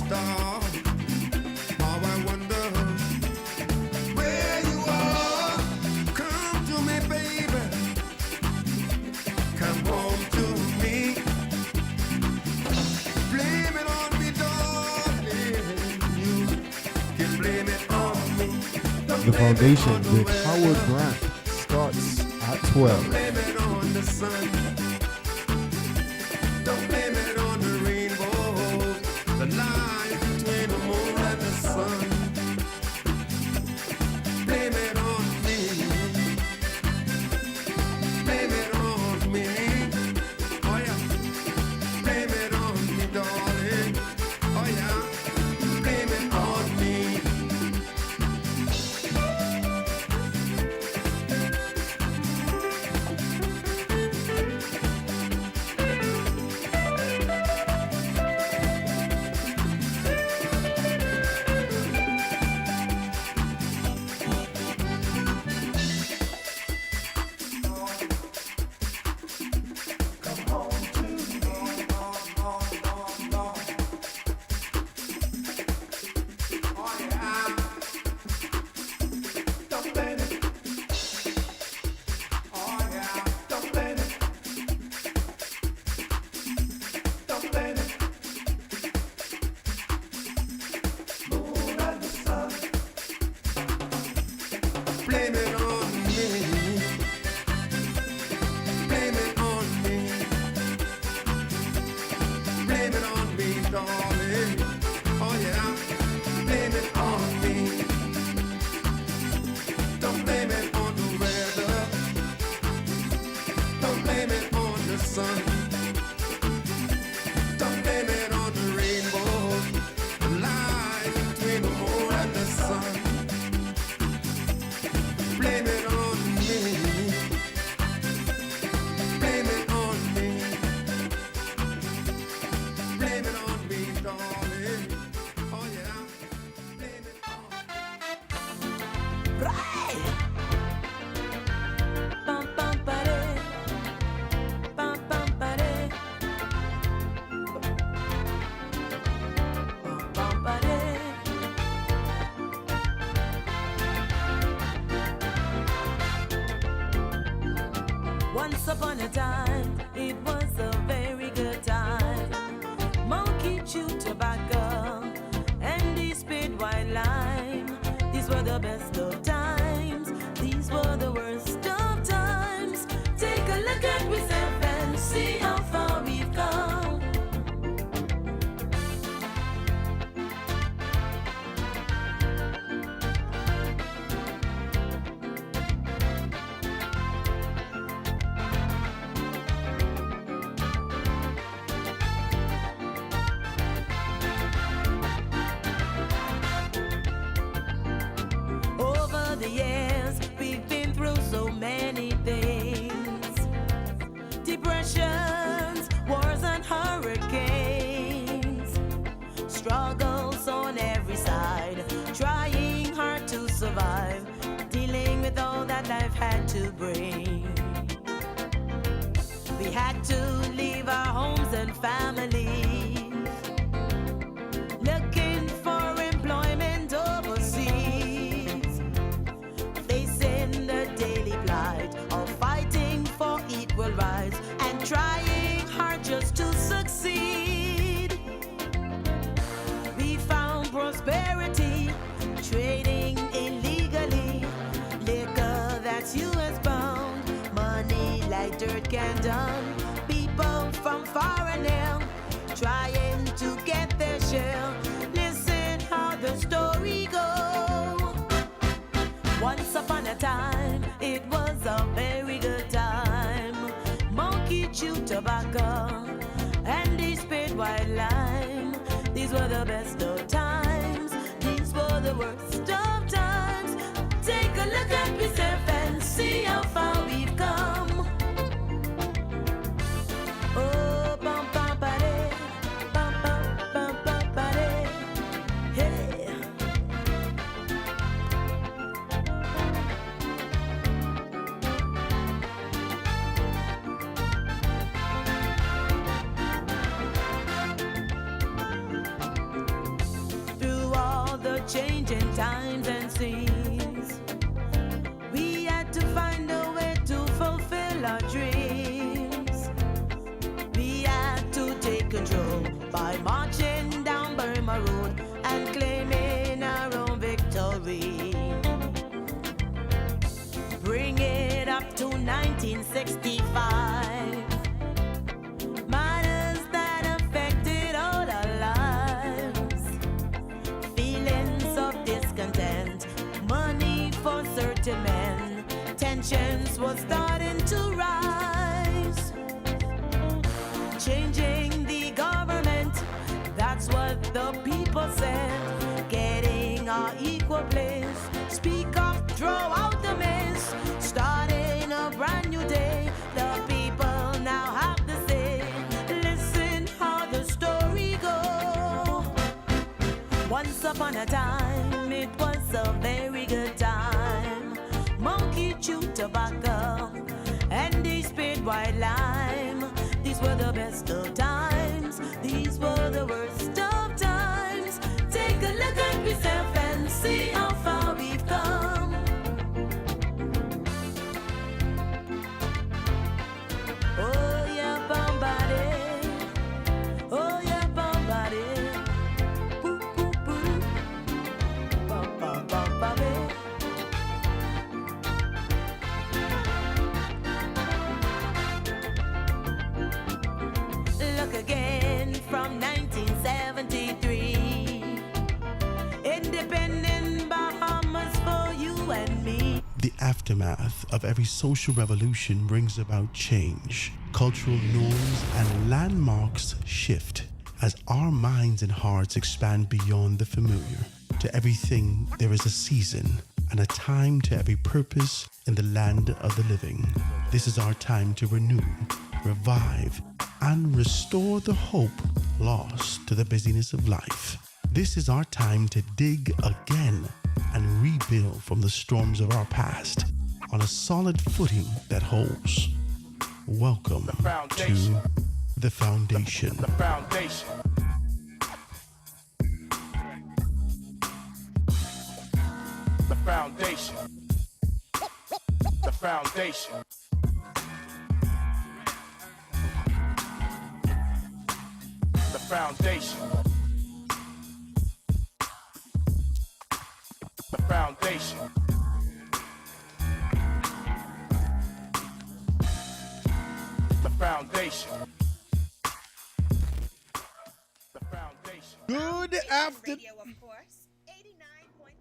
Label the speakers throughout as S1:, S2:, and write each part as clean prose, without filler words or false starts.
S1: star. How I wonder where you are. Come to me, baby. Come home to me. Blame it on me, darling. You can blame it on me.
S2: The Foundation with Howard Grant starts at 12.
S1: Blame it on the sun. Don't blame it on the rainbow. The line between the moon and the sun. Blame it on me. Blame it on me. Oh yeah. Blame it on me, darling. Oh yeah. Blame it on me. Blame it on me. Blame it on me. Blame it on me, darling. Oh yeah. Blame it on me. Don't blame it on the weather. Don't blame it on the sun. Don't blame it on the rainbow. The line between the moon and the sun. Blame it on me. Blame it on me. Blame it on me, darling. Oh yeah. Blame it on me.
S3: Bum bum ba-de. Bum bum ba-de. Bum bum ba-de. Once upon a time, it was a very good time. Monkey chewed tobacco and he spit white lime. These were the best of times. These were the worst of times. Take a look at yourself and see how far we've come. Over the years, we've been through so many things. Depressions, wars and hurricanes. Struggles on every side, trying hard to survive. Dealing with all that life had to bring. We had to leave our homes and families. Looking for employment overseas. Facing the daily plight of fighting for equal rights and trying hard just to succeed. We found prosperity, trading illegally. Liquor that's US bound, money like dirt can done. People from far and near, trying to get their share. Listen how the story goes. Once upon a time, it was a very good time. Monkey chewed tobacco and he spit white lime. These were the best of times. These were the worst of times. Take a look at yourself and see how far we've come. Oh, bum bum ba-de, bum bum bum bum ba-de. Hey. changing times and seas. We had to find a way to fulfill our dreams. We had to take control by marching down Burma Road and claiming our own victory. Bring it up to 1965. Matters that affected all our lives. Feelings of discontent, money for certain men. Tensions were starting to rise. Changing the government, that's what the people said. Getting our equal place. Speak up, throw out the mess. Starting a brand new day. The people now have to say. Listen how the story goes. Once upon a time, it was a very good time. Monkey chewed tobacco and they spit white lime. These were the best of times. These were the worst of times. Take a look at yourself and see how far we've come. Oh yeah, Bombay. Oh yeah, Bombay. Boo boo boo. Bum bum bum bum. Look again from 1973. Independent Bahamas for you and me.
S4: The aftermath of every social revolution brings about change. Cultural norms and landmarks shift as our minds and hearts expand beyond the familiar. To everything, there is a season and a time to every purpose in the land of the living. This is our time to renew, revive, and restore the hope lost to the busyness of life. This is our time to dig again and rebuild from the storms of our past on a solid footing that holds. Welcome to the foundation.
S5: The foundation. The foundation. The foundation. The foundation. The foundation. The foundation. The foundation.
S6: Good afternoon.
S7: Radio, of course. 89.5.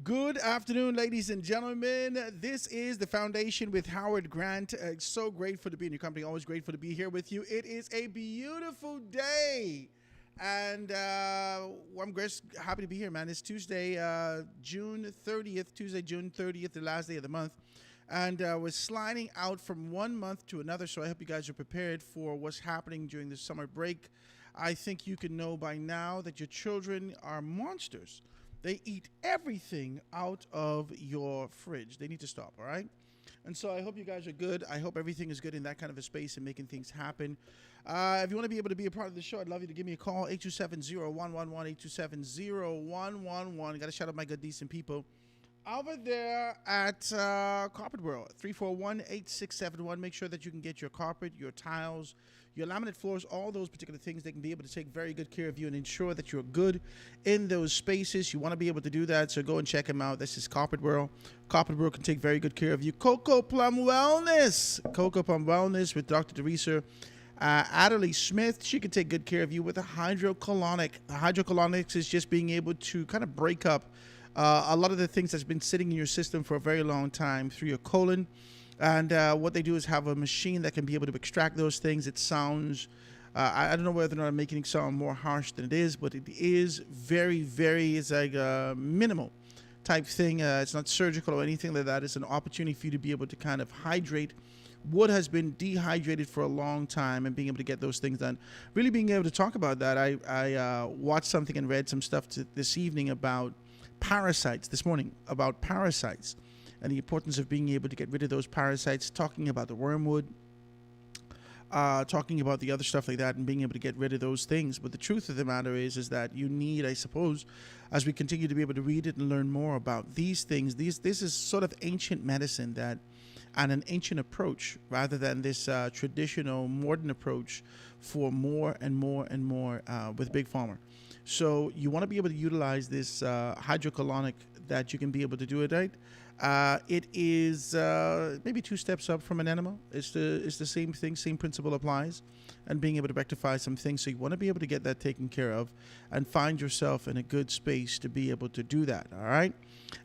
S6: Good afternoon, ladies and gentlemen. This is The Foundation with Howard Grant. So grateful to be in your company. Always grateful to be here with you. It is a beautiful day. And I'm just happy to be here, man. It's Tuesday, June 30th, the last day of the month. And we're sliding out from one month to another, so I hope you guys are prepared for what's happening during the summer break. I think you can know by now that your children are monsters. They eat everything out of your fridge. They need to stop, all right? And so I hope you guys are good. I hope everything is good in that kind of a space and making things happen. If you want to be able to be a part of the show, I'd love you to give me a call, 827-0111, 827-0111. Got to shout out my good, decent people over there at Carpet World, 341-8671. Make sure that you can get your carpet, your tiles, your laminate floors, all those particular things. They can be able to take very good care of you and ensure that you're good in those spaces. You want to be able to do that, so go and check them out. This is Carpet World. Carpet World can take very good care of you. Cocoa Plum Wellness. Cocoa Plum Wellness with Dr. Teresa Adderley Smith. She can take good care of you with a hydrocolonic. The hydrocolonics is just being able to kind of break up a lot of the things that's been sitting in your system for a very long time through your colon. And what they do is have a machine that can be able to extract those things. It sounds, I don't know whether or not I'm making it sound more harsh than it is, but it is very, very, it's like a minimal type thing. It's not surgical or anything like that. It's an opportunity for you to be able to kind of hydrate what has been dehydrated for a long time and being able to get those things done. Really being able to talk about that, I watched something and read some stuff this evening about parasites, this morning, about parasites and the importance of being able to get rid of those parasites, talking about the wormwood, talking about the other stuff like that and being able to get rid of those things. But the truth of the matter is that you need, I suppose, as we continue to be able to read it and learn more about these things, this is sort of ancient medicine that, and an ancient approach rather than this traditional modern approach for more and more and more with Big Pharma. So you want to be able to utilize this hydrocolonic that you can be able to do it right. It is maybe 2 steps up from an enema. It's the same thing, same principle applies, and being able to rectify some things. So you want to be able to get that taken care of and find yourself in a good space to be able to do that. All right,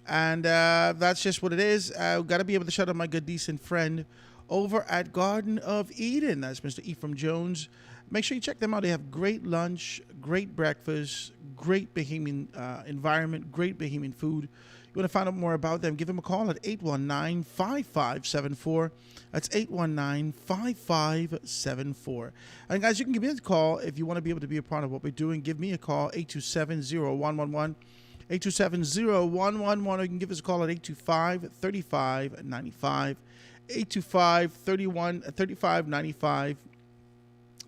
S6: and that's just what it is. I've got to be able to shout out my good decent friend over at Garden of Eden. That's Mr. Ephraim Jones. Make sure you check them out. They have great lunch, great breakfast, great Bahamian environment, great Bahamian food. You want to find out more about them, give them a call at 819-5574. That's 819-5574. And guys, you can give me a call if you want to be able to be a part of what we're doing. Give me a call, 827-0111. 827-0111, or you can give us a call at 825-3595. 825-3595.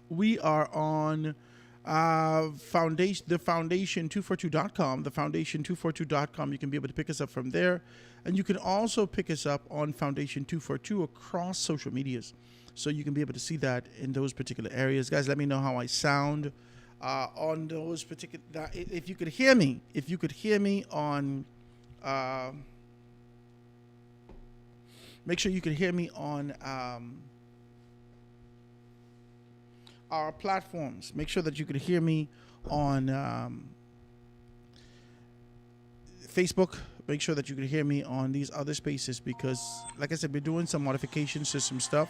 S6: We are on the foundation242.com, the foundation242.com. You can be able to pick us up from there, and you can also pick us up on Foundation 242 across social medias, so you can be able to see that in those particular areas. Guys, let me know how I sound on those particular. If you could hear me, on make sure you can hear me on our platforms. Make sure that you could hear me on Facebook. Make sure that you could hear me on these other spaces, because like I said, we're doing some modifications to some stuff,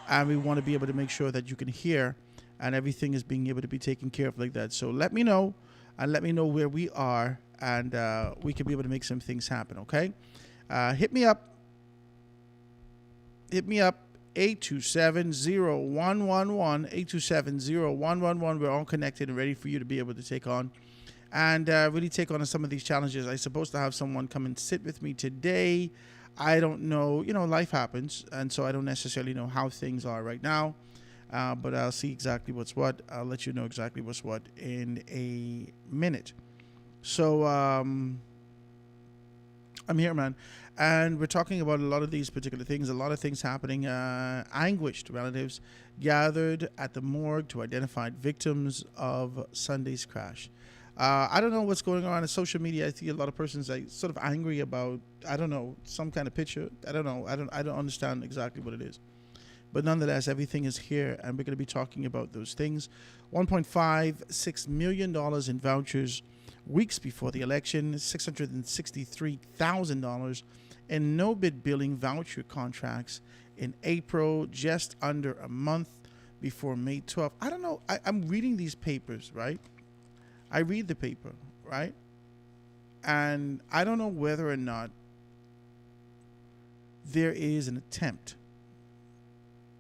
S6: and we want to be able to make sure that you can hear and everything is being able to be taken care of like that. So let me know, and let me know where we are, and we can be able to make some things happen. Okay, hit me up 827-0111, 827-0111. We're all connected and ready for you to be able to take on and really take on some of these challenges. I'm supposed to have someone come and sit with me today. I don't know, life happens, and so I don't necessarily know how things are right now, but I'll see exactly what's what. I'll let you know exactly what's what in a minute. So I'm here, man. And we're talking about a lot of these particular things, a lot of things happening. Anguished relatives gathered at the morgue to identify victims of Sunday's crash. I don't know what's going on social media. I see a lot of persons like sort of angry about, I don't know, some kind of picture. I don't know. I don't understand exactly what it is. But nonetheless, everything is here, and we're going to be talking about those things. $1.56 million in vouchers weeks before the election, $663,000 in no-bid billing voucher contracts in April, just under a month before May 12th. I don't know. I'm reading these papers, right? I read the paper, right? And I don't know whether or not there is an attempt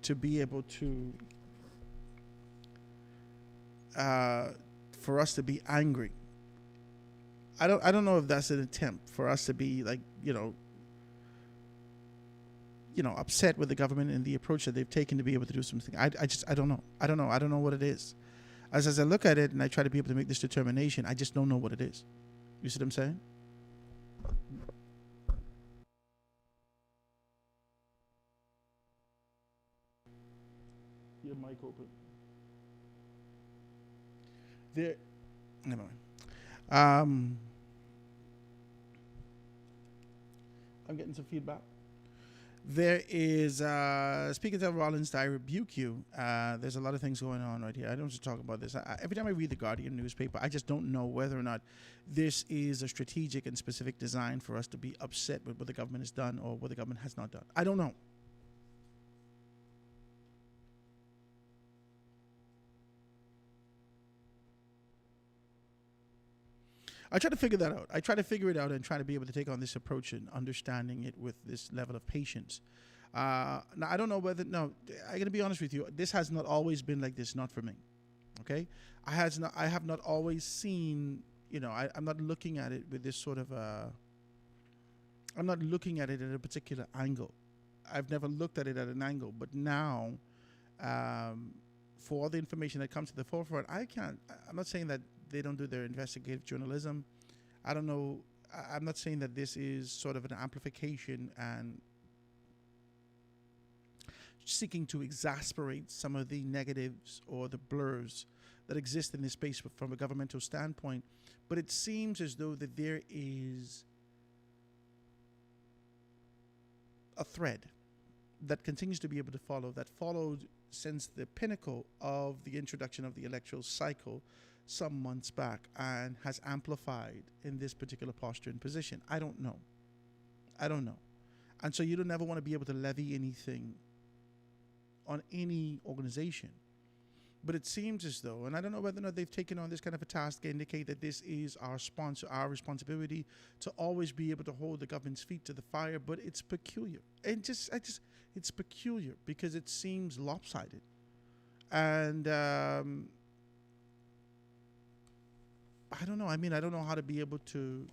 S6: to be able to, for us to be angry. I don't know if that's an attempt for us to be like, upset with the government and the approach that they've taken to be able to do something. I don't know. I don't know what it is. As I look at it and I try to be able to make this determination, I just don't know what it is. You see what I'm saying? Your mic open. There. Never mind. I'm getting some feedback. There is, speaking of Rollins, I rebuke you. There's a lot of things going on right here. I don't want to talk about this. Every time I read the Guardian newspaper, I just don't know whether or not this is a strategic and specific design for us to be upset with what the government has done or what the government has not done. I don't know. I try to figure that out. I try to figure it out and try to be able to take on this approach and understanding it with this level of patience. Now, I don't know whether, no, I got to be honest with you. This has not always been like this, not for me. Okay? I have not always seen, I'm not looking at it with this sort of, I'm not looking at it at a particular angle. I've never looked at it at an angle, but now for all the information that comes to the forefront. I'm not saying that they don't do their investigative journalism. I don't know. I'm not saying that this is sort of an amplification and seeking to exasperate some of the negatives or the blurs that exist in this space from a governmental standpoint. But it seems as though that there is a thread that continues to be able to follow, that followed since the pinnacle of the introduction of the electoral cycle some months back, and has amplified in this particular posture and position. I don't know. And so you don't ever want to be able to levy anything on any organization. But it seems as though, and I don't know whether or not they've taken on this kind of a task to indicate that this is our responsibility to always be able to hold the government's feet to the fire, but it's peculiar. It's peculiar because it seems lopsided. And I don't know. I mean, I don't know how to be able to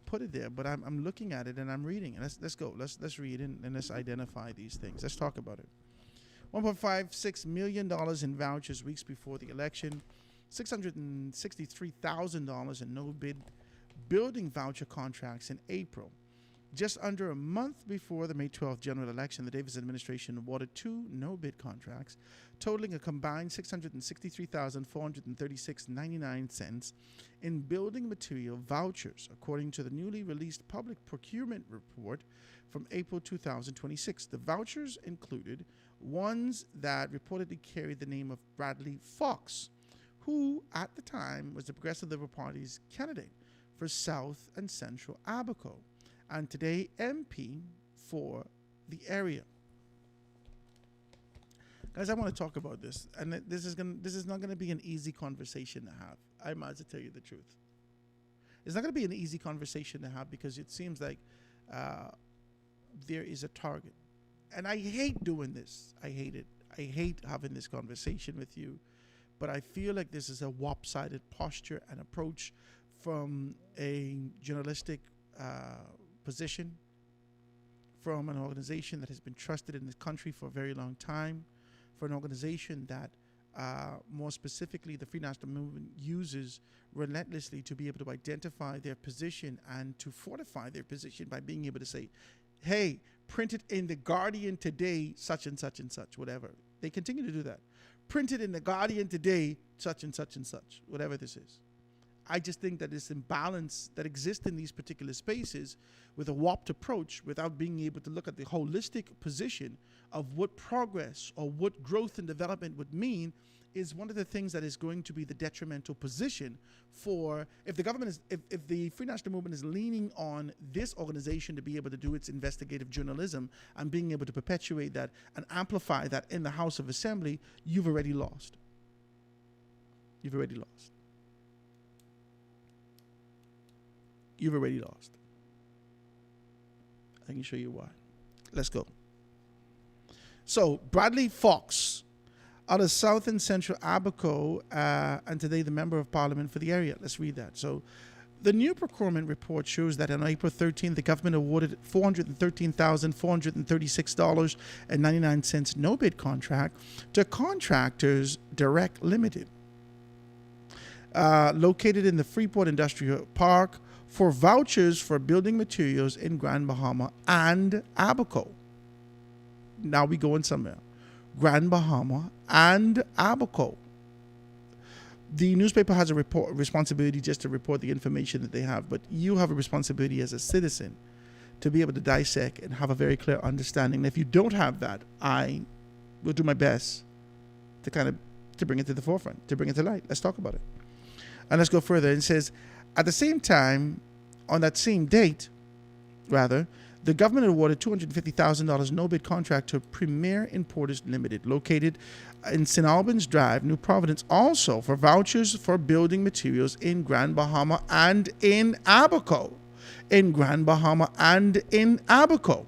S6: put it there, but I'm looking at it and I'm reading it. Let's go. Let's read it and let's identify these things. Let's talk about it. $1.56 million in vouchers weeks before the election, $663,000 in no-bid building voucher contracts in April. Just under a month before the May 12th general election, the Davis administration awarded 2 no-bid contracts, totaling a combined $663,436.99 in building material vouchers, according to the newly released public procurement report from April 2026. The vouchers included ones that reportedly carried the name of Bradley Fox, who at the time was the Progressive Liberal Party's candidate for South and Central Abaco, and today MP for the area. Guys, I want to talk about this, and this is not going to be an easy conversation to have. I might as well tell you the truth. It's not going to be an easy conversation to have because it seems like there is a target. And I hate doing this. I hate it. I hate having this conversation with you. But I feel like this is a lopsided posture and approach from a journalistic position, from an organization that has been trusted in this country for a very long time, for an organization that more specifically the Free National Movement uses relentlessly to be able to identify their position and to fortify their position by being able to say, hey, print it in the Guardian today, such and such and such, whatever. They continue to do that. Print it in the Guardian today, such and such and such, whatever this is. I just think that this imbalance that exists in these particular spaces with a warped approach without being able to look at the holistic position of what progress or what growth and development would mean is one of the things that is going to be the detrimental position for if the government is, if the Free National Movement is leaning on this organization to be able to do its investigative journalism and being able to perpetuate that and amplify that in the House of Assembly, you've already lost. You've already lost. You've already lost. I can show you why. Let's go. So, Bradley Fox, out of South and Central Abaco, and today the Member of Parliament for the area. Let's read that. So, the new procurement report shows that on April 13th, the government awarded $413,436.99 no-bid contract to Contractors Direct Limited, located in the Freeport Industrial Park, for vouchers for building materials in Grand Bahama and Abaco. Now we going somewhere. Grand Bahama and Abaco. The newspaper has a responsibility just to report the information that they have, but you have a responsibility as a citizen to be able to dissect and have a very clear understanding. And if you don't have that, I will do my best to bring it to the forefront, to bring it to light. Let's talk about it. And let's go further. It says, at the same time, on that same date, the government awarded $250,000 no-bid contract to Premier Importers Limited, located in St. Albans Drive, New Providence, also for vouchers for building materials in Grand Bahama and in Abaco. In Grand Bahama and in Abaco.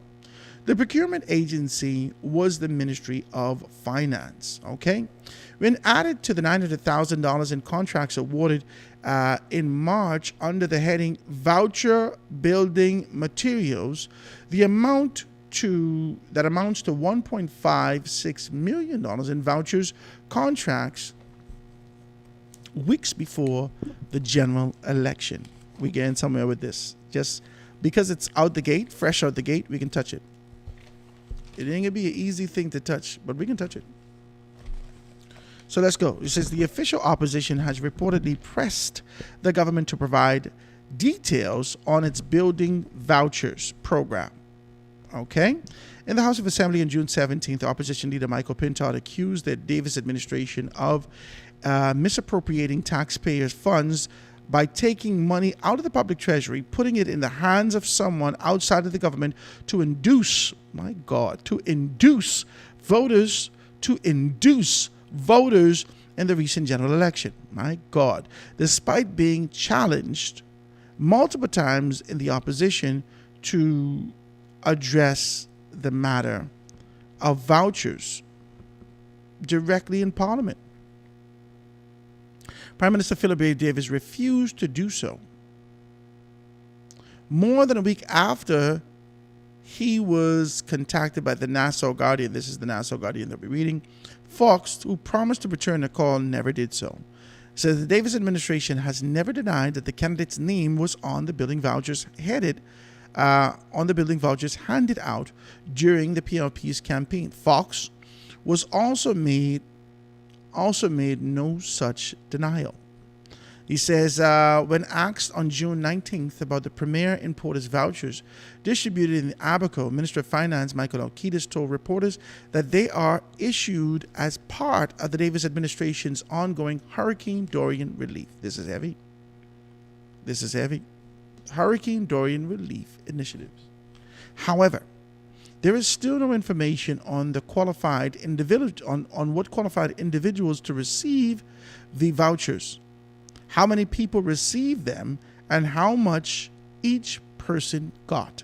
S6: The procurement agency was the Ministry of Finance, okay? When added to the $900,000 in contracts awarded in March under the heading Voucher Building Materials, the amount that amounts to $1.56 million in vouchers contracts weeks before the general election. We're getting somewhere with this. Just because it's out the gate, fresh out the gate, we can touch it. It ain't gonna be an easy thing to touch, but we can touch it. So let's go. It says the official opposition has reportedly pressed the government to provide details on its building vouchers program. Okay? In the House of Assembly on June 17th, opposition leader Michael Pintard accused the Davis administration of misappropriating taxpayers' funds by taking money out of the public treasury, putting it in the hands of someone outside of the government to induce, my God, to induce voters in the recent general election. My God. Despite being challenged multiple times in the opposition to address the matter of vouchers directly in Parliament. Prime Minister Philip A. Davis refused to do so. More than a week after he was contacted by the Nassau Guardian, this is the Nassau Guardian that we're reading, Fox, who promised to return the call, never did so. Says the Davis administration has never denied that the candidate's name was on the building vouchers handed out during the PLP's campaign. Fox was also made no such denial. He says, when asked on June 19th about the Premier Importers vouchers distributed in Abaco, Minister of Finance Michael Alkitis told reporters that they are issued as part of the Davis administration's ongoing Hurricane Dorian relief. This is heavy. Hurricane Dorian relief initiatives. However, there is still no information on the qualified individual on what qualified individuals to receive the vouchers, how many people received them, and how much each person got.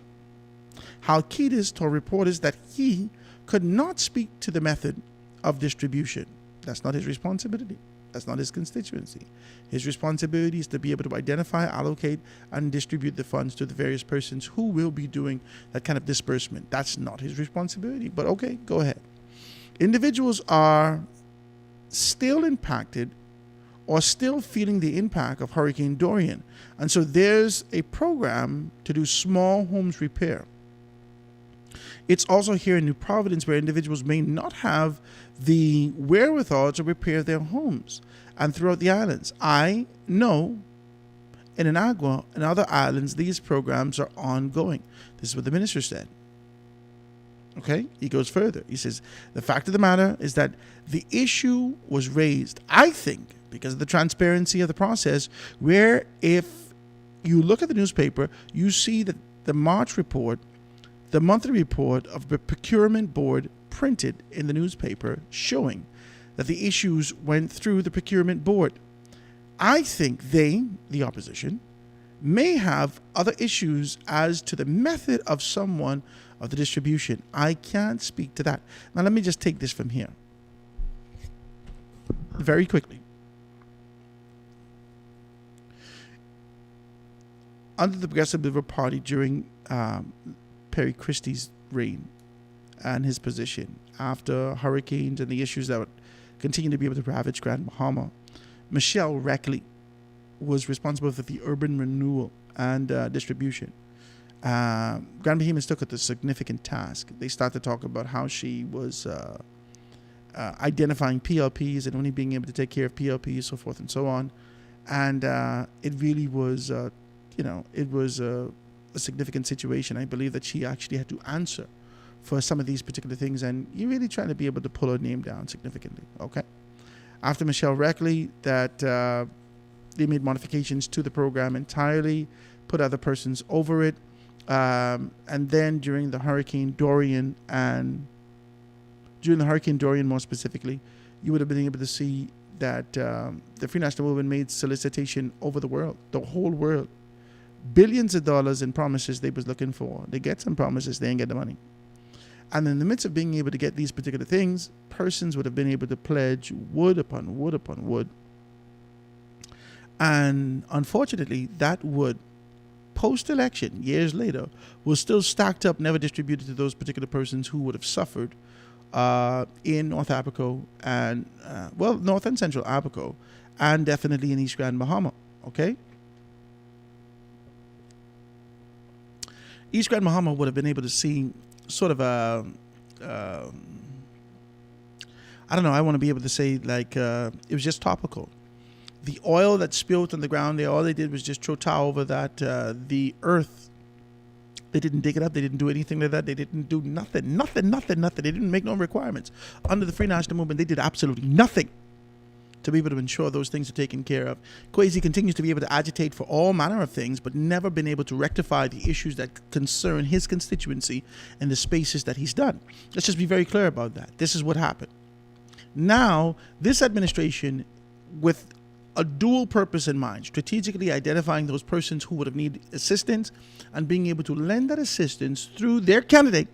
S6: Halkitis told reporters that he could not speak to the method of distribution. That's not his responsibility. That's not his constituency. His responsibility is to be able to identify, allocate, and distribute the funds to the various persons who will be doing that kind of disbursement. That's not his responsibility, but okay, go ahead. Individuals are still impacted or still feeling the impact of Hurricane Dorian. And so there's a program to do small homes repair. It's also here in New Providence where individuals may not have the wherewithal to repair their homes, and throughout the islands. I know in Inagua and other islands, these programs are ongoing. This is what the minister said. Okay, he goes further. He says, the fact of the matter is that the issue was raised, I think, because of the transparency of the process, where if you look at the newspaper, you see that the March report, the monthly report of the procurement board printed in the newspaper showing that the issues went through the procurement board. I think they, the opposition, may have other issues as to the method of someone of the distribution. I can't speak to that. Now let me just take this from here very quickly. Under the Progressive Liberal Party during Perry Christie's reign and his position after hurricanes and the issues that would continue to be able to ravage Grand Bahama, Michelle Reckley was responsible for the urban renewal and distribution. Grand Bahamians took it a significant task. They started to talk about how she was identifying PLPs and only being able to take care of PLPs, so forth and so on. And it really was, it was a significant situation. I believe that she actually had to answer for some of these particular things, and you're really trying to be able to pull her name down significantly. Okay. After Michelle Reckley, that they made modifications to the program entirely, put other persons over it, and then during the Hurricane Dorian more specifically, you would have been able to see that the Free National Movement made solicitation over the world, the whole world. Billions of dollars in promises they was looking for. They get some promises, they ain't get the money. And in the midst of being able to get these particular things, persons would have been able to pledge wood upon wood upon wood. And unfortunately, that wood post-election, years later, was still stacked up, never distributed to those particular persons who would have suffered in North Abaco and, North and Central Abaco, and definitely in East Grand Bahama, okay? East Grand Bahama would have been able to see sort of a, I don't know, I want to be able to say like it was just topical. The oil that spilled on the ground there, all they did was just throw tar over that. The earth, they didn't dig it up. They didn't do anything like that. They didn't do nothing. They didn't make no requirements. Under the Free National Movement, they did absolutely nothing to be able to ensure those things are taken care of. Kwesi continues to be able to agitate for all manner of things, but never been able to rectify the issues that concern his constituency and the spaces that he's done. Let's just be very clear about that. This is what happened. Now, this administration, with a dual purpose in mind, strategically identifying those persons who would have needed assistance and being able to lend that assistance through their candidate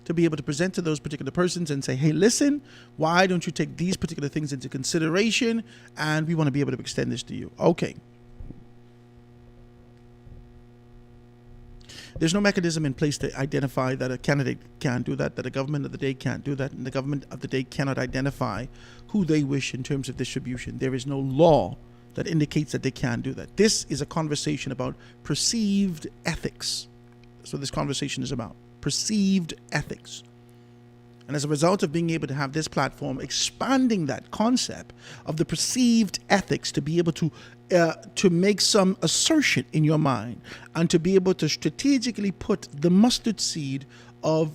S6: to be able to present to those particular persons and say, hey, listen, why don't you take these particular things into consideration, and we want to be able to extend this to you. Okay. There's no mechanism in place to identify that a candidate can't do that a government of the day can't do that, and the government of the day cannot identify who they wish in terms of distribution. There is no law that indicates that they can do that. This is a conversation about perceived ethics. That's what this conversation is about. Perceived ethics. And as a result of being able to have this platform, expanding that concept of the perceived ethics to be able to make some assertion in your mind and to be able to strategically put the mustard seed of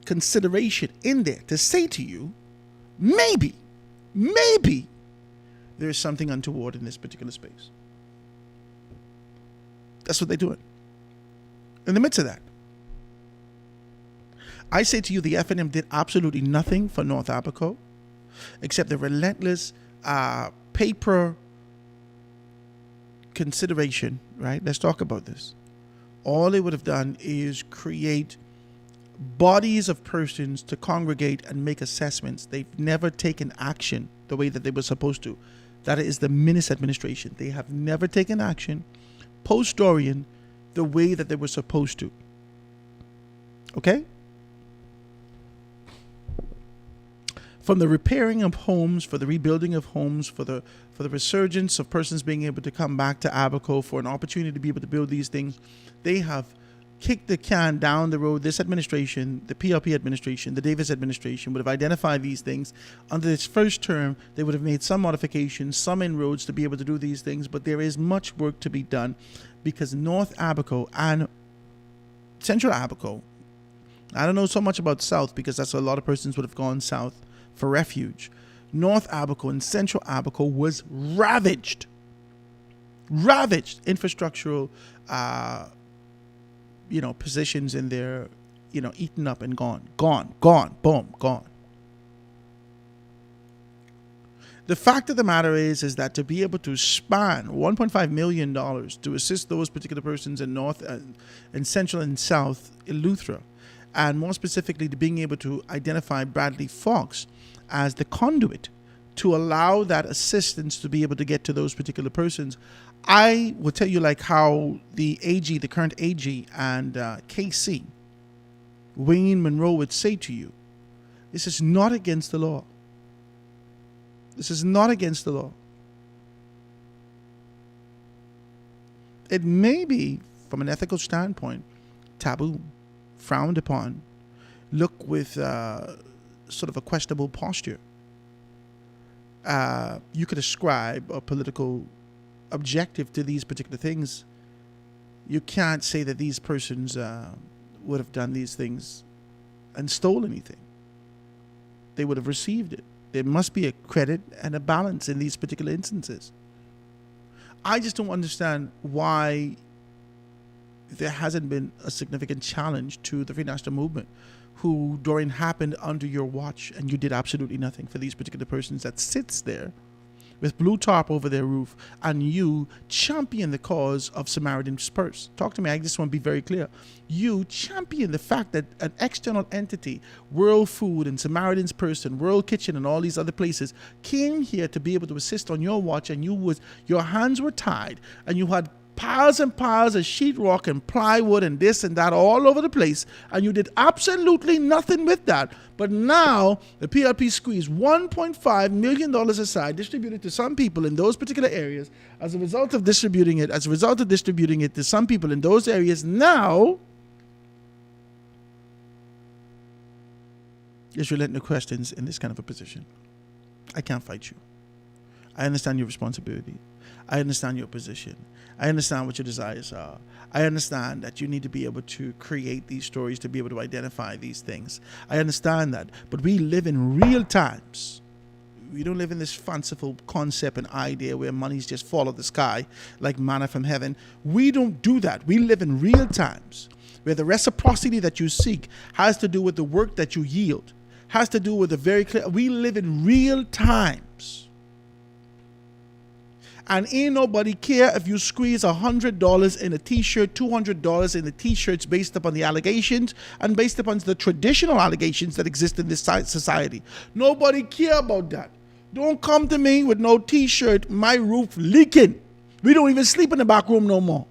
S6: consideration in there to say to you, maybe there is something untoward in this particular space. That's what they're doing. In the midst of that, I say to you, the FNM did absolutely nothing for North Abaco except the relentless paper consideration, right? Let's talk about this. All they would have done is create bodies of persons to congregate and make assessments. They've never taken action the way that they were supposed to. That is the Minnis administration. They have never taken action post-Dorian the way that they were supposed to. Okay? From the repairing of homes, for the rebuilding of homes, for the resurgence of persons being able to come back to Abaco, for an opportunity to be able to build these things, they have kicked the can down the road. This administration, the PLP administration, the Davis administration would have identified these things. Under its first term, they would have made some modifications, some inroads to be able to do these things, but there is much work to be done because North Abaco and Central Abaco, I don't know so much about South because that's a lot of persons would have gone south for refuge. North Abaco and Central Abaco was ravaged. Infrastructural, positions in there, eaten up and gone, boom, gone. The fact of the matter is that to be able to span $1.5 million to assist those particular persons in North and Central and South Eleuthera, and more specifically to being able to identify Bradley Fox as the conduit to allow that assistance to be able to get to those particular persons. I will tell you like how the AG, the current AG and KC, Wayne Monroe would say to you, this is not against the law. This is not against the law. It may be, from an ethical standpoint, taboo, frowned upon, look with sort of a questionable posture. You could ascribe a political objective to these particular things. You can't say that these persons would have done these things and stole anything. They would have received it. There must be a credit and a balance in these particular instances. I just don't understand why there hasn't been a significant challenge to the Free National Movement, who Dorian happened under your watch and you did absolutely nothing for these particular persons that sits there with blue tarp over their roof, and you champion the cause of Samaritan's Purse. Talk to me, I just want to be very clear. You champion the fact that an external entity, World Food and Samaritan's Purse and World Kitchen and all these other places, came here to be able to assist on your watch, and your hands were tied and you had piles and piles of sheetrock and plywood and this and that all over the place, and you did absolutely nothing with that. But now the PLP squeezed $1.5 million aside, distributed to some people in those particular areas. As a result of distributing it to some people in those areas, now is relentless questions in this kind of a position. I can't fight you. I understand your responsibility. I understand your position. I understand what your desires are. I understand that you need to be able to create these stories to be able to identify these things. I understand that. But we live in real times. We don't live in this fanciful concept and idea where money's just fall out of the sky like manna from heaven. We don't do that. We live in real times where the reciprocity that you seek has to do with the work that you yield, has to do with the very clear. We live in real times. And ain't nobody care if you squeeze $100 in a t-shirt, $200 in the t-shirts based upon the allegations and based upon the traditional allegations that exist in this society. Nobody care about that. Don't come to me with no t-shirt, my roof leaking. We don't even sleep in the back room no more.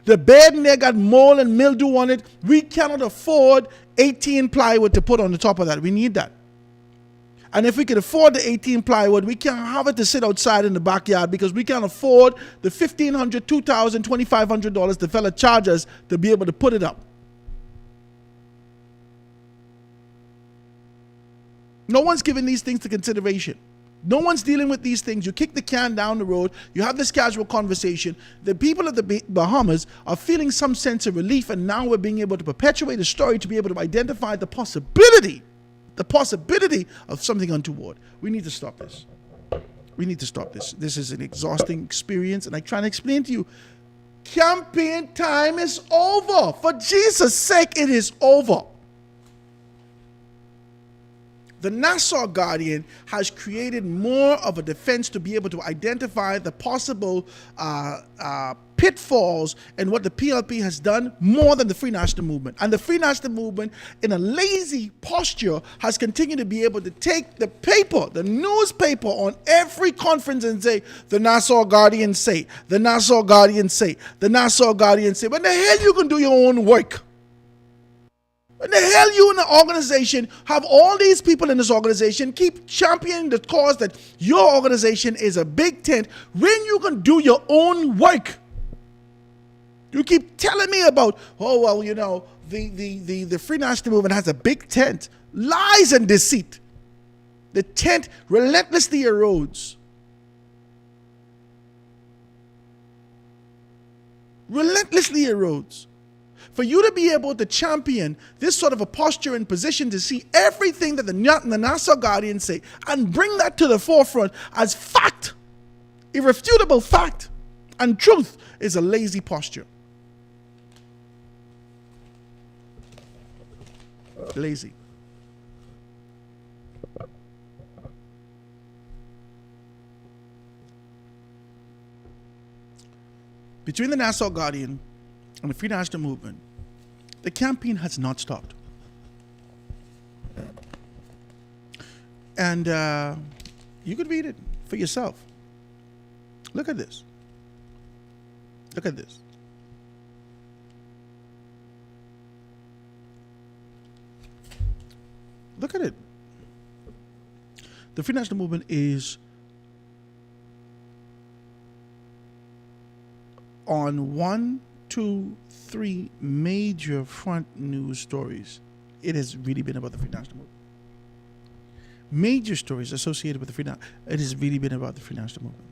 S6: The bed in there got mold and mildew on it. We cannot afford 18 plywood to put on the top of that. We need that. And if we can afford the 18 plywood, we can't have it to sit outside in the backyard because we can't afford the $1,500, $2,000, $2,500 the fella charges to be able to put it up. No one's giving these things to consideration. No one's dealing with these things. You kick the can down the road. You have this casual conversation. The people of the Bahamas are feeling some sense of relief, and now we're being able to perpetuate a story to be able to identify the possibility of something untoward. We need to stop this. We need to stop this. This is an exhausting experience, and I try to explain to you, campaign time is over. For Jesus' sake, it is over. The Nassau Guardian has created more of a defense to be able to identify the possible pitfalls and what the PLP has done more than the Free National Movement. And the Free National Movement, in a lazy posture, has continued to be able to take the paper, the newspaper, on every conference and say, the Nassau Guardian say, the Nassau Guardian say, the Nassau Guardian say. When the hell you can do your own work? When the hell you in the organization have all these people in this organization keep championing the cause that your organization is a big tent when you can do your own work? You keep telling me about, oh, well, you know, the Free National Movement has a big tent. Lies and deceit. The tent relentlessly erodes. Relentlessly erodes. For you to be able to champion this sort of a posture and position to see everything that the Nassau Guardian say and bring that to the forefront as fact, irrefutable fact, and truth is a lazy posture. Lazy. Between the Nassau Guardian and the Free National Movement, the campaign has not stopped. And you could read it for yourself. Look at this. Look at this. Look at it. The Free National Movement is on 1, 2, 3 major front news stories. It has really been about the Free National Movement. Major stories associated with the Free National Movement. It has really been about the Free National Movement.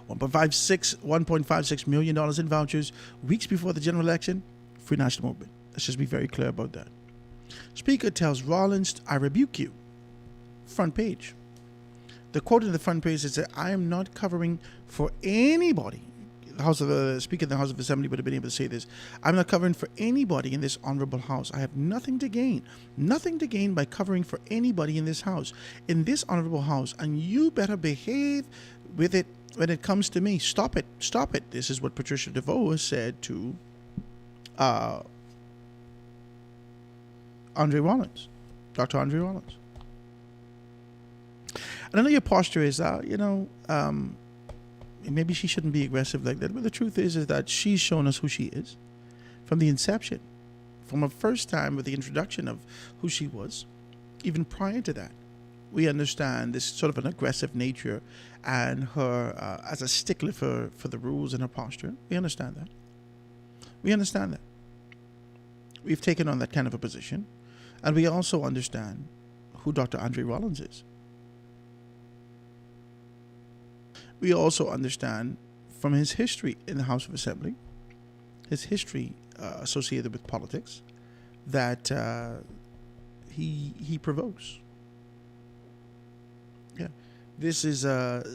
S6: $1.56 million in vouchers weeks before the general election. Free National Movement. Let's just be very clear about that. Speaker tells Rollins, I rebuke you. Front page. The quote in the front page is that I am not covering for anybody. The Speaker of the House of Assembly would have been able to say this. I'm not covering for anybody in this honorable house. I have nothing to gain. Nothing to gain by covering for anybody in this house. In this honorable house. And you better behave with it when it comes to me. Stop it. Stop it. This is what Patricia DeVoe said to Andre Rollins. Dr. Andre Rollins. And I know your posture is, maybe she shouldn't be aggressive like that. But the truth is that she's shown us who she is from the inception, from her first time with the introduction of who she was. Even prior to that, we understand this sort of an aggressive nature and her as a stickler for the rules and her posture. We understand that. We understand that. We've taken on that kind of a position. And we also understand who Dr. Andre Rollins is. We also understand from his history in the House of Assembly, his history associated with politics, that he provokes. Yeah, this is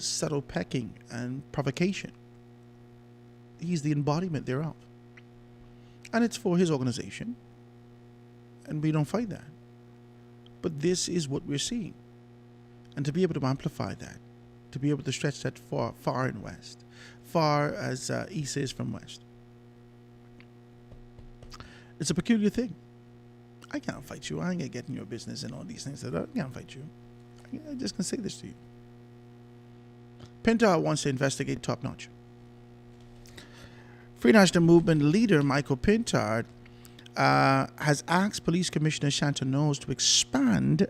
S6: subtle pecking and provocation. He's the embodiment thereof, and it's for his organization, and we don't fight that. But this is what we're seeing, and to be able to amplify that, to be able to stretch that far and west, far as east is from west, it's a peculiar thing. I can't fight you. I ain't gonna get in your business and all these things. I can't fight you. I just can say this to you. Pintard wants to investigate Top Notch. Free National Movement leader Michael Pintard has asked Police Commissioner Shanta Knowles to expand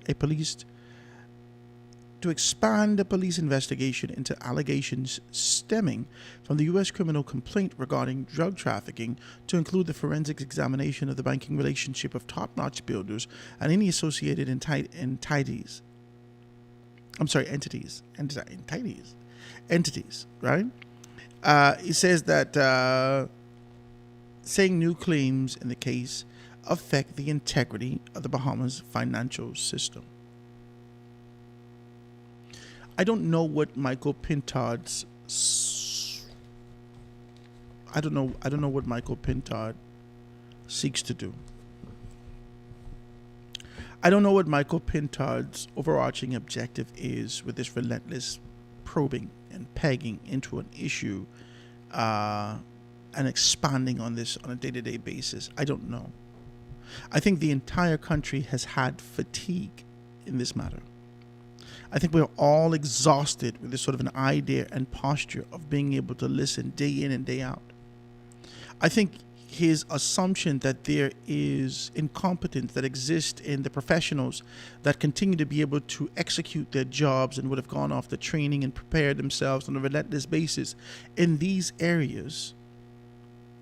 S6: the police investigation into allegations stemming from the U.S. criminal complaint regarding drug trafficking, to include the forensic examination of the banking relationship of top-notch builders and any associated entities. Right? He says that saying new claims in the case affect the integrity of the Bahamas financial system. I don't know what Michael Pintard's. I don't know what Michael Pintard seeks to do. I don't know what Michael Pintard's overarching objective is with this relentless probing and pegging into an issue and expanding on this on a day-to-day basis. I don't know. I think the entire country has had fatigue in this matter. I think we're all exhausted with this sort of an idea and posture of being able to listen day in and day out. I think his assumption that there is incompetence that exists in the professionals that continue to be able to execute their jobs and would have gone off the training and prepared themselves on a relentless basis in these areas,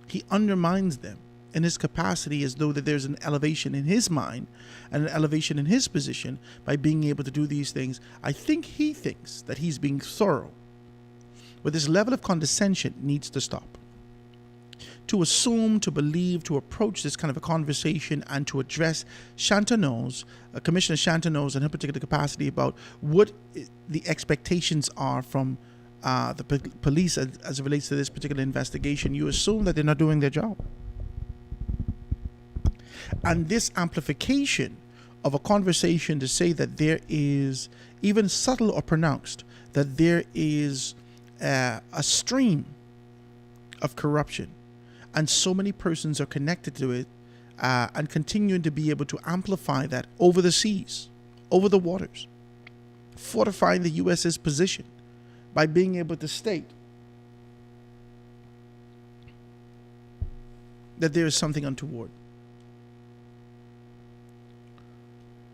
S6: he undermines them in his capacity, as though that there's an elevation in his mind and an elevation in his position by being able to do these things. I think he thinks that he's being thorough, but this level of condescension needs to stop. To assume, to believe, to approach this kind of a conversation and to address Shanta Knowles, Commissioner Shanta Knowles in her particular capacity, about what the expectations are from the police as it relates to this particular investigation, you assume that they're not doing their job. And this amplification of a conversation to say that there is, even subtle or pronounced, that there is a stream of corruption, and so many persons are connected to it, and continuing to be able to amplify that over the seas, over the waters, fortifying the U.S.'s position by being able to state that there is something untoward.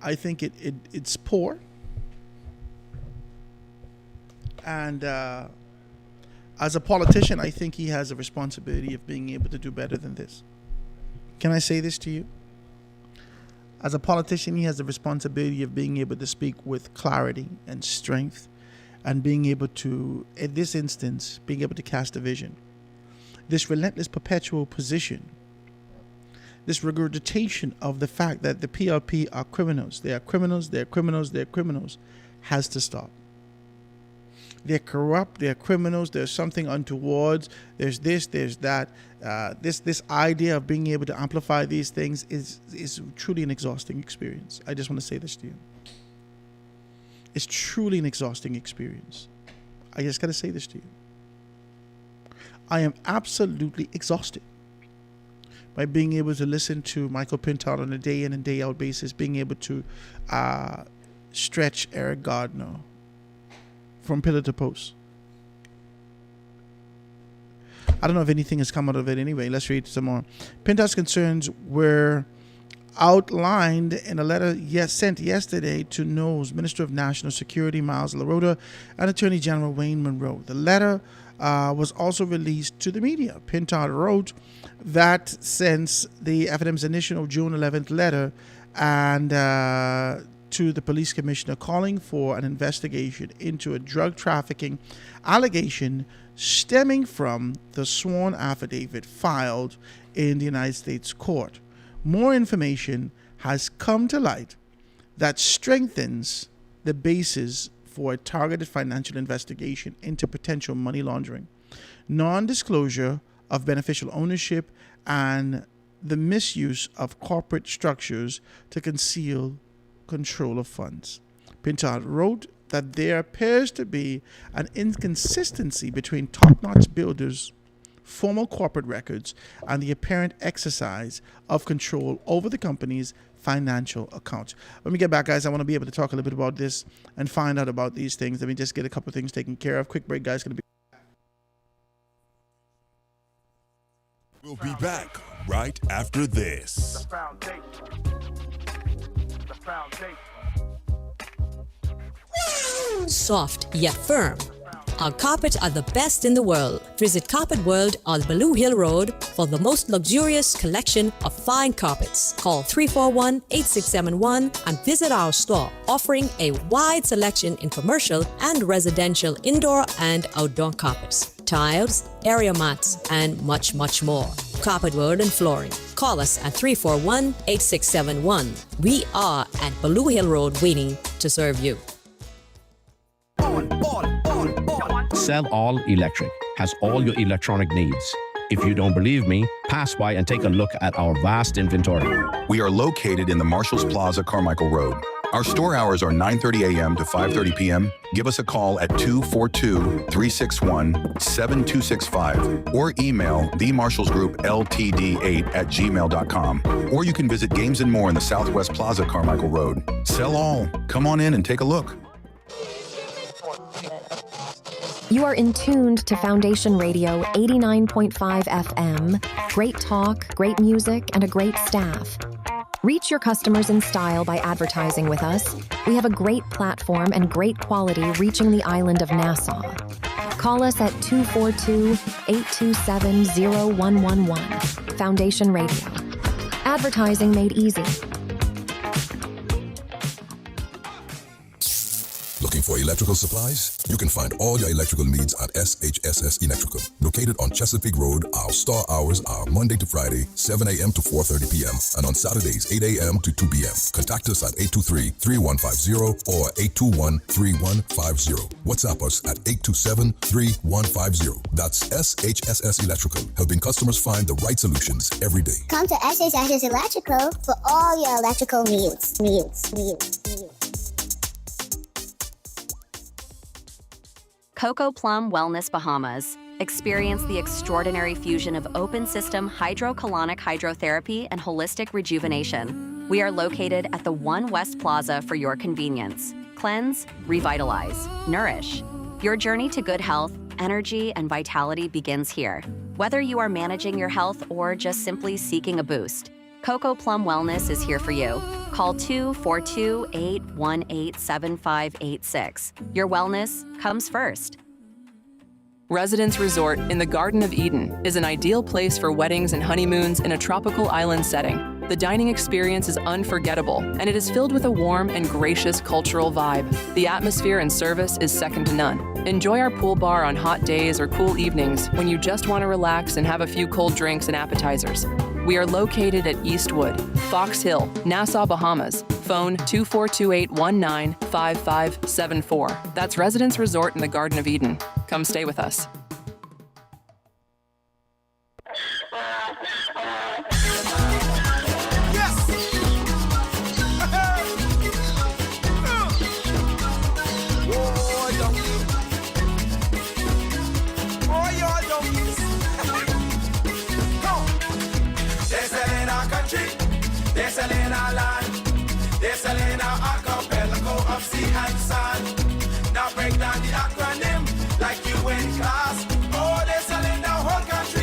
S6: I think it's poor, and as a politician, I think he has a responsibility of being able to do better than this. Can I say this to you? As a politician, he has the responsibility of being able to speak with clarity and strength, and being able to, in this instance, being able to cast a vision. This relentless perpetual position, this regurgitation of the fact that the PLP are criminals. They are criminals, they're criminals, they're criminals, has to stop. They're corrupt, they're criminals, there's something untoward, there's this, there's that. This idea of being able to amplify these things is truly an exhausting experience. I just want to say this to you. It's truly an exhausting experience. I just got to say this to you. I am absolutely exhausted by being able to listen to Michael Pintard on a day in and day out basis, being able to stretch Eric Gardner from pillar to post. I don't know if anything has come out of it anyway. Let's read some more. Pinta's concerns were outlined in a letter sent yesterday to NOS, Minister of National Security Miles LaRota, and Attorney General Wayne Monroe. The letter was also released to the media. Pinta wrote that since the FNM's initial June 11th letter and to the police commissioner calling for an investigation into a drug trafficking allegation stemming from the sworn affidavit filed in the United States court, more information has come to light that strengthens the basis for a targeted financial investigation into potential money laundering, non-disclosure of beneficial ownership, and the misuse of corporate structures to conceal control of funds. Pintard wrote that there appears to be an inconsistency between top-notch builders' formal corporate records and the apparent exercise of control over the company's financial accounts. When we get back, guys, I want to be able to talk a little bit about this and find out about these things. Let me just get a couple of things taken care of. Quick break, guys. Going to be.
S8: We'll be back right after this.
S5: The foundation. The foundation.
S9: Soft yet firm. Our carpets are the best in the world. Visit Carpet World on Baloo Hill Road for the most luxurious collection of fine carpets. Call 341-8671 and visit our store, offering a wide selection in commercial and residential indoor and outdoor carpets, tiles, area mats, and much, much more. Carpet World and Flooring. Call us at 341-8671. We are at Baloo Hill Road waiting to serve you.
S10: Sell All Electric has all your electronic needs. If you don't believe me, pass by and take a look at our vast inventory.
S11: We are located in the Marshalls Plaza, Carmichael Road. Our store hours are 9:30 a.m. to 5:30 p.m. Give us a call at 242-361-7265 or email themarshallsgroupltd8@gmail.com. Or you can visit Games and More in the Southwest Plaza, Carmichael Road. Sell all. Come on in and take a look.
S12: You are in tuned to Foundation Radio 89.5 FM. Great talk, great music, and a great staff. Reach your customers in style by advertising with us. We have a great platform and great quality reaching the island of Nassau. Call us at 242-827-0111. Foundation Radio. Advertising made easy.
S13: Looking for electrical supplies? You can find all your electrical needs at SHSS Electrical. Located on Chesapeake Road, our store hours are Monday to Friday, 7 a.m. to 4:30 p.m. and on Saturdays, 8 a.m. to 2 p.m. Contact us at 823-3150 or 821-3150. WhatsApp us at 827-3150. That's SHSS Electrical, helping customers find the right solutions every day.
S14: Come to SHSS Electrical for all your electrical needs.
S15: Coco Plum Wellness Bahamas. Experience the extraordinary fusion of open system hydrocolonic hydrotherapy and holistic rejuvenation. We are located at the One West Plaza for your convenience. Cleanse, revitalize, nourish. Your journey to good health, energy, and vitality begins here. Whether you are managing your health or just simply seeking a boost, Coco Plum Wellness is here for you. Call 242-818-7586. Your wellness comes first.
S16: Residence Resort in the Garden of Eden is an ideal place for weddings and honeymoons in a tropical island setting. The dining experience is unforgettable, and it is filled with a warm and gracious cultural vibe. The atmosphere and service is second to none. Enjoy our pool bar on hot days or cool evenings when you just want to relax and have a few cold drinks and appetizers. We are located at Eastwood, Fox Hill, Nassau, Bahamas. Phone 242-819-5574. That's Residence Resort in the Garden of Eden. Come stay with us.
S1: They're selling our land, they're selling our archipelago of sea and sand. Now break down the acronym like you in class. Oh, they're selling the whole country.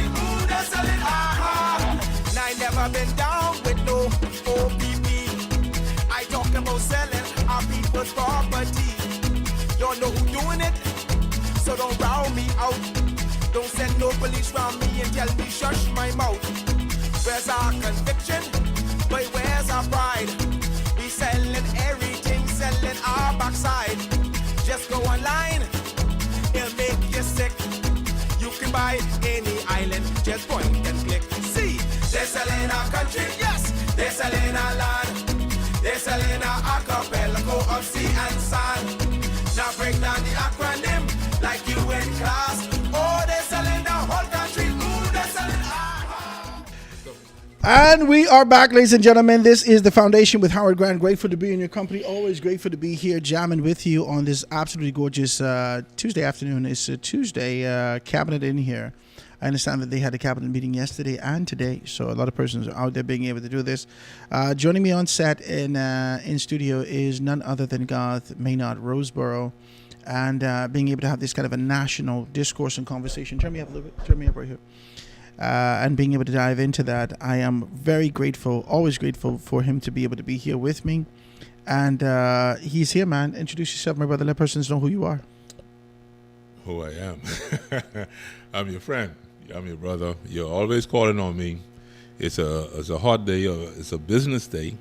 S1: don't know who doing it, so don't row me out. Don't send no police round me and tell me shush my mouth. Where's our conviction? But where's our pride? We selling everything, selling our backside. Just go online, it'll make you sick. You can buy any island, just point and click. See, they're selling our country, yes, they're selling our land. They're selling our archipelago of sea and sand. Now break down the acronym like you in class. Oh, they're selling the whole country. Ooh, they're selling
S6: And we are back, ladies and gentlemen. This is The Foundation with Howard Grant. Grateful to be in your company. Always grateful to be here jamming with you on this absolutely gorgeous Tuesday afternoon. It's a Tuesday cabinet in here. I understand that they had a cabinet meeting yesterday and today, so a lot of persons are out there being able to do this. Joining me on set in studio is none other than Garth Maynard Roseborough, and being able to have this kind of a national discourse and conversation. Turn me up a little bit. Turn me up right here. And being able to dive into that, I am very grateful, always grateful for him to be able to be here with me. And he's here, man. Introduce yourself, my brother. Let persons know who you are.
S17: Who I am. I'm your friend. I'm your brother. You're always calling on me. It's a hot day. It's a business day.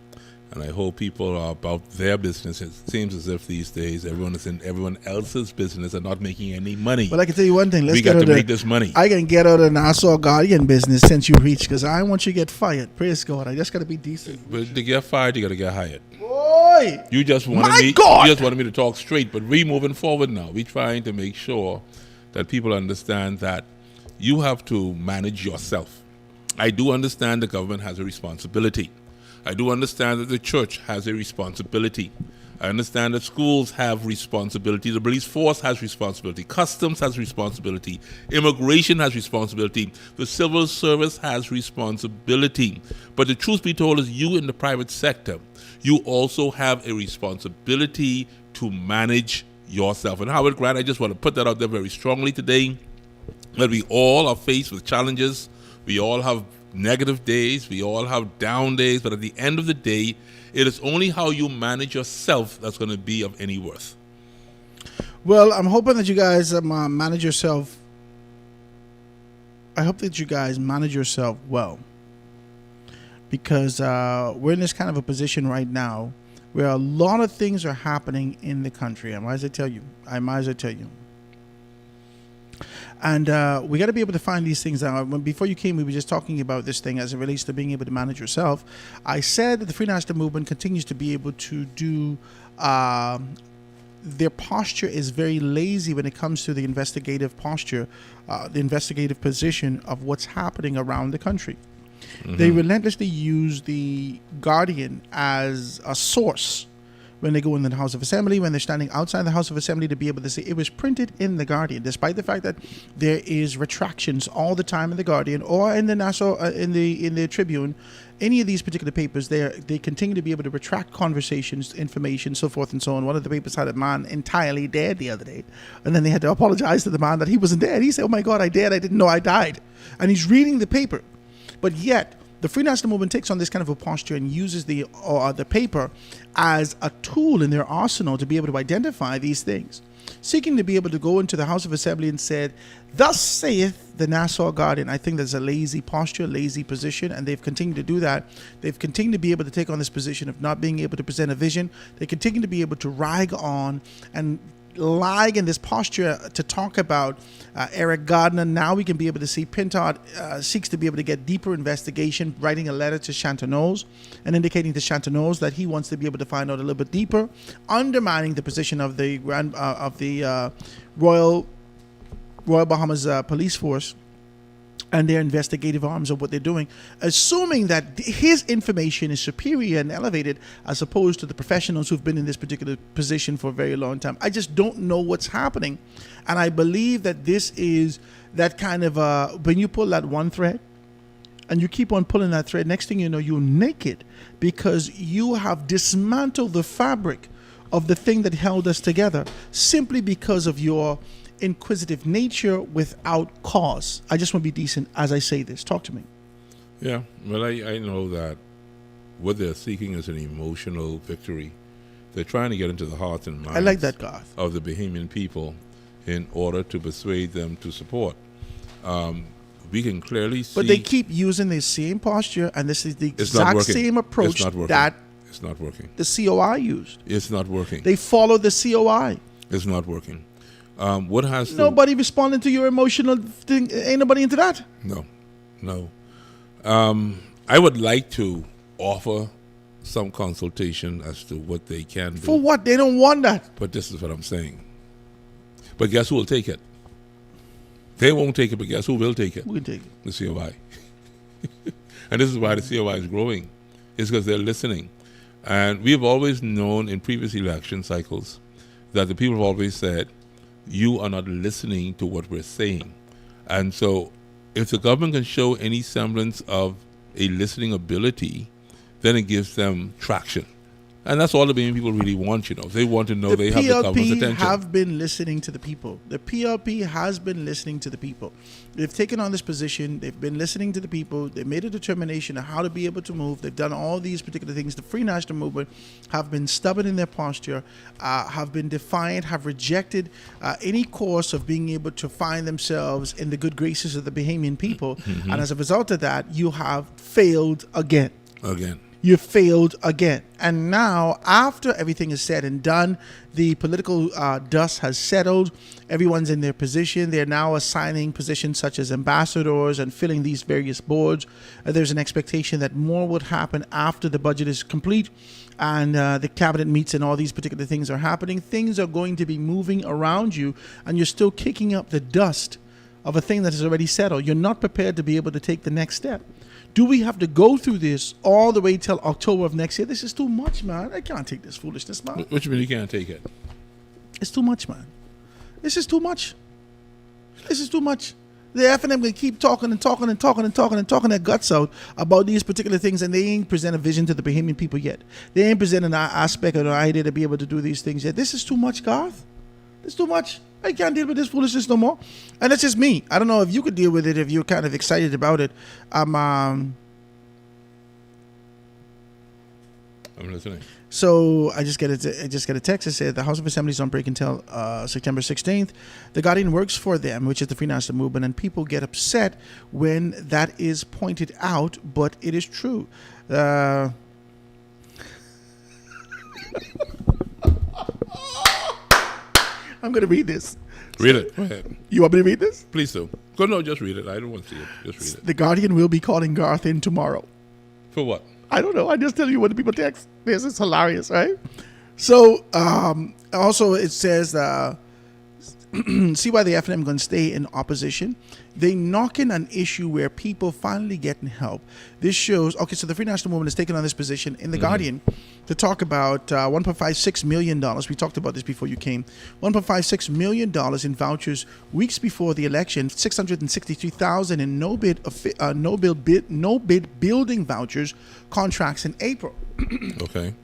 S17: And I hope people are about their business. It seems as if these days everyone is in everyone else's business and not making any money.
S6: Well, I can tell you one thing.
S17: We got to make this money.
S6: I can get out of the Nassau Guardian business since you reached, because I want you to get fired. Praise God. I just got to be decent.
S17: But to get fired, you got to get hired.
S6: Boy!
S17: You just wanted me.
S6: God!
S17: You just wanted me to talk straight. But we moving forward now. We're trying to make sure that people understand that you have to manage yourself. I do understand the government has a responsibility. I do understand that the church has a responsibility. I understand that schools have responsibility. The police force has responsibility. Customs has responsibility. Immigration has responsibility. The civil service has responsibility. But the truth be told is you in the private sector, you also have a responsibility to manage yourself. And Howard Grant, I just want to put that out there very strongly today, that we all are faced with challenges. We all have negative days, we all have down days, but at the end of the day, it is only how you manage yourself that's going to be of any worth.
S6: Well, I'm hoping that you guys manage yourself. I hope that you guys manage yourself well, because we're in this kind of a position right now where a lot of things are happening in the country. I might as well tell you. And we got to be able to find these things out. Before you came, we were just talking about this thing as it relates to being able to manage yourself. I said that the Free National Movement continues to be able to do, their posture is very lazy when it comes to the investigative posture, the investigative position of what's happening around the country. Mm-hmm. They relentlessly use the Guardian as a source when they go in the House of Assembly, when they're standing outside the House of Assembly, to be able to say it was printed in the Guardian, despite the fact that there is retractions all the time in the Guardian or in the Nassau, in the Tribune, any of these particular papers. They continue to be able to retract conversations, information, so forth and so on. One of the papers had a man entirely dead the other day, and then they had to apologize to the man that he wasn't dead. He said, "Oh my God, I died. I didn't know I died," and he's reading the paper, but yet the Free National Movement takes on this kind of a posture and uses the paper as a tool in their arsenal to be able to identify these things, seeking to be able to go into the House of Assembly and said, "Thus saith the Nassau Guardian." I think there's a lazy posture, lazy position, and they've continued to do that. They've continued to be able to take on this position of not being able to present a vision. They continue to be able to rag on and lie in this posture to talk about Eric Gardner. Now we can be able to see Pintard seeks to be able to get deeper investigation, writing a letter to Chantanos and indicating to Chantanos that he wants to be able to find out a little bit deeper, undermining the position of the Royal Bahamas police force and their investigative arms of what they're doing, assuming that his information is superior and elevated as opposed to the professionals who've been in this particular position for a very long time. I just don't know what's happening. And I believe that this is that kind of, when you pull that one thread and you keep on pulling that thread, next thing you know, you're naked because you have dismantled the fabric of the thing that held us together simply because of your inquisitive nature without cause. I just want to be decent as I say this. Talk to me.
S17: Yeah, well, I know that what they're seeking is an emotional victory. They're trying to get into the hearts and minds
S6: I like that, Garth.
S17: of the Bahamian people in order to persuade them to support. We can clearly see...
S6: But they keep using the same posture, and this is the
S17: It's not
S6: exact
S17: working.
S6: same approach
S17: It's not working.
S6: that
S17: It's not working.
S6: the COI used.
S17: It's not working.
S6: They follow the COI.
S17: It's not working. What has to...
S6: Nobody responding to your emotional thing. Ain't nobody into that.
S17: No. I would like to offer some consultation as to what they can do.
S6: For what? They don't want that.
S17: But this is what I'm saying. But guess who will take it? They won't take it, but guess who will take it?
S6: Who can take it?
S17: The COI. And this is why the COI is growing. It's because they're listening. And we have always known in previous election cycles that the people have always said, you are not listening to what we're saying. And so if the government can show any semblance of a listening ability, then it gives them traction. And that's all the Bahamian people really want, They want to know they have the government's attention.
S6: have been listening to the people. The PLP has been listening to the people. They've taken on this position. They've been listening to the people. They made a determination of how to be able to move. They've done all these particular things. The Free National Movement have been stubborn in their posture, have been defiant, have rejected any course of being able to find themselves in the good graces of the Bahamian people.
S17: Mm-hmm.
S6: And as a result of that, you have failed again. You failed again. And now, after everything is said and done, the political dust has settled. Everyone's in their position. They're now assigning positions such as ambassadors and filling these various boards. There's an expectation that more would happen after the budget is complete and the cabinet meets and all these particular things are happening. Things are going to be moving around you, and you're still kicking up the dust of a thing that is already settled. You're not prepared to be able to take the next step. Do we have to go through this all the way till October of next year? This is too much, man. I can't take this foolishness, man.
S17: What you mean you can't take it?
S6: It's too much, man. This is too much. This is too much. The FNM can keep talking their guts out about these particular things, and they ain't present a vision to the Bahamian people yet. They ain't present an aspect or an idea to be able to do these things yet. This is too much, Garth. It's too much. I can't deal with this foolishness no more. And that's just me. I don't know if you could deal with it, if you're kind of excited about it.
S17: I'm listening.
S6: So I just get a text that said the House of Assembly is on break until September 16th. The Guardian works for them, which is the Free National Movement, and people get upset when that is pointed out, but it is true. I'm going to read this.
S17: Read it. Go ahead.
S6: You want me to read this?
S17: Please do. Go, no, just read it. I don't want to see it. Just read it.
S6: The Guardian will be calling Garth in tomorrow.
S17: For what?
S6: I don't know. I just tell you what the people text. This is hilarious, right? So, also it says, see why the FNM going to stay in opposition. They knock in an issue where people finally getting help. This shows, okay, so the Free National Movement has taken on this position in the Guardian to talk about $1.56 million. We talked about this before you came. $1.56 million in vouchers weeks before the election, $663,000 in no bid building vouchers contracts in April.
S17: Okay.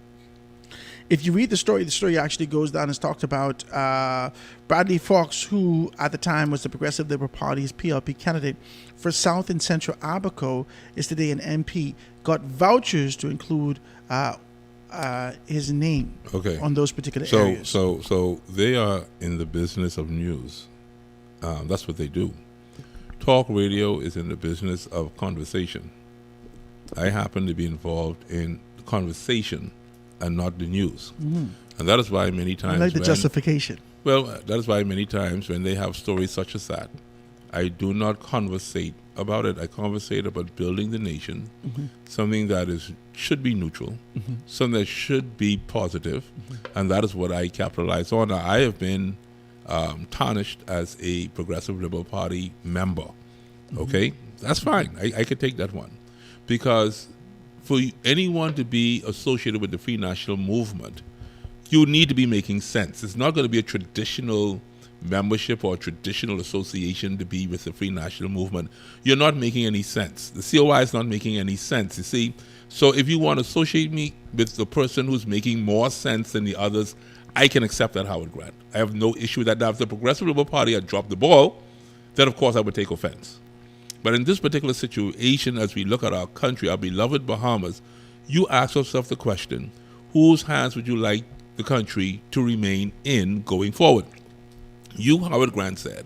S6: If you read the story actually goes down and talked about Bradley Fox, who at the time was the Progressive Liberal Party's PLP candidate for South and Central Abaco, is today an MP, got vouchers to include his name on those particular areas.
S17: So they are in the business of news. That's what they do. Talk radio is in the business of conversation. I happen to be involved in the conversation and not the news.
S6: Mm.
S17: And that is why many times...
S6: I like the justification.
S17: Well, that is why many times when they have stories such as that, I do not conversate about it. I conversate about building the nation, something that should be neutral, something that should be positive, and that is what I capitalize on. Now, I have been tarnished as a Progressive Liberal Party member. Okay? That's fine. I could take that one. Because for anyone to be associated with the Free National Movement, you need to be making sense. It's not going to be a traditional membership or a traditional association to be with the Free National Movement. You're not making any sense. The COI is not making any sense, you see. So if you want to associate me with the person who's making more sense than the others, I can accept that, Howard Grant. I have no issue with that. Now, if the Progressive Liberal Party had dropped the ball, then of course I would take offense. But in this particular situation, as we look at our country, our beloved Bahamas, you ask yourself the question, whose hands would you like the country to remain in going forward. You, Howard Grant, said,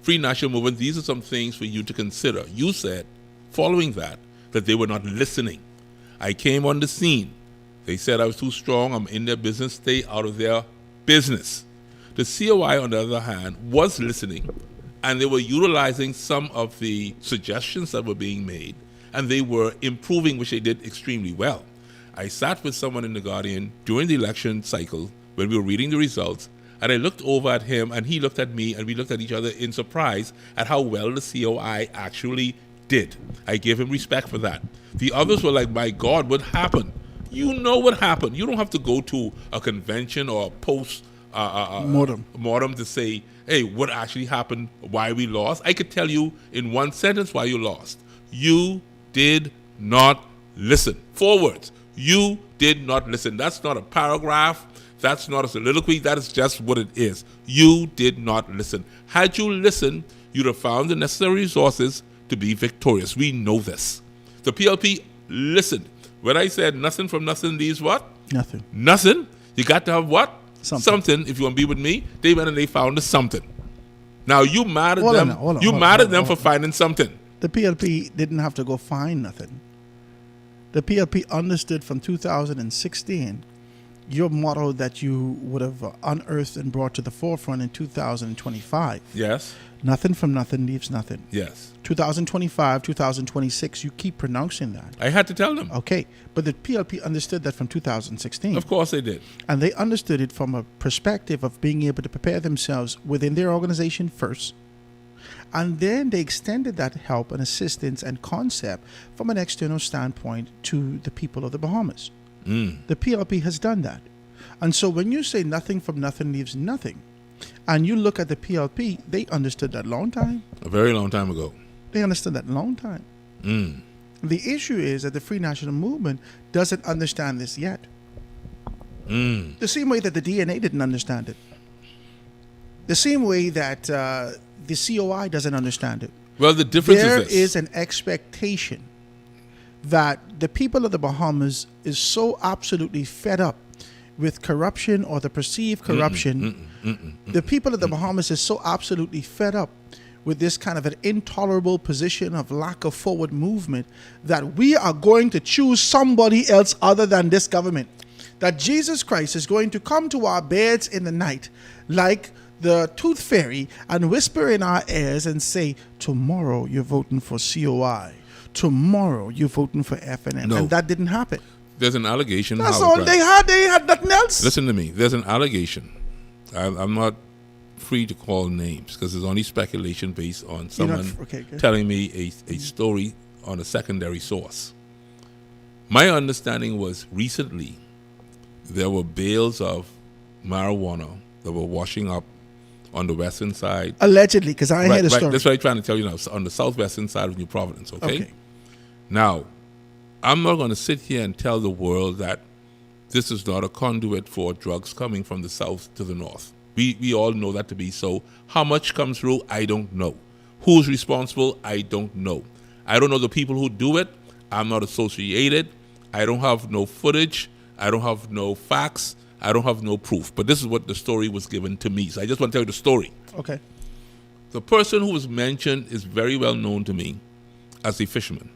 S17: Free National Movement, these are some things for you to consider. You said, following that they were not listening. I came on the scene. They said I was too strong. I'm in their business. Stay out of their business. The COI, on the other hand, was listening, and they were utilizing some of the suggestions that were being made, and they were improving, which they did extremely well. I sat with someone in The Guardian during the election cycle when we were reading the results, and I looked over at him, and he looked at me, and we looked at each other in surprise at how well the COI actually did. I gave him respect for that. The others were like, my God, what happened? You know what happened. You don't have to go to a convention or a post-mortem to say, hey, what actually happened, why we lost. I could tell you in one sentence why you lost. You did not listen. 4 words. You did not listen. That's not a paragraph. That's not a soliloquy. That is just what it is. You did not listen. Had you listened, you'd have found the necessary resources to be victorious. We know this. The PLP listened. When I said nothing from nothing leaves what?
S6: Nothing.
S17: Nothing. You got to have what?
S6: Something.
S17: If you want to be with me, they went and they found the something. Now you mad at them. You mad at them for finding something.
S6: The PLP didn't have to go find nothing. The PLP understood from 2016 your motto that you would have unearthed and brought to the forefront in 2025.
S17: Yes.
S6: Nothing from nothing leaves nothing.
S17: Yes.
S6: 2025, 2026, you keep pronouncing that.
S17: I had to tell them.
S6: Okay. But the PLP understood that from 2016.
S17: Of course they did.
S6: And they understood it from a perspective of being able to prepare themselves within their organization first. And then they extended that help and assistance and concept from an external standpoint to the people of the Bahamas. The PLP has done that. And so when you say nothing from nothing leaves nothing, and you look at the PLP, they understood that long time.
S17: A very long time ago.
S6: They understood that long time. The issue is that the Free National Movement doesn't understand this yet. The same way that the DNA didn't understand it. The same way that the COI doesn't understand it.
S17: Well, the difference
S6: there
S17: is this.
S6: is an expectation that the people of the Bahamas is so absolutely fed up with corruption or the perceived corruption. The people of the Bahamas is so absolutely fed up with this kind of an intolerable position of lack of forward movement that we are going to choose somebody else other than this government. That Jesus Christ is going to come to our beds in the night like the tooth fairy and whisper in our ears and say, tomorrow you're voting for COI. Tomorrow you're voting for FNN.
S17: No.
S6: And that didn't happen.
S17: There's an allegation.
S6: That's all they had. They had nothing else.
S17: Listen to me. There's an allegation. I'm not free to call names because it's only speculation based on someone telling me a story on a secondary source. My understanding was recently there were bales of marijuana that were washing up on the western side.
S6: Allegedly, because I heard the story.
S17: That's what I'm trying to tell you now. On the southwestern side of New Providence, okay? Now, I'm not going to sit here and tell the world that this is not a conduit for drugs coming from the south to the north. We all know that to be so. How much comes through, I don't know. Who's responsible, I don't know. I don't know the people who do it. I'm not associated. I don't have no footage. I don't have no facts. I don't have no proof. But this is what the story was given to me. So I just want to tell you the story.
S6: Okay.
S17: The person who was mentioned is very well known to me as a fisherman.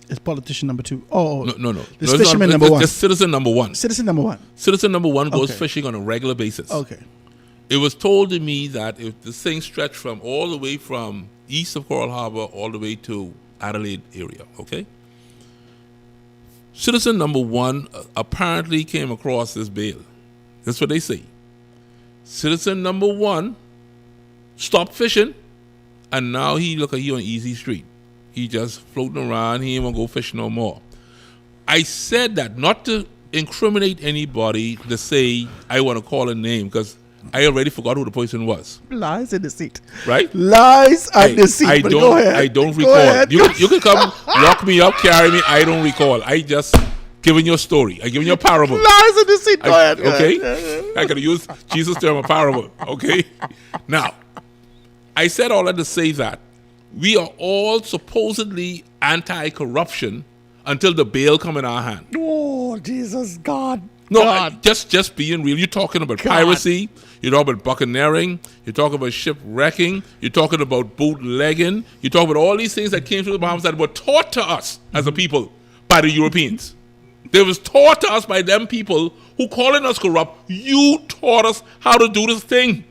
S6: It's politician number 2. Oh,
S17: no.
S6: This fisherman number 1.
S17: Just citizen number 1.
S6: Citizen number 1.
S17: Citizen number 1 goes fishing on a regular basis.
S6: Okay.
S17: It was told to me that if this thing stretched from all the way from east of Coral Harbor all the way to Adelaide area, okay? Citizen number 1 apparently came across this bale. That's what they say. Citizen number 1 stopped fishing, and now he on easy street. He just floating around. He ain't gonna go fish no more. I said that not to incriminate anybody to say I want to call a name because I already forgot who the person was.
S6: Lies and deceit.
S17: Right?
S6: Lies and deceit. Go ahead.
S17: I don't recall. You can come lock me up, carry me. I don't recall. I just giving you a story. I giving you a parable.
S6: Lies and deceit. Go ahead.
S17: Okay? I could use Jesus' term, a parable. Okay? Now, I said all that to say that we are all supposedly anti-corruption until the bail come in our hand.
S6: Oh, Jesus, God.
S17: No, just being real. You're talking about piracy. You're talking about buccaneering. You're talking about shipwrecking. You're talking about bootlegging. You're talking about all these things that came through the Bahamas that were taught to us as a people by the Europeans. They was taught to us by them people who calling us corrupt. You taught us how to do this thing.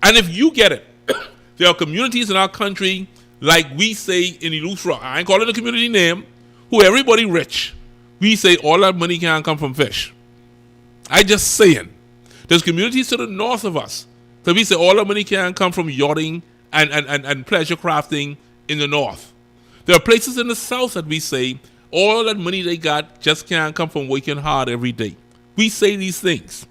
S17: And if you get it, there are communities in our country, like we say in Eleuthera, I ain't calling the community name, who everybody rich. We say all that money can't come from fish. I just saying. There's communities to the north of us that we say all that money can't come from yachting and pleasure crafting in the north. There are places in the south that we say all that money they got just can't come from working hard every day. We say these things.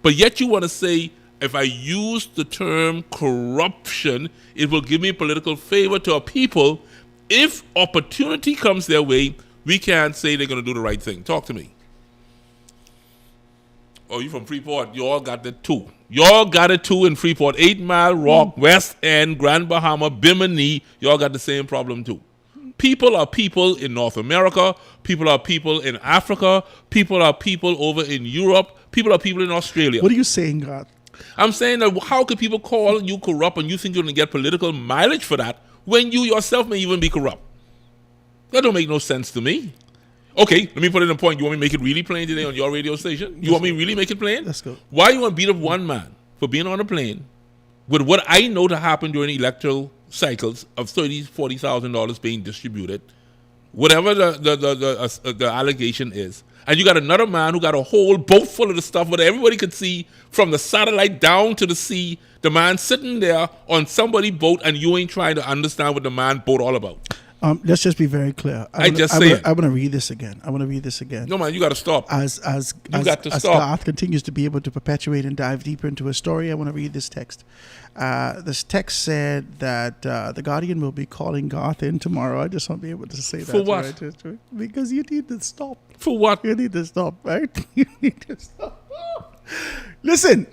S17: But yet you want to say, if I use the term corruption, it will give me political favor to a people. If opportunity comes their way, we can't say they're going to do the right thing. Talk to me. Oh, you from Freeport? You all got it too. You all got it too in Freeport. 8 Mile Rock, West End, Grand Bahama, Bimini. You all got the same problem too. People are people in North America. People are people in Africa. People are people over in Europe. People are people in Australia.
S6: What are you saying, God?
S17: I'm saying that how could people call you corrupt and you think you're going to get political mileage for that when you yourself may even be corrupt? That don't make no sense to me. Okay, let me put it in a point. You want me to make it really plain today on your radio station? You want me to really make it plain?
S6: Let's go.
S17: Why you want to beat up one man for being on a plane with what I know to happen during electoral cycles of $30,000, $40,000 being distributed, whatever the allegation is, and you got another man who got a whole boat full of the stuff where everybody could see from the satellite down to the sea, the man sitting there on somebody's boat, and you ain't trying to understand what the man boat all about.
S6: Let's just be very clear. I want to read this again.
S17: No, man, you got to stop.
S6: As Garth continues to be able to perpetuate and dive deeper into a story, I want to read this text. This text said that the Guardian will be calling Garth in tomorrow. I just want to be able to say that.
S17: For what?
S6: Right? Because you need to stop.
S17: For what?
S6: You need to stop, right? You need to stop. Listen.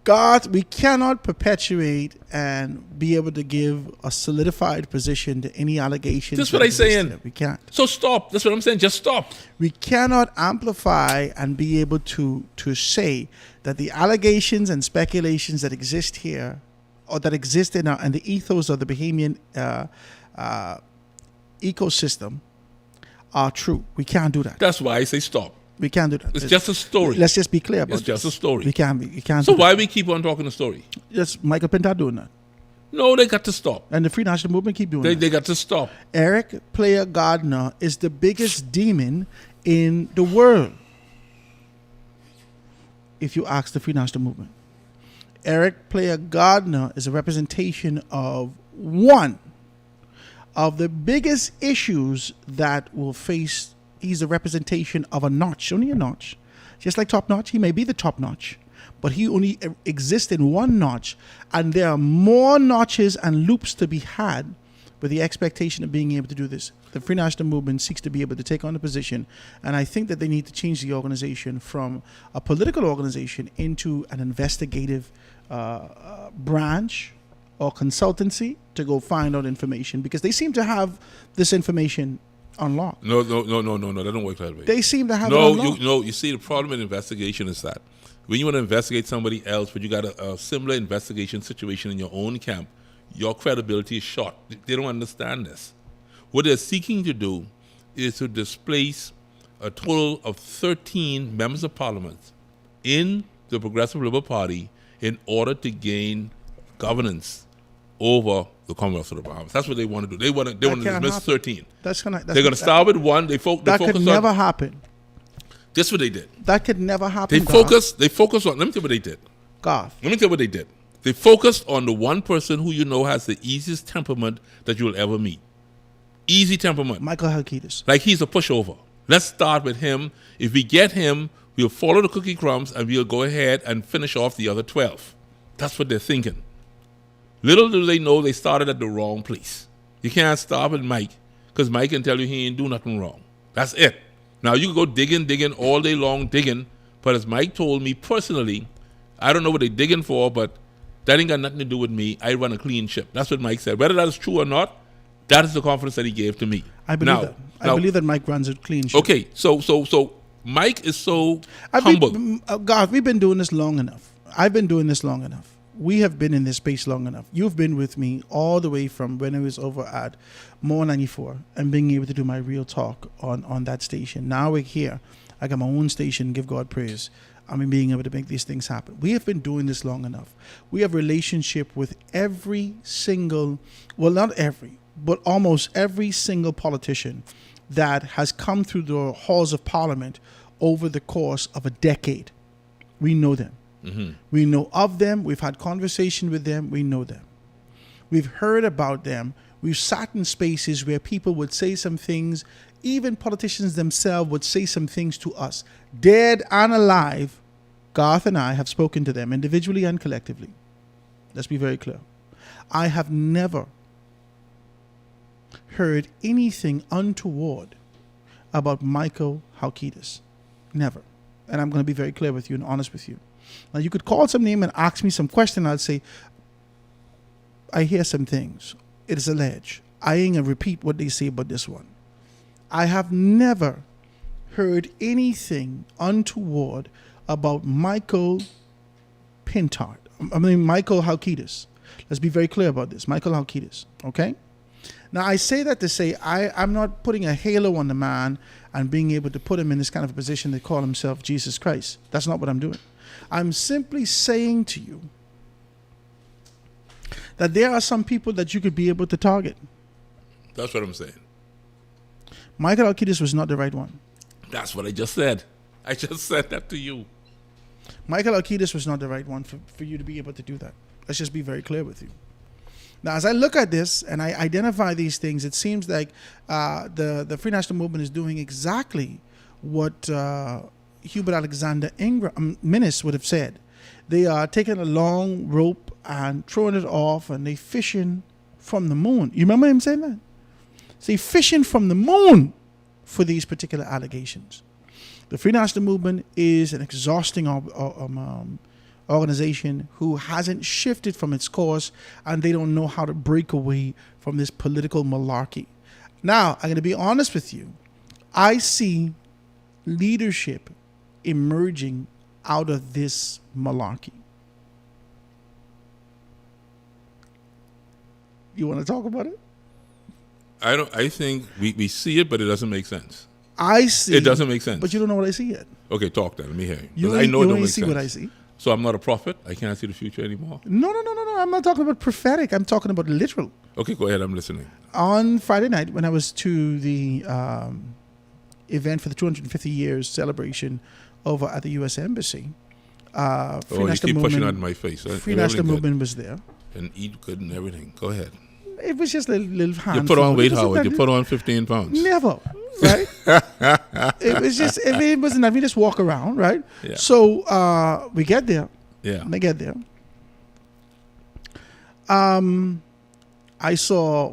S6: God, we cannot perpetuate and be able to give a solidified position to any allegations.
S17: That's what I'm saying.
S6: We can't.
S17: So stop. That's what I'm saying. Just stop.
S6: We cannot amplify and be able to say that the allegations and speculations that exist here, or that exist in the ethos of the Bahamian ecosystem, are true. We can't do that.
S17: That's why I say stop.
S6: We can't do that.
S17: It's just a story.
S6: Let's just be clear about
S17: it. It's just a story.
S6: We can't.
S17: So why we keep on talking the story?
S6: Just Michael Pintar doing that.
S17: No, they got to stop.
S6: And the Free National Movement keep doing that.
S17: They got to stop.
S6: Eric Player Gardner is the biggest demon in the world, if you ask the Free National Movement. Eric Player Gardner is a representation of one of the biggest issues that will face. He's a representation of a notch, only a notch. Just like Top Notch, he may be the top notch, but he only exists in one notch. And there are more notches and loops to be had with the expectation of being able to do this. The Free National Movement seeks to be able to take on the position, and I think that they need to change the organization from a political organization into an investigative branch or consultancy to go find out information, because they seem to have this information unlocked.
S17: No, that don't work that way.
S6: They seem to have it unlocked.
S17: You see, the problem in investigation is that when you want to investigate somebody else, but you got a similar investigation situation in your own camp, your credibility is shot. They don't understand this. What they're seeking to do is to displace a total of 13 members of parliament in the Progressive Liberal Party in order to gain governance over the Commonwealth of the Bahamas. That's what they want to do. They want to dismiss 13. They're going to start with one. That
S6: could never happen.
S17: That's what they did.
S6: That could never happen.
S17: They focus on. Let me tell you what they did.
S6: Garth.
S17: Let me tell you what they did. They focused on the one person who you know has the easiest temperament that you'll ever meet. Easy temperament.
S6: Michael Halkitis.
S17: Like he's a pushover. Let's start with him. If we get him, we'll follow the cookie crumbs and we'll go ahead and finish off the other 12. That's what they're thinking. Little do they know they started at the wrong place. You can't start with Mike, because Mike can tell you he ain't do nothing wrong. That's it. Now you can go digging all day long, but as Mike told me personally, I don't know what they're digging for, but that ain't got nothing to do with me. I run a clean ship. That's what Mike said. Whether that is true or not, that is the confidence that he gave to me.
S6: I believe that. I believe that Mike runs a clean ship.
S17: Okay, so Mike is so humble.
S6: God, we've been doing this long enough. I've been doing this long enough. We have been in this space long enough. You've been with me all the way from when I was over at More 94 and being able to do my real talk on that station. Now we're here. I got my own station, give God praise. I mean, being able to make these things happen. We have been doing this long enough. We have a relationship with every single, well, not every, but almost every single politician that has come through the halls of Parliament over the course of a decade. We know them. Mm-hmm. We know of them. We've had conversation with them. We know them. We've heard about them. We've sat in spaces where people would say some things. Even politicians themselves would say some things to us. Dead and alive, Garth and I have spoken to them individually and collectively. Let's be very clear. I have never heard anything untoward about Michael Halkitis. Never. And I'm going to be very clear with you and honest with you. Now, you could call some name and ask me some question. I'd say, I hear some things. It is alleged. I ain't going to repeat what they say about this one. I have never heard anything untoward about Michael Pintard. Michael Halkitis. Let's be very clear about this. Michael Halkitis. Okay? Now, I say that to say I'm not putting a halo on the man and being able to put him in this kind of a position to call himself Jesus Christ. That's not what I'm doing. I'm simply saying to you that there are some people that you could be able to target.
S17: That's what I'm saying.
S6: Michael Halkitis was not the right one.
S17: That's what I just said. I just said that to you.
S6: Michael Halkitis was not the right one for you to be able to do that. Let's just be very clear with you. Now, as I look at this and I identify these things, it seems like the Free National Movement is doing exactly what Hubert Alexander Minnis would have said. They are taking a long rope and throwing it off, and they fishing from the moon. You remember him saying that? See, fishing from the moon for these particular allegations. The Free National Movement is an exhausting organization who hasn't shifted from its course, and they don't know how to break away from this political malarkey. Now, I'm going to be honest with you. I see leadership emerging out of this malarkey. You want to talk about it?
S17: I think we see it, but it doesn't make sense.
S6: I see
S17: it doesn't make sense.
S6: But you don't know what I see yet.
S17: Okay, talk then. Let me hear you.
S6: You
S17: I know it don't make
S6: see
S17: sense.
S6: What I see.
S17: So I'm not a prophet. I can't see the future anymore.
S6: No. I'm not talking about prophetic. I'm talking about literal.
S17: Okay, go ahead. I'm listening.
S6: On Friday night, when I was to the event for the 250 years celebration over at the U.S. Embassy,
S17: Free National Movement, pushing out in my face.
S6: Free National Movement was there.
S17: And eat good and everything. Go ahead.
S6: It was just a little handful.
S17: You put on weight, Howard. You put on 15 pounds.
S6: Never. Right? It was just, it wasn't that we just walk around, right?
S17: Yeah.
S6: So we get there.
S17: Yeah.
S6: They get there. I saw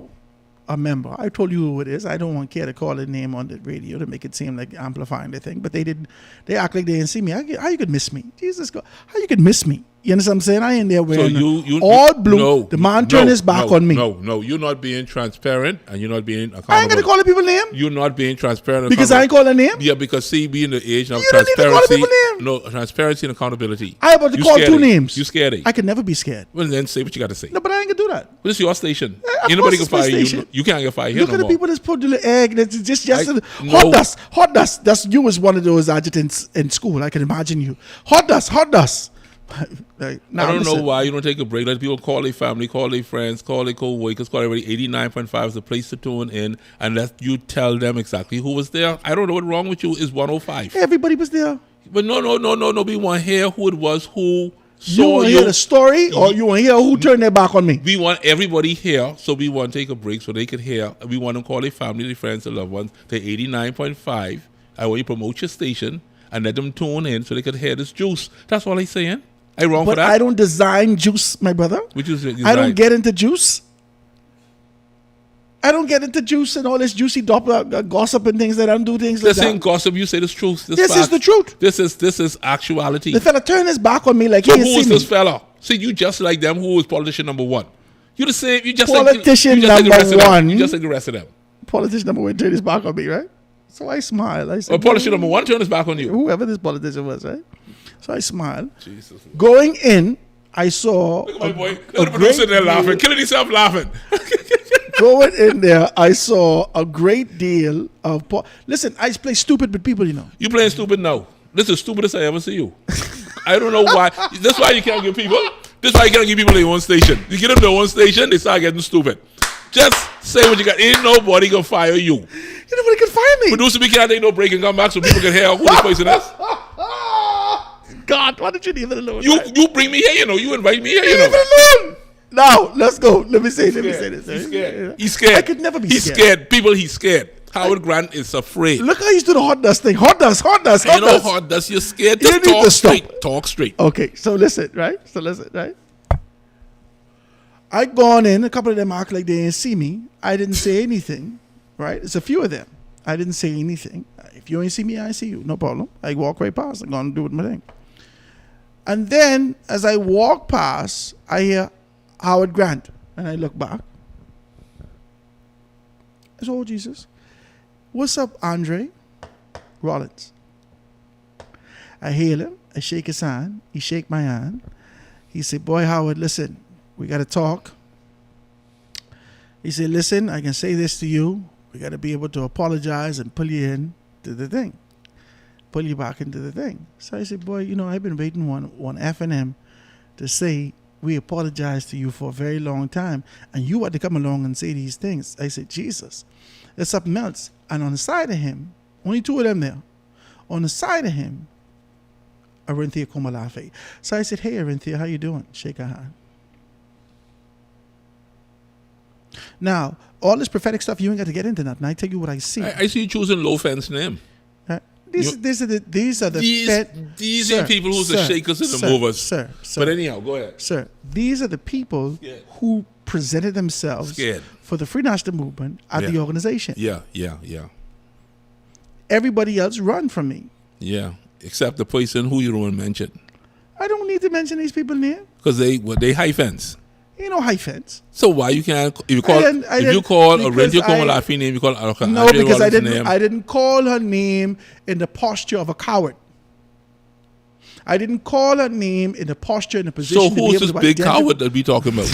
S6: a member. I told you who it is. I don't want care to call a name on the radio to make it seem like amplifying the thing. But they did. They act like they didn't see me. How you could miss me? Jesus God. How you could miss me? You understand what I'm saying? I ain't there wearing all blue.
S17: No,
S6: the man turned his back on me.
S17: No. You're not being transparent and you're not being accountable.
S6: I ain't going to call the people name.
S17: You're not being transparent.
S6: Because I ain't call a name?
S17: Yeah, because see, being the age of
S6: you
S17: transparency.
S6: Don't need to call people name.
S17: No, transparency and accountability.
S6: I about to call two names.
S17: You scared.
S6: I could never be scared.
S17: Well, then say what you got to say.
S6: No, but I ain't going to do that.
S17: Well, it's your station. Ain't nobody can fire you. You can't get fired here
S6: Look at the people that's put the egg. That's just hot dust. Hot dust. That's you was one of those adjutants in school. I can imagine you. Hot dust.
S17: I don't know why you don't take a break. Let people call their family, call their friends, call their co-workers, call everybody. 89.5 is the place to tune in, and let you tell them exactly who was there. I don't know what's wrong with you. Is 105.
S6: Everybody was there.
S17: But no. We want to hear who it was who saw
S6: you. Want to hear the story, or you want to hear who turned their back on me?
S17: We want everybody here, so we want to take a break so they could hear. We want them to call their family, their friends, their loved ones. They're 89.5. I want you to promote your station and let them tune in so they could hear this juice. That's all I'm saying. I wrong for that?
S6: I don't design juice, my brother.
S17: Which is
S6: I don't get into juice. I don't get into juice and all this juicy gossip and things that I don't do things like that.
S17: This ain't gossip. You say the truth.
S6: This is the truth.
S17: This is actuality.
S6: The fella turned his back on me like
S17: so
S6: he
S17: who is this fella? See, you just like them. Who is politician number one? You the same. You just
S6: politician
S17: like,
S6: number one.
S17: You just like the rest of them.
S6: Politician number one turned his back on me, right? So I smiled. I said,
S17: politician number one turned his back on you.
S6: Whoever this politician was, right? So I smiled.
S17: Jesus.
S6: Going in, I saw.
S17: Look at my boy. Look at the producer there laughing, killing himself laughing.
S6: Going in there, I saw a great deal of. Listen, I play stupid with people, you know.
S17: You playing stupid now. This is the stupidest I ever see you. I don't know why. That's why you can't give people. This is why you can't give people their own station. You get them their own station, they start getting stupid. Just say what you got. Ain't nobody gonna fire you.
S6: Nobody can fire me.
S17: Producer, we can't take no break and come back so people can hear who this person is.
S6: God, why did you leave it alone?
S17: You bring me here, you know. You invite me here, you know.
S6: Leave it alone. Now, let's go. Let me say this.
S17: He's scared. He's scared.
S6: I could never be
S17: scared. He's scared. People, he's scared. Howard Grant is afraid.
S6: Look how he's doing the hot dust thing. Hot dust.
S17: You know hot dust. You're scared.
S6: You
S17: Just
S6: need
S17: talk
S6: to stop.
S17: straight. Talk straight.
S6: Okay, so listen, right? I gone in. A couple of them act like they didn't see me. I didn't say anything, right? It's a few of them. I didn't say anything. If you ain't see me, I see you. No problem. I walk right past. I'm going to do my thing. And then, as I walk past, I hear Howard Grant. And I look back. I said, oh, Jesus. What's up, Andre Rollins? I hail him. I shake his hand. He shake my hand. He said, boy, Howard, listen, we got to talk. He said, listen, I can say this to you. We got to be able to apologize and pull you in to the thing. Pull you back into the thing. So I said, boy, you know, I've been waiting one F&M to say we apologize to you for a very long time. And you had to come along and say these things. I said, Jesus, there's something else. And on the side of him, only two of them there. On the side of him, Arinthia Komalafe. So I said, hey, Arinthia, how you doing? Shake her hand. Now, all this prophetic stuff, you ain't got to get into that. And I tell you what I see.
S17: I see you choosing low fence name.
S6: These are the
S17: These are people who's the shakers and the movers.
S6: Sir.
S17: But anyhow, go ahead.
S6: Sir, these are the people who presented themselves for the Free National Movement at the organization.
S17: Yeah.
S6: Everybody else run from me.
S17: Yeah, except the person who you don't want to mention.
S6: I don't need to mention these people name.
S17: Because they high fence.
S6: You know high fence.
S17: So why you can't if you call Arinthia Komalafe name, you call
S6: no, because I didn't call her name in the posture of a coward. I didn't call her name in the posture and the position.
S17: So who's this big coward that we talking about?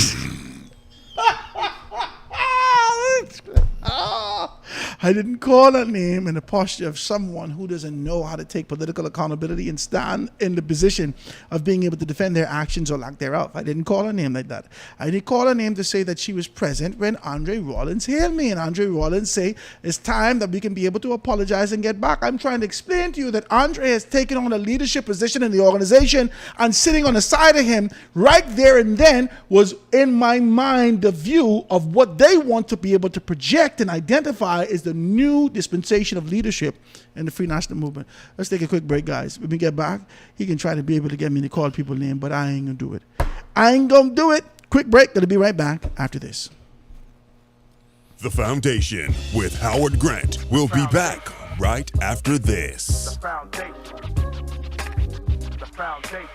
S6: I didn't call her name in the posture of someone who doesn't know how to take political accountability and stand in the position of being able to defend their actions or lack thereof. I didn't call her name like that. I didn't call her name to say that she was present when Andre Rollins hailed me. And Andre Rollins say, it's time that we can be able to apologize and get back. I'm trying to explain to you that Andre has taken on a leadership position in the organization, and sitting on the side of him right there and then was in my mind the view of what they want to be able to project and identify is the new dispensation of leadership in the Free National Movement. Let's take a quick break, guys. When we get back, he can try to be able to get me to call people name, but I ain't gonna do it. I ain't gonna do it. Quick break. Gonna be right back after this.
S8: The Foundation with Howard Grant. We'll be back right after this.
S5: The Foundation.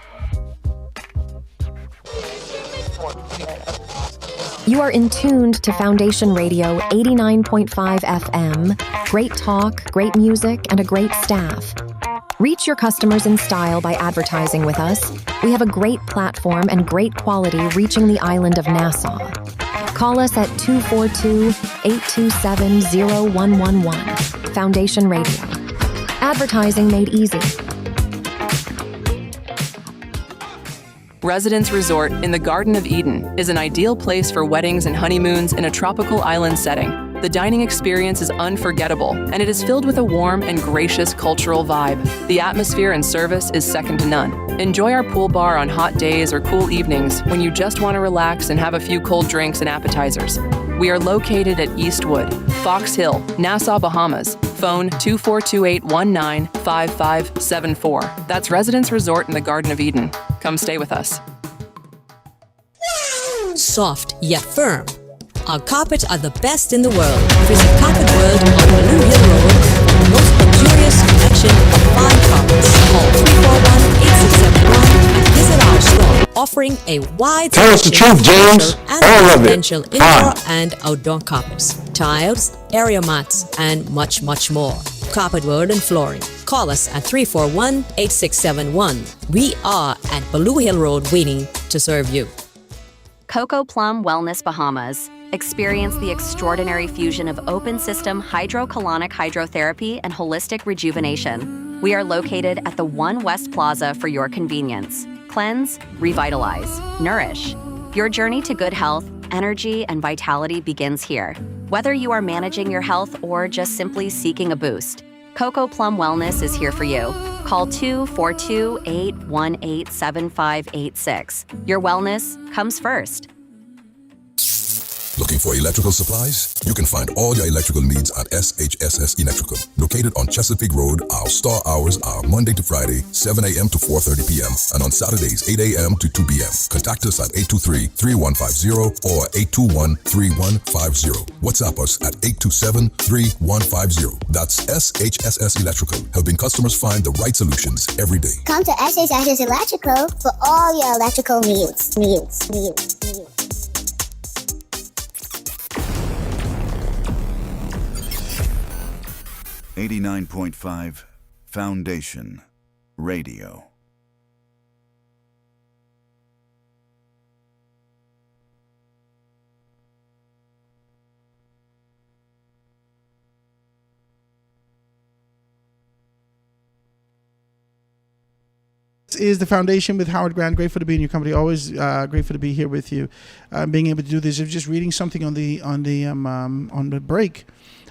S12: You are in tuned to Foundation Radio 89.5 FM. Great talk, great music, and a great staff. Reach your customers in style by advertising with us. We have a great platform and great quality reaching the island of Nassau. Call us at 242-827-0111. Foundation Radio. Advertising made easy.
S16: Residence Resort in the Garden of Eden is an ideal place for weddings and honeymoons in a tropical island setting. The dining experience is unforgettable, and it is filled with a warm and gracious cultural vibe. The atmosphere and service is second to none. Enjoy our pool bar on hot days or cool evenings when you just want to relax and have a few cold drinks and appetizers. We are located at Eastwood, Fox Hill, Nassau, Bahamas. Phone 2428-195574. That's Residence Resort in the Garden of Eden. Come stay with us.
S9: Soft yet firm. Our carpets are the best in the world. Visit Carpet World on Baloo Hill Road for the most luxurious collection of fine carpets. Call 341-8671 and visit our are strong, offering a wide
S10: Tell us the
S9: selection
S10: truth, James.
S9: of commercial and
S10: All of it.
S9: residential indoor and outdoor carpets, tiles, area mats, and much, much more. Carpet World and Flooring. Call us at 341-8671. We are at Blue Hill Road waiting to serve you.
S15: Coco Plum Wellness Bahamas. Experience the extraordinary fusion of open system hydrocolonic hydrotherapy and holistic rejuvenation. We are located at the One West Plaza for your convenience. Cleanse, revitalize, nourish. Your journey to good health, energy, and vitality begins here. Whether you are managing your health or just simply seeking a boost, Coco Plum Wellness is here for you. Call 242-818-7586. Your wellness comes first.
S13: Looking for electrical supplies? You can find all your electrical needs at SHSS Electrical. Located on Chesapeake Road, our store hours are Monday to Friday, 7 a.m. to 4:30 p.m. and on Saturdays, 8 a.m. to 2 p.m. Contact us at 823-3150 or 821-3150. WhatsApp us at 827-3150. That's SHSS Electrical, helping customers find the right solutions every day.
S14: Come to SHSS Electrical for all your electrical needs.
S18: 89.5 Foundation Radio.
S6: This is the Foundation with Howard Grant. Grateful to be in your company. Always grateful to be here with you. Being able to do this. I was just reading something on the break.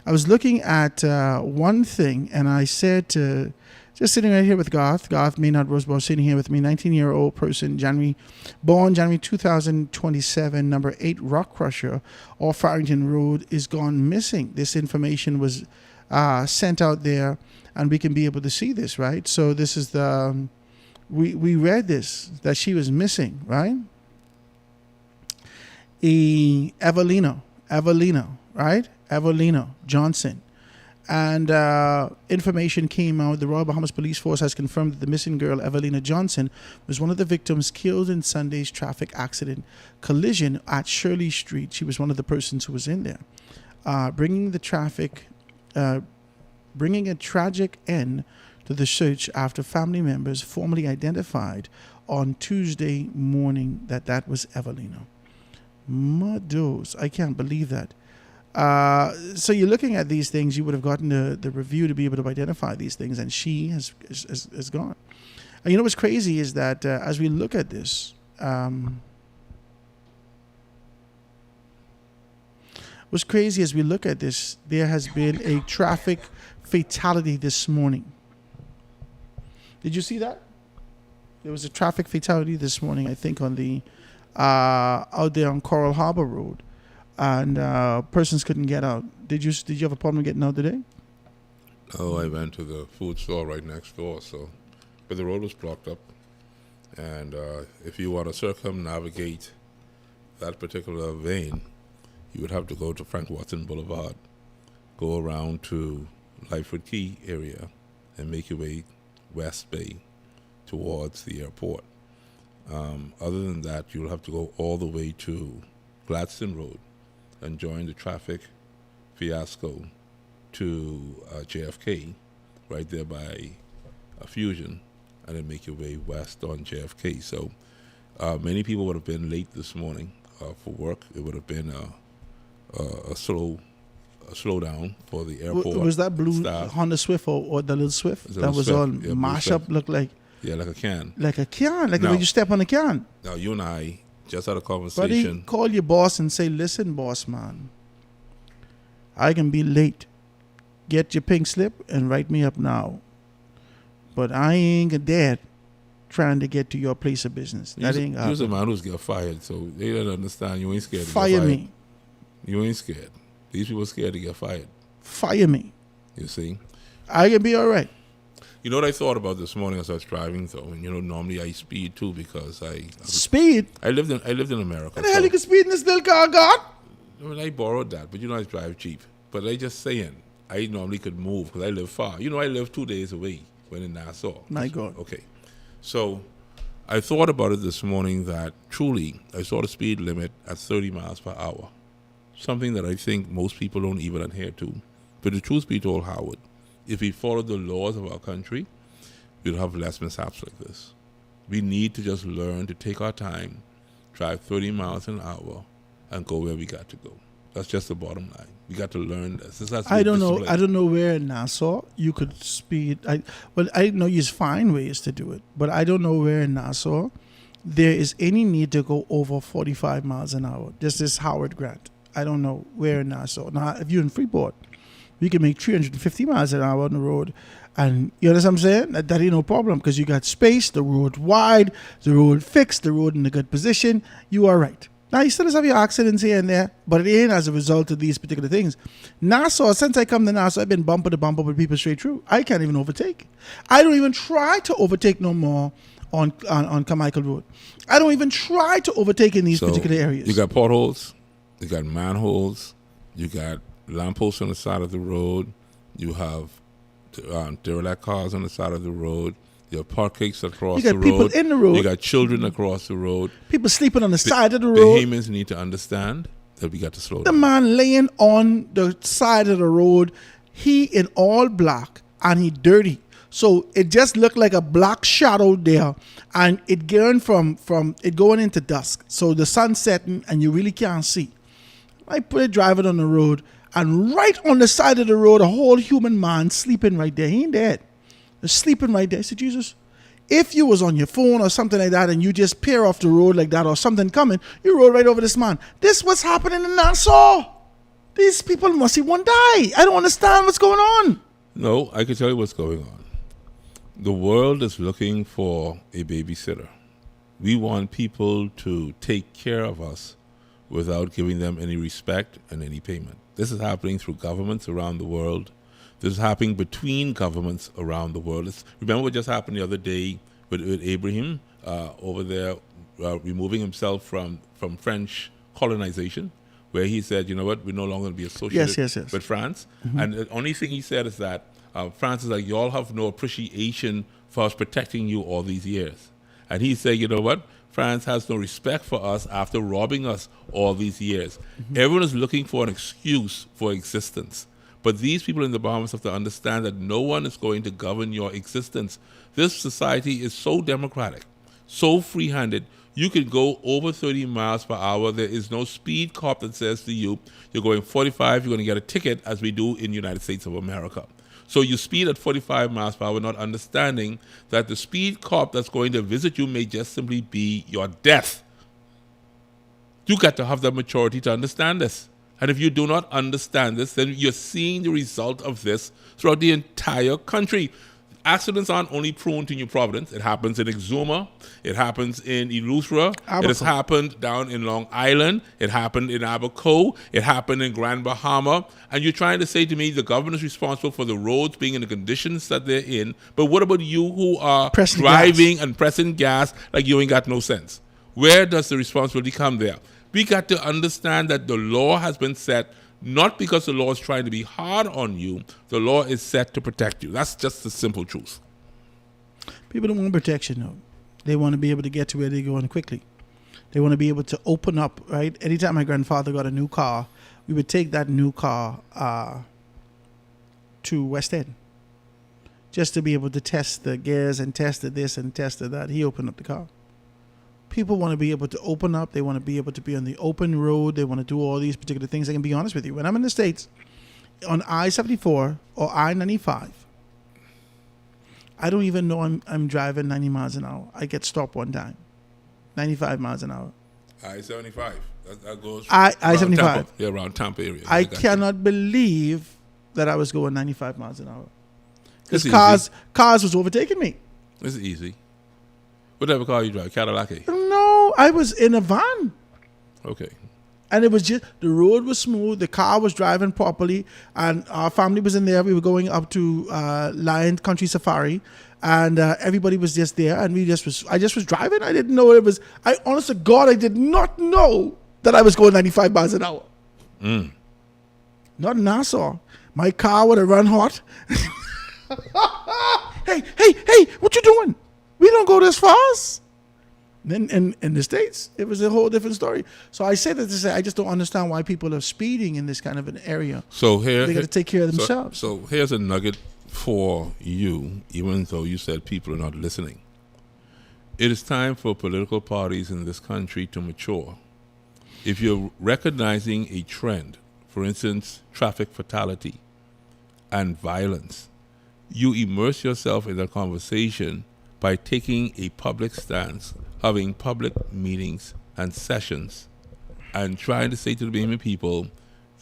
S6: I was looking at one thing, and I said to, just sitting right here with Garth Maynard Roseborough, sitting here with me, 19-year-old person, born January 2027, number 8 Rock Crusher off Farrington Road, is gone missing. This information was sent out there, and we can be able to see this, right? So this is the, we read this, that she was missing, right? Evelina, right? Evelina Johnson. And information came out. The Royal Bahamas Police Force has confirmed that the missing girl, Evelina Johnson, was one of the victims killed in Sunday's traffic accident collision at Shirley Street. She was one of the persons who was in there, bringing a tragic end to the search after family members formally identified on Tuesday morning that was Evelina. Mados, I can't believe that. So you're looking at these things, you would have gotten the review to be able to identify these things, and she has gone. And you know what's crazy is that as we look at this, there has been a traffic fatality this morning. Did you see that? There was a traffic fatality this morning, I think, on the out there on Coral Harbor Road. And persons couldn't get out. Did you have a problem getting out today?
S17: Oh, I went to the food store right next door, but the road was blocked up. And if you want to circumnavigate that particular vein, you would have to go to Frank Watson Boulevard, go around to Lightfoot Key area, and make your way West Bay towards the airport. Other than that, you'll have to go all the way to Gladstone Road and join the traffic fiasco to JFK, right there by Fusion, and then make your way west on JFK. So many people would have been late this morning for work. It would have been a slowdown for the airport.
S6: Was that blue
S17: staff.
S6: Honda Swift or the little Swift that was
S17: Swift.
S6: all
S17: Yeah,
S6: mash up, looked like?
S17: Yeah, like a can.
S6: Like a can, like
S17: Now-
S6: when you step on a can.
S17: Now, you and I just had a
S6: Buddy,
S17: conversation.
S6: call your boss and say, listen, boss man, I can be late. Get your pink slip and write me up now. But I ain't dead trying to get to your place of business. That ain't
S17: You're a
S6: happening.
S17: man who's get fired, so they don't understand. You ain't scared to get
S6: Fire
S17: fired.
S6: me.
S17: You ain't scared. These people are scared to get fired.
S6: Fire me.
S17: You see?
S6: I can be all right.
S17: You know what I thought about this morning as I was driving, though? And, normally I speed, too, because
S6: Speed?
S17: I lived in America.
S6: What the hell you can speed in this little car, God?
S17: I mean, I borrowed that, but I drive Jeep. But I just saying, I normally could move because I live far. I live 2 days away when in Nassau.
S6: My God.
S17: Okay. So I thought about it this morning that truly I saw the speed limit at 30 miles per hour, something that I think most people don't even adhere to. But the truth be told, Howard, if we followed the laws of our country, we'd have less mishaps like this. We need to just learn to take our time, drive 30 miles an hour, and go where we got to go. That's just the bottom line. We got to learn this.
S6: I don't know where in Nassau you could speed. I know you find ways to do it, but I don't know where in Nassau there is any need to go over 45 miles an hour. This is Howard Grant. I don't know where in Nassau. Now, if you're in Freeport, we can make 350 miles an hour on the road. And you understand what I'm saying? That ain't no problem because you got space, the road wide, the road fixed, the road in a good position. You are right. Now, you still have your accidents here and there, but it ain't as a result of these particular things. Nassau, since I come to Nassau, I've been bumper to bumper with people straight through. I can't even overtake. I don't even try to overtake no more on Carmichael Road. I don't even try to overtake in these particular areas.
S17: You got potholes, you got manholes, you got lampposts on the side of the road, you have derelict cars on the side of the road, you have parkcakes across the road.
S6: You got people in the road.
S17: You got children across the road.
S6: People sleeping on the side of the road.
S17: Bahamians need to understand that we got to slow
S6: The
S17: down.
S6: man laying on the side of the road, he in all black and he dirty. So it just looked like a black shadow there, and it going from it going into dusk. So the sun setting and you really can't see. I put it driving on the road, and right on the side of the road, a whole human man sleeping right there. He ain't dead. They're sleeping right there. I said, Jesus, if you was on your phone or something like that and you just peer off the road like that or something coming, you roll right over this man. This was happening in Nassau. These people must even die. I don't understand what's going on.
S17: No, I can tell you what's going on. The world is looking for a babysitter. We want people to take care of us without giving them any respect and any payment. This is happening through governments around the world. This is happening between governments around the world. Remember what just happened the other day with Abraham over there removing himself from French colonization, where he said, you know what, we're no longer going to be associated with France. Mm-hmm. And the only thing he said is that France is like, y'all have no appreciation for us protecting you all these years. And he said, you know what, France has no respect for us after robbing us all these years. Mm-hmm. Everyone is looking for an excuse for existence. But these people in the Bahamas have to understand that no one is going to govern your existence. This society is so democratic, so free-handed. You can go over 30 miles per hour. There is no speed cop that says to you, you're going 45, you're going to get a ticket, as we do in the United States of America. So you speed at 45 miles per hour, not understanding that the speed cop that's going to visit you may just simply be your death. You got to have the maturity to understand this. And if you do not understand this, then you're seeing the result of this throughout the entire country. Accidents aren't only prone to New Providence. It happens in Exuma. It happens in Eleuthera. It has happened down in Long Island. It happened in Abaco. It happened in Grand Bahama. And you're trying to say to me the government is responsible for the roads being in the conditions that they're in. But what about you who are driving and pressing gas like you ain't got no sense? Where does the responsibility come there? We got to understand that the law has been set not because the law is trying to be hard on you. The law is set to protect you. That's just the simple truth.
S6: People don't want protection, though. They want to be able to get to where they're going quickly. They want to be able to open up, right? Anytime my grandfather got a new car, we would take that new car to West End just to be able to test the gears and test the this and test the that. He opened up the car. People want to be able to open up. They want to be able to be on the open road. They want to do all these particular things. I can be honest with you. When I'm in the States, on I-74 or I-95, I don't even know I'm driving 90 miles an hour. I get stopped one time. 95 miles an hour.
S17: I-75. That goes
S6: I-75.
S17: Tampa. Yeah, around Tampa area.
S6: I cannot believe that I was going 95 miles an hour. Because cars was overtaking me.
S17: It's easy. What type of car you drive? Cadillac?
S6: No, I was in a van.
S17: Okay.
S6: And it was just, the road was smooth, the car was driving properly, and our family was in there. We were going up to Lion Country Safari, and everybody was just there, and I just was driving. I didn't know it was, honest to God, I did not know that I was going 95 miles an hour. Not in Nassau. My car would have run hot. Hey, what you doing? We don't go this fast. Then in the States, it was a whole different story. So I say that to say I just don't understand why people are speeding in this kind of an area.
S17: So here
S6: they got to take care of themselves.
S17: So here's a nugget for you, even though you said people are not listening. It is time for political parties in this country to mature. If you're recognizing a trend, for instance, traffic fatality and violence, you immerse yourself in the conversation by taking a public stance, having public meetings and sessions, and trying to say to the Bahamian people,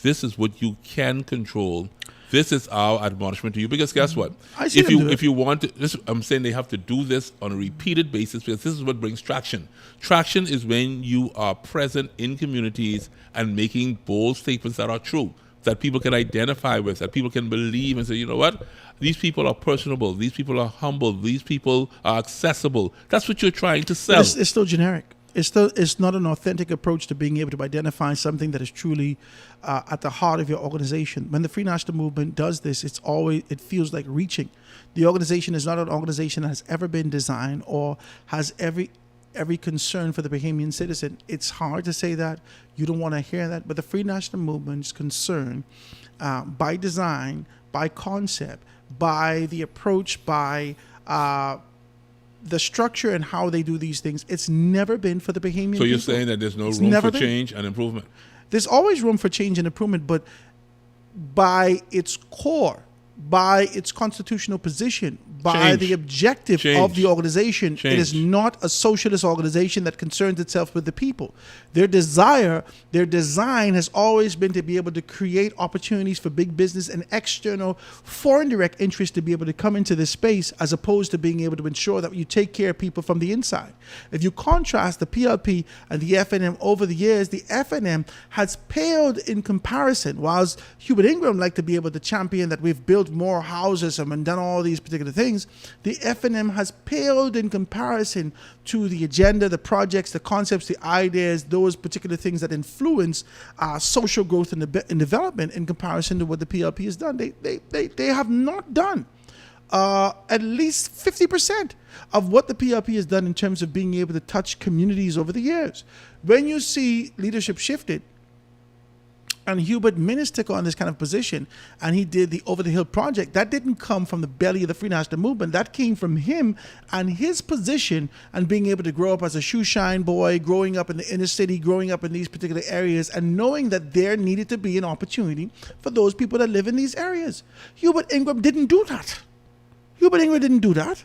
S17: this is what you can control. This is our admonishment to you. Because guess what? If you want to, I'm saying they have to do this on a repeated basis, because this is what brings traction. Traction is when you are present in communities and making bold statements that are true, that people can identify with, that people can believe and say, you know what? These people are personable. These people are humble. These people are accessible. That's what you're trying to sell.
S6: It's still generic. It's not an authentic approach to being able to identify something that is truly at the heart of your organization. When the Free National Movement does this, it feels like reaching. The organization is not an organization that has ever been designed or has every concern for the Bahamian citizen. It's hard to say that. You don't want to hear that. But the Free National Movement's concern by design, by concept, by the approach, by the structure and how they do these things, it's never been for the Bahamian
S17: So you're
S6: people.
S17: saying that there's no room for change and improvement?
S6: There's always room for change and improvement, but by its core, by its constitutional position, by the objective of the organization, it is not a socialist organization that concerns itself with the people. Their desire, their design has always been to be able to create opportunities for big business and external foreign direct interest to be able to come into this space, as opposed to being able to ensure that you take care of people from the inside. If you contrast the PLP and the FNM over the years, the FNM has paled in comparison. Whilst Hubert Ingram liked to be able to champion that we've built more houses and done all these particular things, the FNM has paled in comparison to the agenda, the projects, the concepts, the ideas, those particular things that influence social growth and development in comparison to what the PLP has done. They have not done at least 50% of what the PLP has done in terms of being able to touch communities over the years. When you see leadership shifted, and Hubert Minnis took on this kind of position, and he did the Over the Hill project. That didn't come from the belly of the Free National Movement. That came from him and his position and being able to grow up as a shoe shine boy, growing up in the inner city, growing up in these particular areas, and knowing that there needed to be an opportunity for those people that live in these areas. Hubert Ingram didn't do that. Hubert Ingram didn't do that.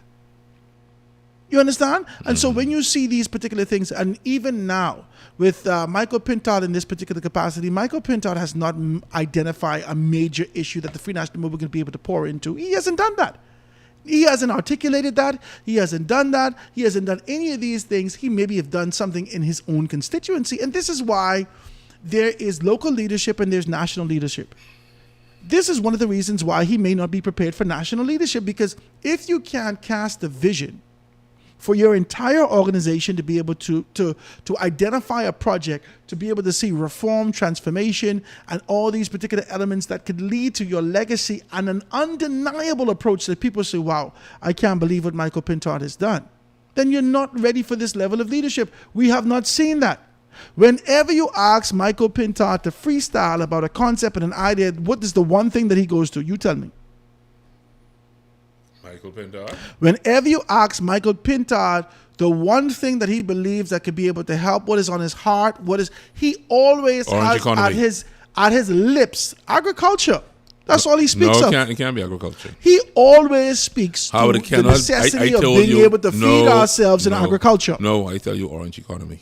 S6: You understand? And so when you see these particular things, and even now with Michael Pintard in this particular capacity, Michael Pintard has not identified a major issue that the Free National Movement can be able to pour into. He hasn't done that. He hasn't articulated that. He hasn't done that. He hasn't done any of these things. He maybe have done something in his own constituency. And this is why there is local leadership and there's national leadership. This is one of the reasons why he may not be prepared for national leadership, because if you can't cast a vision for your entire organization to be able to identify a project, to be able to see reform, transformation, and all these particular elements that could lead to your legacy and an undeniable approach that people say, wow, I can't believe what Michael Pintard has done, then you're not ready for this level of leadership. We have not seen that. Whenever you ask Michael Pintard to freestyle about a concept and an idea, what is the one thing that he goes to? You tell me.
S17: Michael Pintard?
S6: Whenever you ask Michael Pintard the one thing that he believes that could be able to help, what is on his heart, he always has at his lips agriculture. That's all he speaks of.
S17: It can't be agriculture.
S6: He always speaks to the necessity of being able to feed ourselves in agriculture.
S17: No, I tell you, orange economy.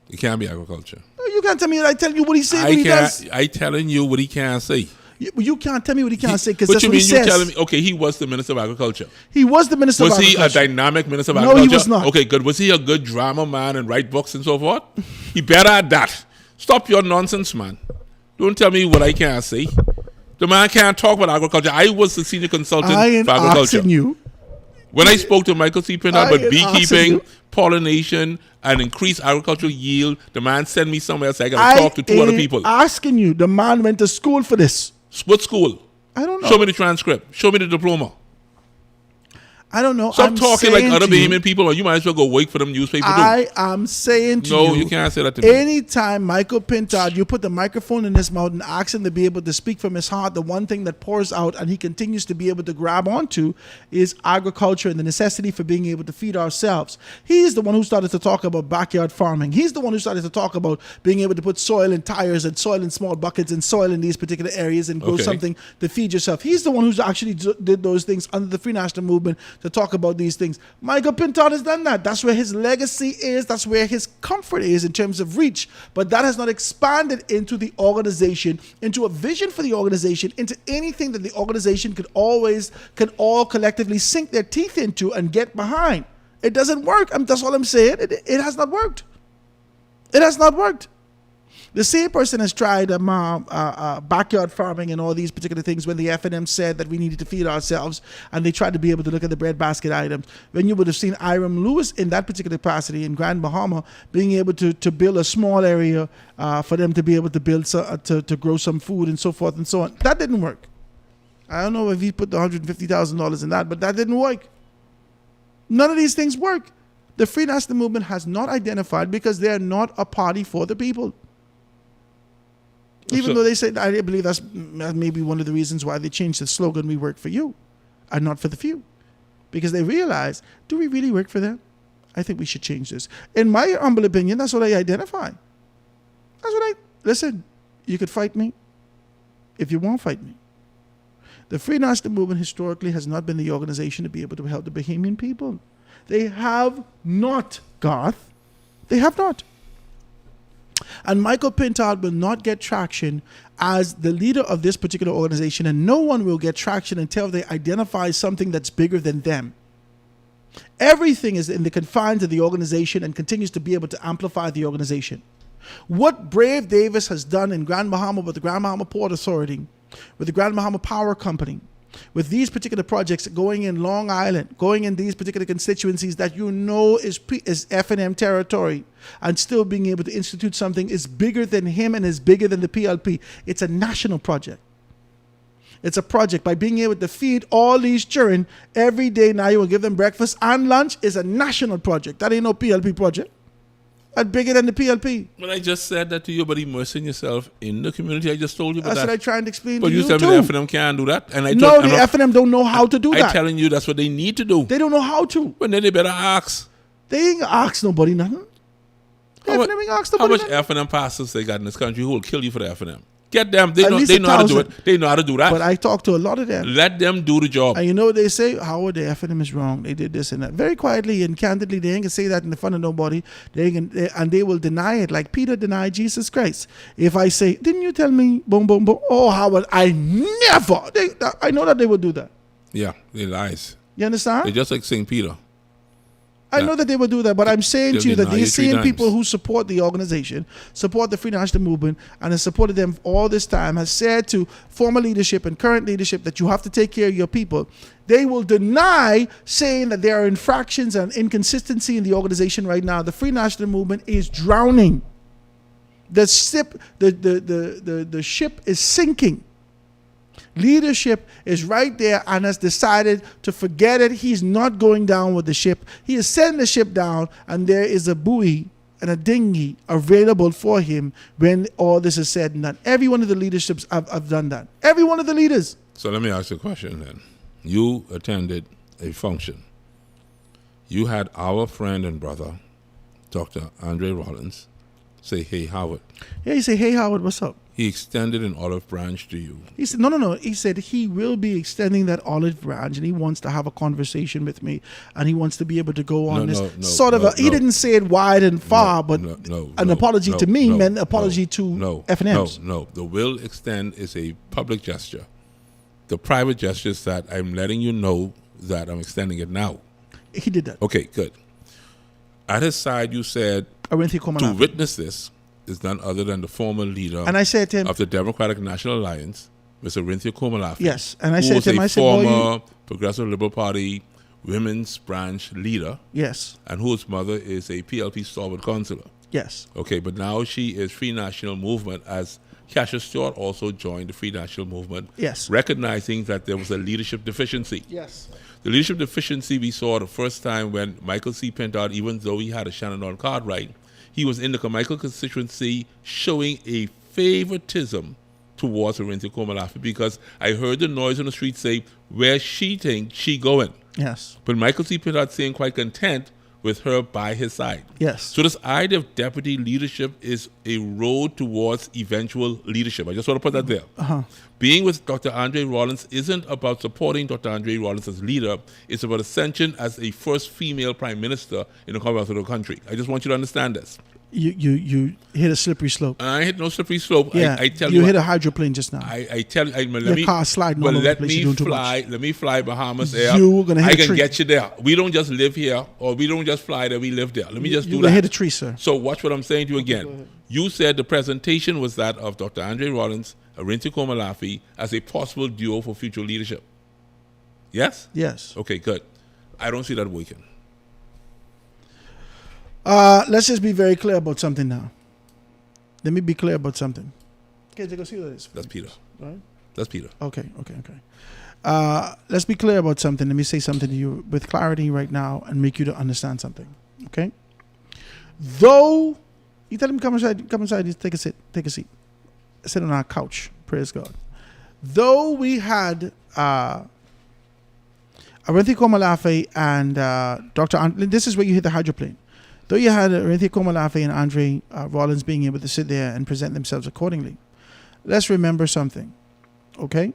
S17: It can't be agriculture.
S6: No, you can't tell me. I tell you what he says. What he does.
S17: I telling you what he can't say.
S6: You can't tell me what he can't say, because that's what he says.
S17: Telling me? Okay, he was the Minister of Agriculture.
S6: He was the Minister of Agriculture.
S17: Was he a dynamic Minister of Agriculture?
S6: No, he was not.
S17: Okay, good. Was he a good drama man and write books and so forth? He better at that. Stop your nonsense, man. Don't tell me what I can't say. The man can't talk about agriculture. I was the senior consultant for agriculture.
S6: Asking you.
S17: When I spoke to Michael C. Pintard about beekeeping, pollination, and increased agricultural yield, the man sent me somewhere else. I got to talk to two other people.
S6: Asking you. The man went to school for this.
S17: What school?
S6: I don't know.
S17: Show me the transcript. Show me the diploma.
S6: I don't know.
S17: Stop
S6: I'm
S17: talking like
S6: saying
S17: other
S6: to you-
S17: Bahamian people, or you might as well go wait for them newspaper.
S6: I am saying to you.
S17: No, you can't say that to me.
S6: Anytime Michael Pintard, you put the microphone in his mouth and ask him to be able to speak from his heart, the one thing that pours out and he continues to be able to grab onto is agriculture and the necessity for being able to feed ourselves. He's the one who started to talk about backyard farming. He's the one who started to talk about being able to put soil in tires and soil in small buckets and soil in these particular areas and grow
S17: Okay.
S6: something to feed yourself. He's the one who's actually did those things under the Free National Movement to talk about these things. Michael Pintard has done that. That's where his legacy is. That's where his comfort is in terms of reach. But that has not expanded into the organization, into a vision for the organization, into anything that the organization can all collectively sink their teeth into and get behind. It doesn't work. That's all I'm saying. It has not worked. It has not worked. The same person has tried backyard farming and all these particular things when the FNM said that we needed to feed ourselves, and they tried to be able to look at the breadbasket items. When you would have seen Iram Lewis in that particular capacity in Grand Bahama being able to build a small area for them to be able to build to grow some food and so forth and so on. That didn't work. I don't know if he put the $150,000 in that, but that didn't work. None of these things work. The Free National Movement has not identified because they are not a party for the people. Even though they say, I believe that's maybe one of the reasons why they changed the slogan, "We work for you and not for the few." Because they realize, do we really work for them? I think we should change this. In my humble opinion, that's what I identify. Listen, you could fight me if you won't fight me. The Free National Movement historically has not been the organization to be able to help the Bahamian people. They have not, Garth. They have not. And Michael Pintard will not get traction as the leader of this particular organization, and no one will get traction until they identify something that's bigger than them. Everything is in the confines of the organization and continues to be able to amplify the organization. What Brave Davis has done in Grand Bahama with the Grand Bahama Port Authority, with the Grand Bahama Power Company, with these particular projects going in Long Island, going in these particular constituencies that you know is FNM territory, and still being able to institute something is bigger than him and is bigger than the PLP. It's a national project. It's a project by being able to feed all these children every day. Now you will give them breakfast and lunch is a national project. That ain't no PLP project. That's bigger than the PLP.
S17: Well, I just said that to you about immersing yourself in the community. I just told you about
S6: That's
S17: that.
S6: what I tried to explain
S17: but
S6: to you
S17: tell
S6: too.
S17: me the FNM can't do that. And
S6: No, the FNM don't know how to do that.
S17: I'm telling you that's what they need to do.
S6: They don't know how to.
S17: Well, then they better ask.
S6: They ain't ask nobody nothing.
S17: How much FNM pastors they got in this country who will kill you for the FNM? Get them. They
S6: At
S17: know
S6: least
S17: how to do
S6: 1,000.
S17: it. They know how to do that.
S6: But I talked to a lot of them.
S17: Let them do the job.
S6: And you know what they say? Howard, the FNM is wrong. They did this and that. Very quietly and candidly, they ain't gonna say that in front of nobody. And they will deny it like Peter denied Jesus Christ. If I say, didn't you tell me, boom, boom, boom? Oh, Howard, I never. I know that they will do that.
S17: Yeah, they lies.
S6: You understand?
S17: They just like St. Peter.
S6: I know that they will do that, but I'm saying
S17: They'll
S6: to you that
S17: deny you
S6: these
S17: 3
S6: same
S17: times.
S6: people who support the organization, support the Free National Movement, and has supported them all this time, has said to former leadership and current leadership that you have to take care of your people. They will deny saying that there are infractions and inconsistency in the organization right now. The Free National Movement is drowning. The ship is sinking. Leadership is right there and has decided to forget it. He's not going down with the ship. He is setting the ship down, and there is a buoy and a dinghy available for him when all this is said and done. Every one of the leaderships have done that. Every one of the leaders.
S17: So let me ask you a question then. You attended a function. You had our friend and brother, Dr. Andre Rollins, say, "Hey, Howard."
S6: Yeah, he said, "Hey, Howard, what's up?"
S17: He extended an olive branch to you.
S6: He said, no. He said he will be extending that olive branch, and he wants to have a conversation with me, and he wants to be able to go on he didn't say it wide and far, but an apology to me meant apology to FNMs.
S17: No. The will extend is a public gesture. The private gesture is that I'm letting you know that I'm extending it now.
S6: He did that.
S17: Okay, good. At his side, you said to witness this is none other than the former leader
S6: and I said to him,
S17: of the Democratic National Alliance, Mr. Rinthia Komalafi.
S6: Yes, and I said to him, I said,
S17: former Progressive Liberal Party women's branch leader.
S6: Yes.
S17: And whose mother is a PLP stalwart councillor.
S6: Yes.
S17: Okay, but now she is Free National Movement as Cassius Stewart also joined the Free National Movement,
S6: Yes.
S17: recognizing that there was a leadership deficiency.
S6: Yes.
S17: The leadership deficiency we saw the first time when Michael C. Pintard, even though he had a Shannon Cartwright, he was in the Carmichael constituency showing a favoritism towards Orinthia Komalafe, because I heard the noise on the street say, where she think she going.
S6: Yes.
S17: But Michael C. Pintard seemed quite content with her by his side.
S6: Yes.
S17: So this idea of deputy leadership is a road towards eventual leadership. I just want to put that there.
S6: Uh-huh.
S17: Being with Dr. Andre Rollins isn't about supporting Dr. Andre Rollins as leader. It's about ascension as a first female prime minister in the Commonwealth of the country. I just want you to understand this.
S6: You hit a slippery slope.
S17: And I hit no slippery slope.
S6: Yeah,
S17: I tell
S6: you
S17: you
S6: hit
S17: what,
S6: a hydroplane just now.
S17: I tell you,
S6: Your car sliding all over the place, you're doing too much.
S17: Let me fly Bahamas Air.
S6: You're gonna hit
S17: I
S6: a
S17: can
S6: tree.
S17: get you there. We don't just live here, or we don't just fly there, we live there. Let me just do
S6: You're
S17: that.
S6: gonna hit a tree, sir.
S17: So watch what I'm saying to you again. You said the presentation was that of Dr. Andre Rollins, Orinthia Komalafe, as a possible duo for future leadership. Yes?
S6: Yes.
S17: Okay, good. I don't see that working.
S6: Let's just be very clear about something now. Let me be clear about something. Okay, take a seat of this.
S17: That's Peter.
S6: Right?
S17: That's Peter.
S6: Okay. Let's be clear about something. Let me say something to you with clarity right now and make you to understand something. Okay? Though, you tell him come inside, take a seat. Sit on our couch. Praise God. Though we had Orinthia Komalafe and Dr. This is where you hit the hydroplane. Though you had Orinthia Komalafe and Andre Rollins being able to sit there and present themselves accordingly, let's remember something, okay?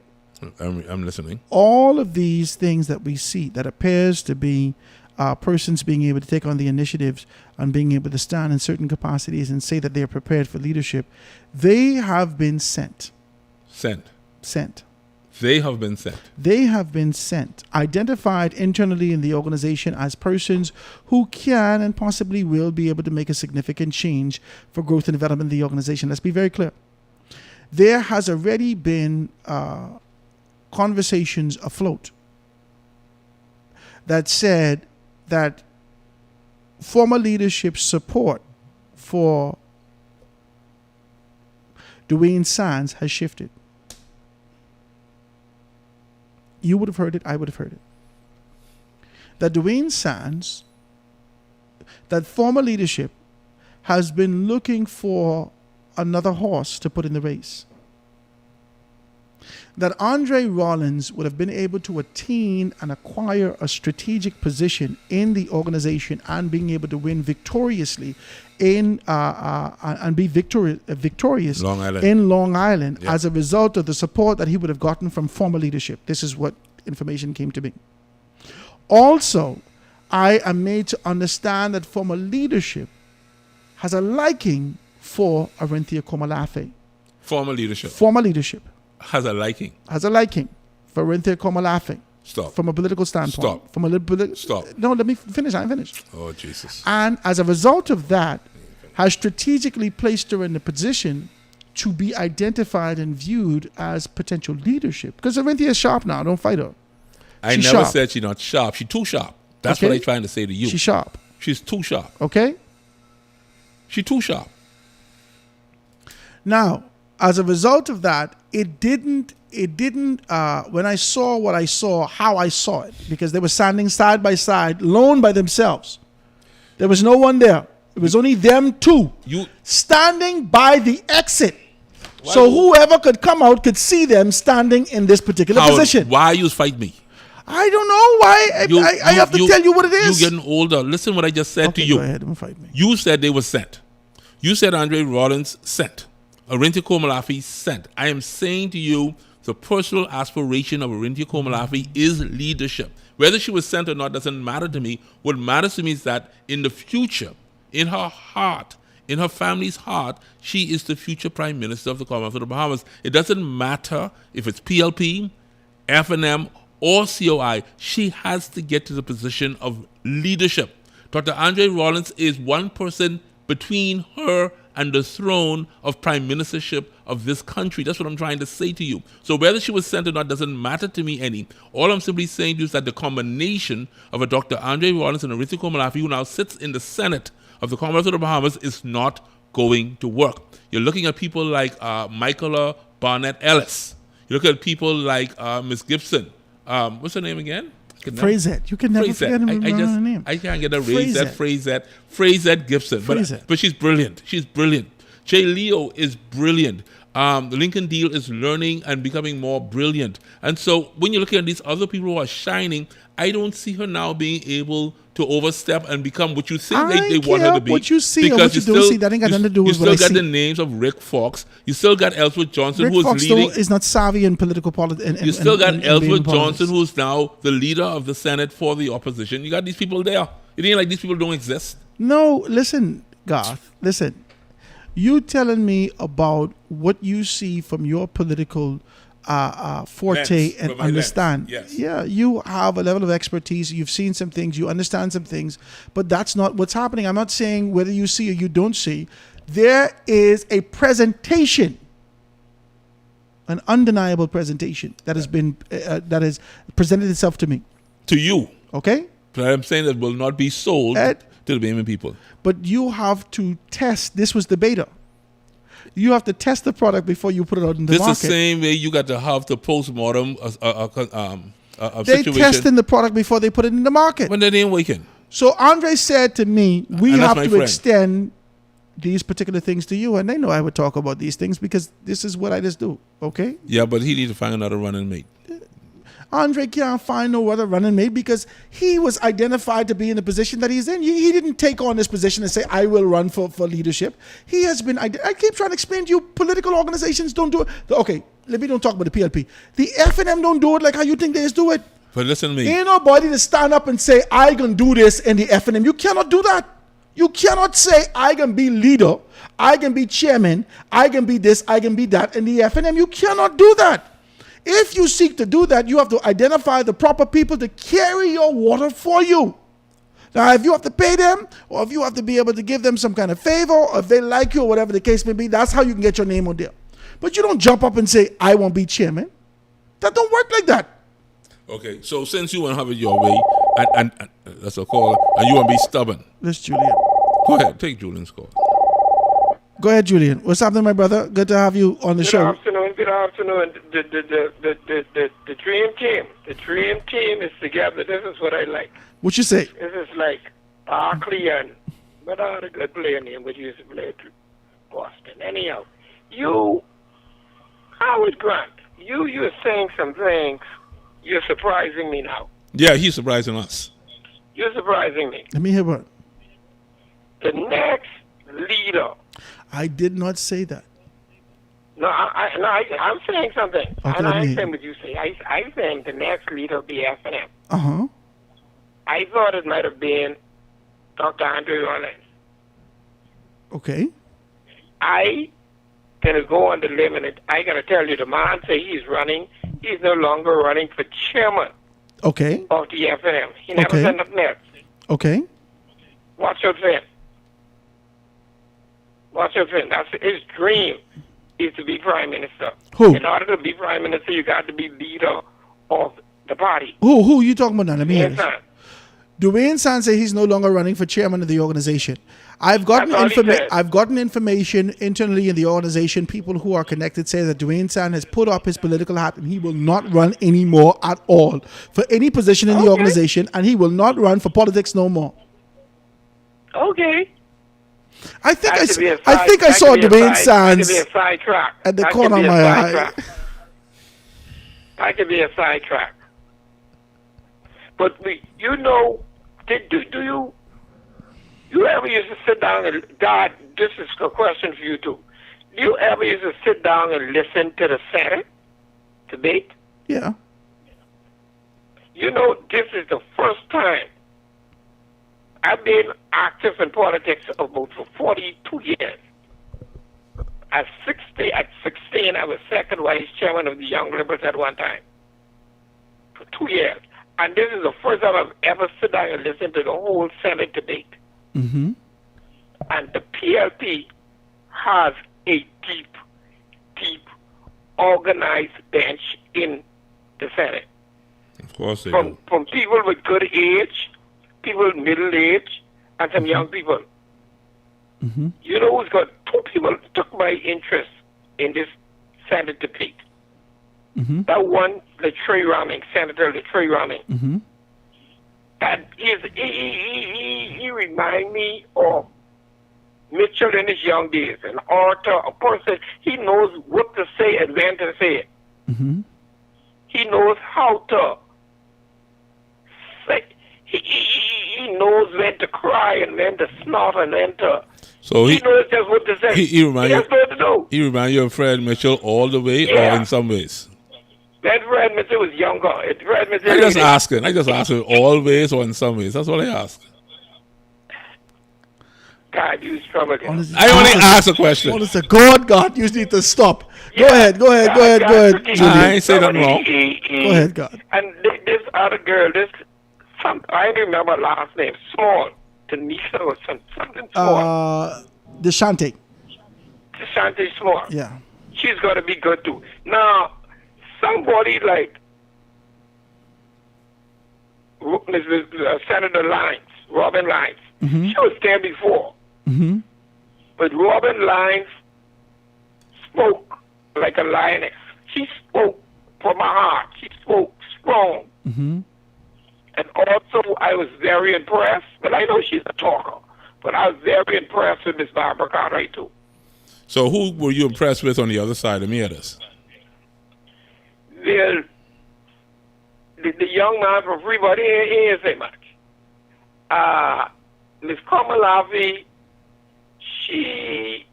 S17: I'm listening.
S6: All of these things that we see that appears to be persons being able to take on the initiatives and being able to stand in certain capacities and say that they are prepared for leadership, they have been sent.
S17: Sent.
S6: They have been sent, identified internally in the organization as persons who can and possibly will be able to make a significant change for growth and development of the organization. Let's be very clear. There has already been conversations afloat that said that former leadership support for Dwayne Sands has shifted. You would have heard it, I would have heard it. That Dwayne Sands, that former leadership has been looking for another horse to put in the race. That Andre Rollins would have been able to attain and acquire a strategic position in the organization and being able to win victoriously in and be victorious
S17: Long Island.
S6: in Long Island
S17: Yeah.
S6: as a result of the support that he would have gotten from former leadership. This is what information came to me. Also, I am made to understand that former leadership has a liking for Orinthia Komalafe.
S17: Former leadership.
S6: Former leadership
S17: Has a liking.
S6: for Orinthia Komalafe.
S17: Stop.
S6: From a political standpoint.
S17: Stop. Stop.
S6: No, let me finish. I'm finished.
S17: Oh, Jesus.
S6: And as a result of that, has strategically placed her in the position to be identified and viewed as potential leadership. Because Orinthia is sharp now. Don't fight her.
S17: I
S6: She's
S17: never
S6: sharp.
S17: said she's not sharp. She's too sharp. That's
S6: Okay.
S17: what I'm trying to say to you.
S6: She's sharp.
S17: She's too sharp.
S6: Okay?
S17: She's too sharp.
S6: Now, as a result of that, it didn't, when I saw what I saw, how I saw it, because they were standing side by side, alone by themselves. There was no one there. It was only them two standing by the exit. So whoever could come out could see them standing in this particular
S17: Howard,
S6: position.
S17: why you fight me?
S6: I don't know why. I have to tell you what it is.
S17: You're getting older. Listen what I just said to you.
S6: Go ahead, don't fight me.
S17: You said they were sent. You said Andre Rollins sent. Orinthia Komalafe sent. I am saying to you, the personal aspiration of Orinthia Komalafe is leadership. Whether she was sent or not doesn't matter to me. What matters to me is that in the future, in her heart, in her family's heart, she is the future Prime Minister of the Commonwealth of the Bahamas. It doesn't matter if it's PLP, FNM, or COI. She has to get to the position of leadership. Dr. Andre Rollins is one person between her and the throne of prime ministership of this country. That's what I'm trying to say to you. So whether she was sent or not doesn't matter to me any. All I'm simply saying to you is that the combination of a Dr. Andre Rollins and Orinthia Komalafe, who now sits in the Senate of the Commonwealth of the Bahamas, is not going to work. You're looking at people like Michaela Barnett Ellis. You look at people like Miss Gibson. What's her name again?
S6: Phrasette. You can never forget her name.
S17: I can't get a Phrasette Gibson. But she's brilliant. She's brilliant. Jay Leo is brilliant. The Lincoln Deal is learning and becoming more brilliant. And so when you're looking at these other people who are shining, I don't see her now being able to overstep and become what you think they want her to be.
S6: What you see or what you don't see, that ain't got nothing to do with what I see.
S17: You still got the names of Rick Fox. You still got Ellsworth Johnson,
S6: Rick
S17: who is
S6: Fox
S17: leading.
S6: Is not savvy in political politics.
S17: You still got Ellsworth Johnson, who's now the leader of the Senate for the opposition. You got these people there. It ain't like these people don't exist.
S6: No, listen, Garth. Listen. You telling me about what you see from your political forte and understand.
S17: Yes.
S6: Yeah, you have a level of expertise. You've seen some things. You understand some things. But that's not what's happening. I'm not saying whether you see or you don't see. There is a presentation, an undeniable presentation that has been that has presented itself to me.
S17: To you.
S6: Okay?
S17: But I'm saying that will not be sold to the Bahamian people.
S6: But you have to test. This was the beta. You have to test the product before you put it out in the market.
S17: This is the same way you got to have the postmortem
S6: they
S17: situation.
S6: testing the product before they put it in the market.
S17: When they didn't waken.
S6: So Andre said to me, we
S17: And that's
S6: have
S17: my
S6: to
S17: friend.
S6: extend these particular things to you. And they know I would talk about these things because this is what I just do. Okay?
S17: Yeah, but he needs to find another running mate.
S6: Andre can't find no other running mate because he was identified to be in the position that he's in. He didn't take on this position and say, I will run for leadership. He has been, I keep trying to explain to you, political organizations don't do it. Okay, let me don't talk about the PLP. The FNM don't do it like how you think they just do it.
S17: But listen to me.
S6: Ain't nobody to stand up and say, I can do this in the FNM. You cannot do that. You cannot say, I can be leader, I can be chairman, I can be this, I can be that in the FNM. You cannot do that. If you seek to do that, you have to identify the proper people to carry your water for you. Now, if you have to pay them, or if you have to be able to give them some kind of favor, or if they like you, or whatever the case may be, that's how you can get your name on there. But you don't jump up and say, I won't be chairman. That don't work like that.
S17: Okay, so since you want to have it your way, and that's a call, and you want to be stubborn.
S6: That's Julian.
S17: Go ahead, take Julian's call.
S6: Go ahead, Julian. What's happening, my brother? Good to have you on the show.
S19: Good afternoon. The dream team. The dream team is together. This is what I like.
S6: What you say?
S19: This is like Barkley and what are the good player name which used to play to Boston. Anyhow, you, Howard Grant, you're saying some things. You're surprising me now.
S17: Yeah, he's surprising us.
S19: You're surprising me.
S6: Let me hear what.
S19: The next leader.
S6: I did not say that.
S19: No, I'm saying something.
S6: Okay,
S19: and I'm saying what you say. I'm saying the next leader will be FNM.
S6: Uh-huh.
S19: I thought it might have been Dr. Andre Rollins.
S6: Okay.
S19: I can go on the limb, and I got to tell you, the man say he's running. He's no longer running for chairman
S6: Okay.
S19: of the FNM. He never
S6: Okay.
S19: said nothing else.
S6: Okay.
S19: What's your thing? What's your thing? That's his dream, is to be prime minister.
S6: Who?
S19: In order to be prime minister, you got to be leader of the party.
S6: Who you talking about now? Let me hear
S19: Dwayne
S6: this.
S19: Sand.
S6: Dwayne Sand say he's no longer running for chairman of the organization. I've gotten
S19: That's all he said.
S6: I've gotten information internally in the organization. People who are connected say that Dwayne Sand has put up his political hat and he will not run anymore at all for any position in the organization, and he will not run for politics no more.
S19: Okay.
S6: I think
S19: That could be a
S6: I
S19: side-
S6: think I
S19: that
S6: saw
S19: could be a
S6: Dwayne
S19: side-
S6: Sands
S19: That could be a sidetrack.
S6: at the
S19: That
S6: corner
S19: could
S6: of
S19: be a
S6: my eye.
S19: sidetrack. That could be a sidetrack. But you know, do you ever used to sit down and, God, this is a question for you too. Do you ever used to sit down and listen to the Senate debate?
S6: Yeah.
S19: You know, this is the first time I've been active in politics about for 42 years. At 16, I was second vice chairman of the Young Liberals at one time. For 2 years. And this is the first time I've ever sit down and listened to the whole Senate debate.
S6: Mm-hmm.
S19: And the PLP has a deep, organized bench in the Senate.
S17: Of course they do.
S19: From people with good age, people with middle age, and some young people.
S6: Mm-hmm.
S19: You know who's got two people took my interest in this Senator Pete.
S6: Mm-hmm.
S19: That one, Latrell Romney, Senator Latrell Romney.
S6: Mm-hmm.
S19: And he remind me of Mitchell in his young days, an orator, a person. He knows what to say and when to say it.
S6: Mm-hmm.
S19: He knows how to say. He knows when to cry and when to snort and when to.
S17: So
S19: he knows just what to say.
S17: He remind
S19: just what to do.
S17: He remind you of Fred Mitchell all the way,
S19: Yeah.
S17: or in some ways.
S19: That Fred Mitchell was younger. Fred Mitchell.
S17: I just asking all ways or in some ways. That's what I ask.
S19: God, you struggle.
S17: I only ask a question.
S6: Honestly, God, you need to stop. Go ahead.
S17: I ain't say nothing wrong.
S6: Go ahead, God.
S19: And this other girl, I remember her last name, Small, Tanisha or something Small.
S6: Deshante.
S19: Deshante Small.
S6: Yeah.
S19: She's got to be good too. Now, somebody like Senator Lyons, Robin Lyons,
S6: Mm-hmm.
S19: she was there before.
S6: Mm-hmm.
S19: But Robin Lyons spoke like a lioness. She spoke from her heart. She spoke strong.
S6: Mm-hmm.
S19: And also, I was very impressed, but I know she's a talker, but I was very impressed with Miss Barbara Cartwright, too.
S17: So who were you impressed with on the other side of me of this?
S19: The young man from Freeport, he didn't say much. Miss Kamalavi, she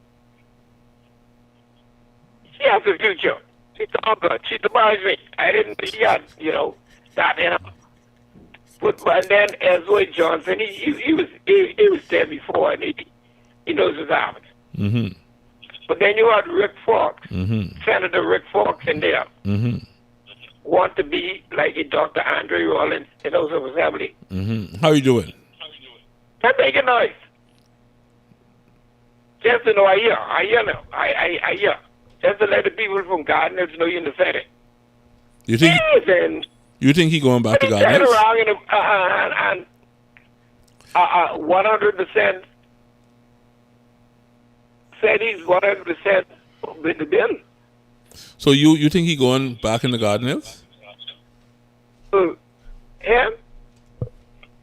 S19: has a future. She's all good. She surprised me. I didn't see that, that in her. But then Ezra Johnson, he was there before, and he knows what's happening.
S17: Mm-hmm.
S19: But then you had Rick Fox,
S17: Mm-hmm.
S19: Senator Rick Fox in there.
S17: Mm-hmm.
S19: Want to be like a Dr. Andre Rollins and those of his family.
S17: Mm-hmm. How you doing?
S19: That make a noise. Just to know, I hear now. I hear. Just to let the people from Gardner's know you're in the Senate.
S17: You think?
S19: And
S17: You think he going back to
S19: turn
S17: Gardner's?
S19: around and 100% said he's 100% with the bill.
S17: So you think he going back in the Gardner's?
S19: Him?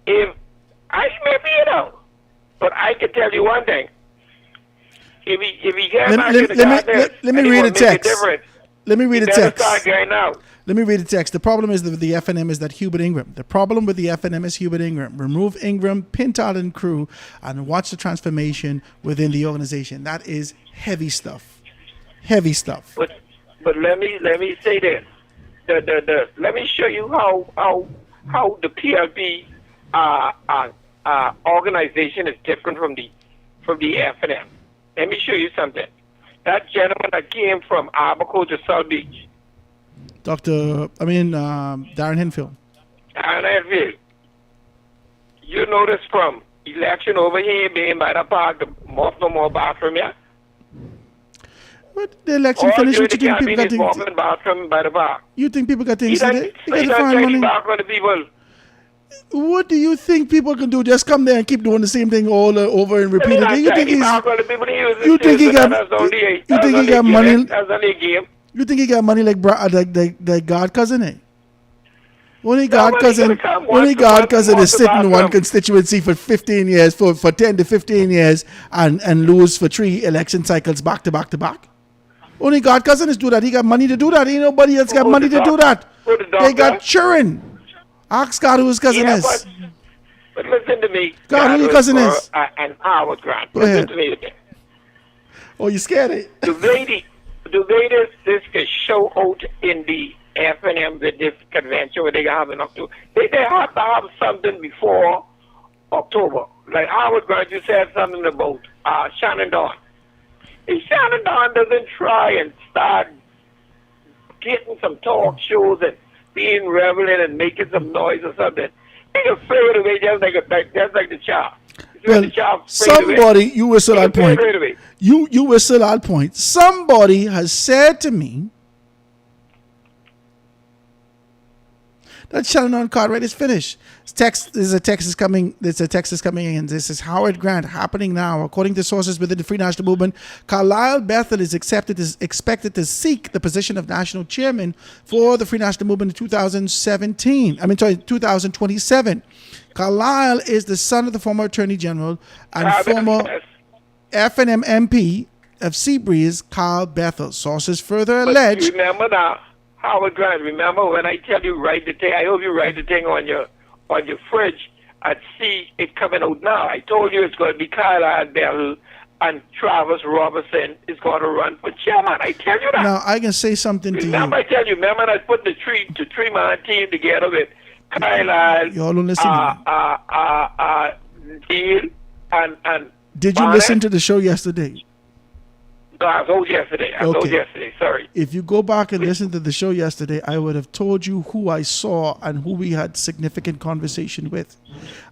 S19: If I may be, but I can tell you one thing. If he gets back in the Gardner's,
S6: let me read a text. Let me read a text.
S19: Start going out.
S6: Let me read the text. The problem is with the FNM is that Hubert Ingram. The problem with the FNM is Hubert Ingram. Remove Ingram, Pintal and crew, and watch the transformation within the organization. That is heavy stuff. Heavy stuff.
S19: But let me say this. Let me show you how the PLP organization is different from the FNM. Let me show you something. That gentleman that came from Abaco to South Beach.
S6: Darren Henfield.
S19: Darren Henfield. You notice from election over here being by the park, the no more bathroom, yeah?
S6: But the election finished. What you think people got
S19: to bathroom by the park.
S6: You think people got things to do?
S19: They got to find back on the people.
S6: What do you think people can do? Just come there and keep doing the same thing all over and repeatedly. You think he got money? You think he got money like God cousin? Eh? Only God cousin is sitting in one constituency for 15 years, for 10 to 15 years, and lose for 3 election cycles back to back to back. Only God cousin is do that. He got money to do that. Ain't nobody else got money to do that. They got children. Ask God who his cousin is.
S19: But listen to me.
S6: God, who your cousin is?
S19: And Howard Grant.
S6: Go
S19: listen
S6: ahead.
S19: to me again.
S6: Oh, you scared it?
S19: The way this can show out in the FNM, this convention where they have in October. They have to have something before October. Like Howard Grant, you said something about Shannon Dawn. If Shannon Dawn doesn't try and start getting some talk shows and being relevant and making some noise or something, they can fade away just like the child.
S6: Well, somebody, you whistle at point. You whistle at point. Somebody has said to me That Shannon Cartwright is finished. There's a text is coming in. This is Howard Grant happening now. According to sources within the Free National Movement, Carlisle Bethel is expected to seek the position of national chairman for the Free National Movement in 2027. Carlisle is the son of the former Attorney General and former FNM MP of Seabreeze, Carl Bethel. Sources further allege.
S19: Remember now, Howard Grant, remember when I tell you write the thing, I hope you write the thing on your fridge and see it coming out now. I told you it's going to be Carlisle Bethel and Travis Robertson is going to run for chairman. I tell you that.
S6: Now, I can say something to you.
S19: Remember, I tell you, remember I put the three-man team together with Carlisle,
S6: y'all don't listen
S19: Deal, and
S6: did you listen to the show yesterday?
S19: No, I was old yesterday. Sorry.
S6: If you go back and listen to the show yesterday, I would have told you who I saw and who we had significant conversation with.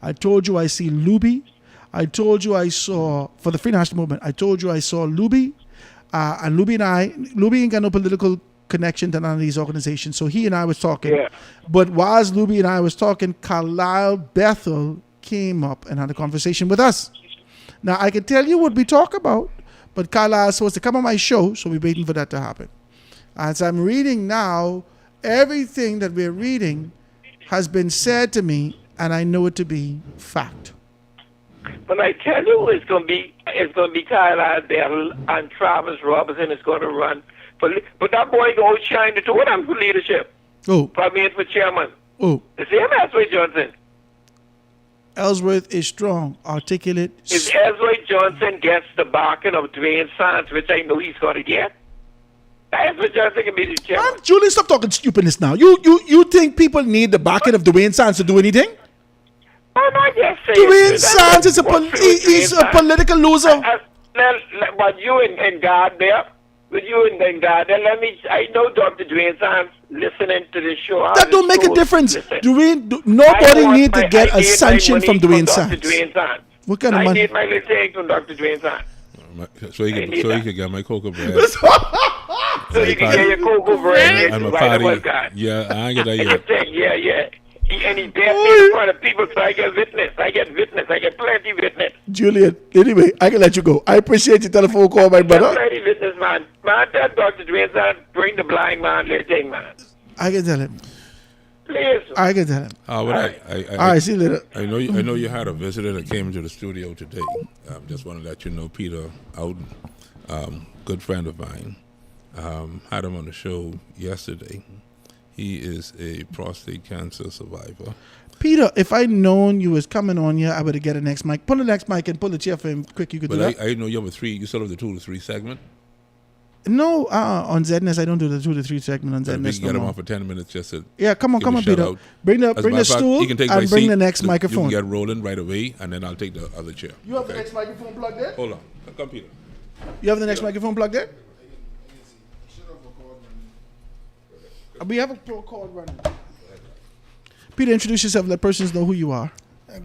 S6: I told you I see Luby. I told you I saw, for the Free National Movement, I told you I saw Luby. And Luby ain't got no political connection to none of these organizations. So he and I was talking.
S19: Yeah.
S6: But whilst Luby and I was talking, Carlisle Bethel came up and had a conversation with us. Now, I can tell you what we talk about, but Carlisle is supposed to come on my show, so we're waiting for that to happen. As I'm reading now, everything that we're reading has been said to me, and I know it to be fact.
S19: But I tell you, it's going to be Carlisle Bethel and Travis Robertson is going to run. But that boy don't shine the two of them for leadership.
S6: Oh.
S19: Probably for chairman.
S6: Oh.
S19: The same Ellsworth Johnson.
S6: Ellsworth is strong, articulate.
S19: If Ellsworth Johnson gets the backing of Dwayne Sands, which I know he's going to get, Ellsworth Johnson can be the chairman.
S6: Julian, stop talking stupidness now. You think people need the backing of Dwayne Sands to do anything?
S19: Oh, no, I just say
S6: Dwayne Sands is a political loser.
S19: But you and God there, with you and God there, I know Dr. Dwayne Sands listening to this show.
S6: That don't make a difference. Nobody need to get a sanction from Dwayne Sands. What kind of money?
S19: I need my little thing from Dr. Dwayne Sands.
S17: So you can get my cocoa bread.
S19: So you can get your cocoa bread.
S17: And my party. Yeah, I ain't get that yet.
S19: Yeah. And he dared me in front of people, so I get witness. I get plenty witness.
S6: Julian, anyway, I can let you go. I appreciate your telephone call, my brother.
S19: Plenty witness, man. Man, tell Dr. Dwayne Sands, bring the blind man, little thing, man.
S6: I can tell him.
S19: Please.
S6: I can tell him.
S17: All right,
S6: see you later.
S17: I know you had a visitor that came into the studio today. Just want to let you know, Peter Ouden, good friend of mine, had him on the show yesterday. He is a prostate cancer survivor.
S6: Peter, if I'd known you was coming on here, I would have get a next mic. Pull the next mic and pull the chair for him quick. You could do that.
S17: I know you have you still have the 2 to 3 segment?
S6: No, on Zedness, I don't do the 2 to 3 segment on Zedness.
S17: We can get him on for 10 minutes just to
S6: come on, Peter.
S17: Out.
S6: Bring the stool and bring the next microphone.
S17: You can get rolling right away, and then I'll take the other chair.
S6: You have the next microphone plugged there?
S17: Hold on. Come, Peter.
S6: You have the next microphone plugged there? We have a pro cord running. Peter, introduce yourself. Let persons know who you are.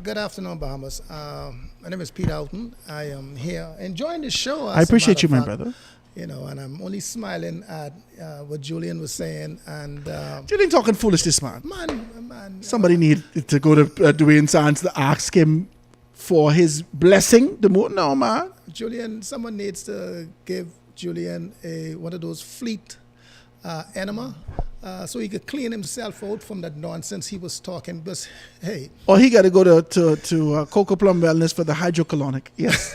S20: Good afternoon, Bahamas. My name is Peter Ouden. I am here enjoying the show.
S6: I appreciate you, my brother.
S20: You know, and I'm only smiling at what Julian was saying. And
S6: Julian talking foolishness, man.
S20: Man.
S6: Somebody need to go to Dwayne Sands to ask him for his blessing. No, man.
S20: Julian, someone needs to give Julian one of those fleet enema. So he could clean himself out from that nonsense he was talking. But hey,
S6: or he got to go to Cocoa Plum Wellness for the hydrocolonic. Yes,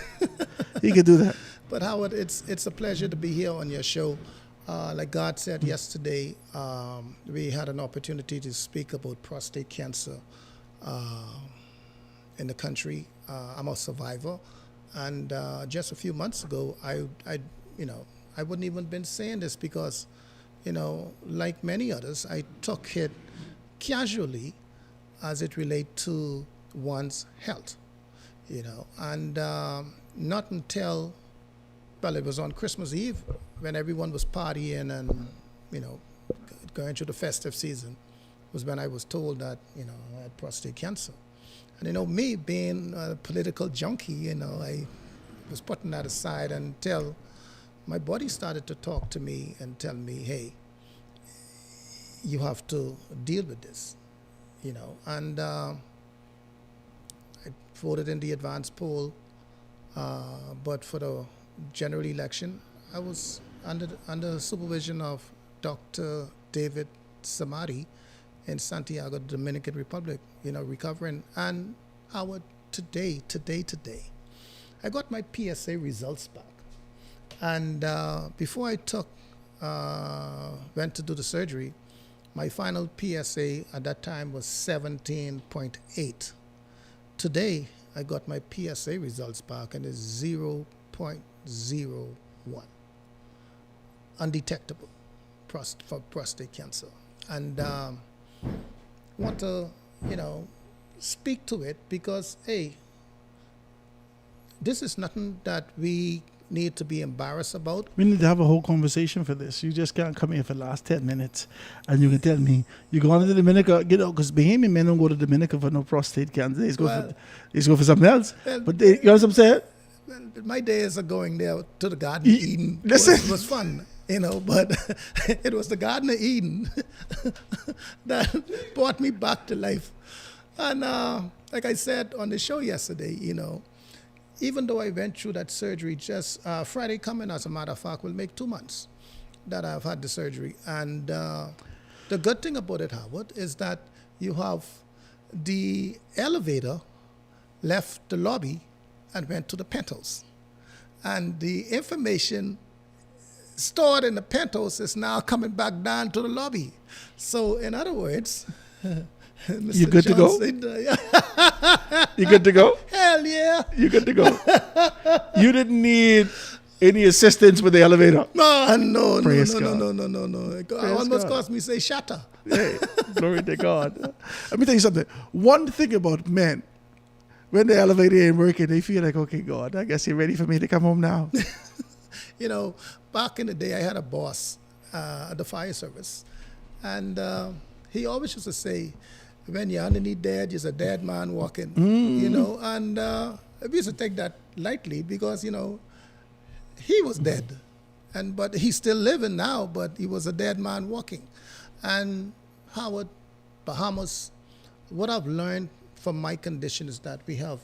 S6: he could do that.
S20: But Howard, it's a pleasure to be here on your show. Like God said yesterday, we had an opportunity to speak about prostate cancer in the country. I'm a survivor, and just a few months ago, I wouldn't even been saying this because, you know, like many others, I took it casually as it relates to one's health, you know, and not until, well, it was on Christmas Eve when everyone was partying and, you know, going through the festive season was when I was told that, you know, I had prostate cancer. And, you know, me being a political junkie, you know, I was putting that aside until my body started to talk to me and tell me, hey, you have to deal with this. And I voted in the advanced poll, but for the general election, I was under supervision of Dr. David Samari in Santiago, Dominican Republic, recovering. And Howard, today, I got my PSA results back. And before I went to do the surgery, my final PSA at that time was 17.8. Today, I got my PSA results back and it's 0.01. Undetectable for prostate cancer. And want to, speak to it because, hey, this is nothing that we need to be embarrassed about.
S6: We need to have a whole conversation for this. You just can't come here for the last 10 minutes and you can tell me you're going to Dominica, because Bahamian men don't go to Dominica for no prostate cancer. They go for something else. But you know what I'm saying?
S20: Well, my days of going there to the Garden of Eden was fun, but it was the Garden of Eden that brought me back to life. And like I said on the show yesterday, even though I went through that surgery, just Friday coming, as a matter of fact, will make 2 months that I've had the surgery. And the good thing about it, Howard, is that you have the elevator left the lobby and went to the penthouse. And the information stored in the penthouse is now coming back down to the lobby. So, in other words, Mr.
S6: You good
S20: Johnson,
S6: to go? You good to go?
S20: Hell yeah.
S6: You good to go? You didn't need any assistance with the elevator?
S20: No.
S6: Praise God.
S20: No. It almost cost me say shatter.
S6: Hey, glory to God. Let me tell you something. One thing about men, when the elevator ain't working, they feel like, okay, God, I guess you're ready for me to come home now.
S20: Back in the day, I had a boss at the fire service. And he always used to say, when you're underneath dead, you're a dead man walking. And we used to take that lightly because, he was dead. But he's still living now, but he was a dead man walking. And Howard, Bahamas, what I've learned from my condition is that we have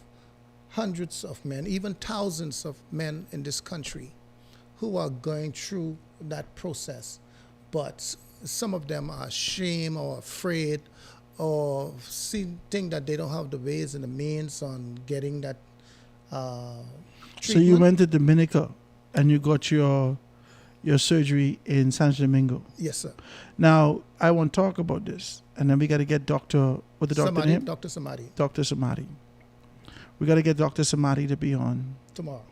S20: hundreds of men, even thousands of men in this country who are going through that process. But some of them are ashamed or afraid or think that they don't have the ways and the means on getting that treatment.
S6: So you went to Dominica and you got your surgery in Santo Domingo.
S20: Yes, sir.
S6: Now, I want to talk about this. And then we got to get Dr. What the doctor name?
S20: Dr. Samadi.
S6: Dr. Samadi. We got to get Dr. Samadi to be on.
S20: Tomorrow.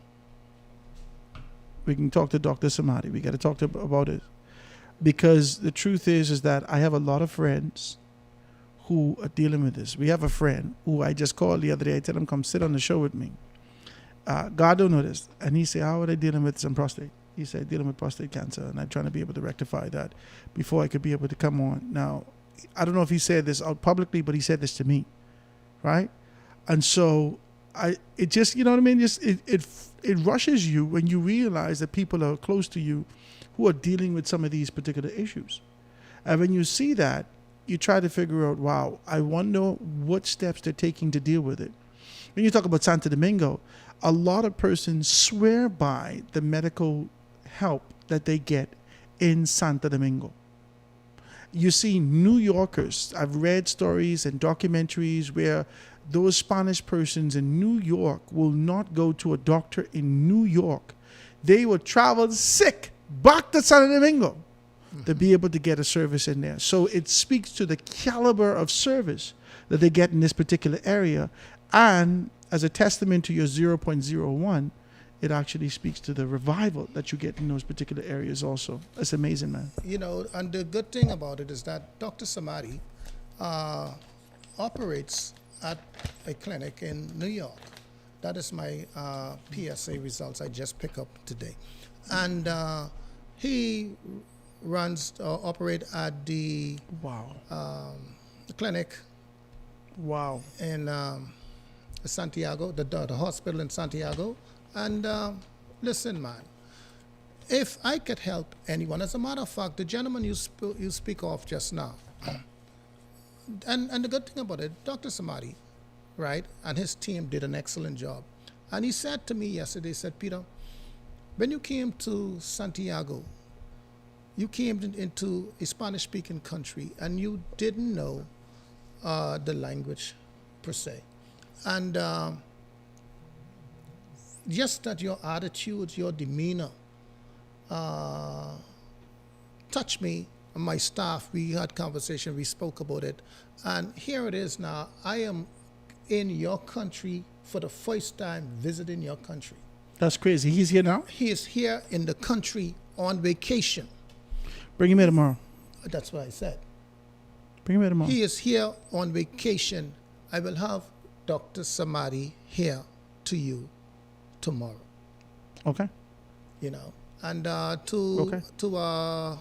S6: We can talk to Dr. Samadi. We got to talk about it. Because the truth is that I have a lot of friends who are dealing with this. We have a friend who I just called the other day. I tell him, come sit on the show with me. God don't know this. And he said, how are they dealing with some prostate? He said, dealing with prostate cancer. And I'm trying to be able to rectify that before I could be able to come on. Now, I don't know if he said this out publicly, but he said this to me. Right? And so it just, you know what I mean? Just it rushes you when you realize that people are close to you who are dealing with some of these particular issues. And when you see that, you try to figure out, wow, I wonder what steps they're taking to deal with it. When you talk about Santo Domingo, a lot of persons swear by the medical help that they get in Santo Domingo. You see New Yorkers, I've read stories and documentaries where those Spanish persons in New York will not go to a doctor in New York. They will travel sick back to Santo Domingo to be able to get a service in there. So it speaks to the caliber of service that they get in this particular area. And as a testament to your 0.01, it actually speaks to the revival that you get in those particular areas also. That's amazing, man.
S20: And the good thing about it is that Dr. Samadi operates at a clinic in New York. That is my PSA results I just picked up today. And he operate at the clinic in Santiago, the hospital in Santiago. And listen, man, if I could help anyone, as a matter of fact, the gentleman you speak of just now, and the good thing about it, Dr. Samadi, right, and his team did an excellent job. And he said to me yesterday, he said, Peter, when you came to Santiago, you came into a Spanish-speaking country, and you didn't know the language per se. And just that your attitude, your demeanor touched me and my staff. We had conversation, we spoke about it. And here it is now. I am in your country for the first time, visiting your country.
S6: That's crazy. He's here now?
S20: He is here in the country on vacation.
S6: Bring him here tomorrow.
S20: That's what I said.
S6: Bring him here tomorrow.
S20: He is here on vacation. I will have Dr. Samadi here to you tomorrow.
S6: Okay.
S20: You know, and to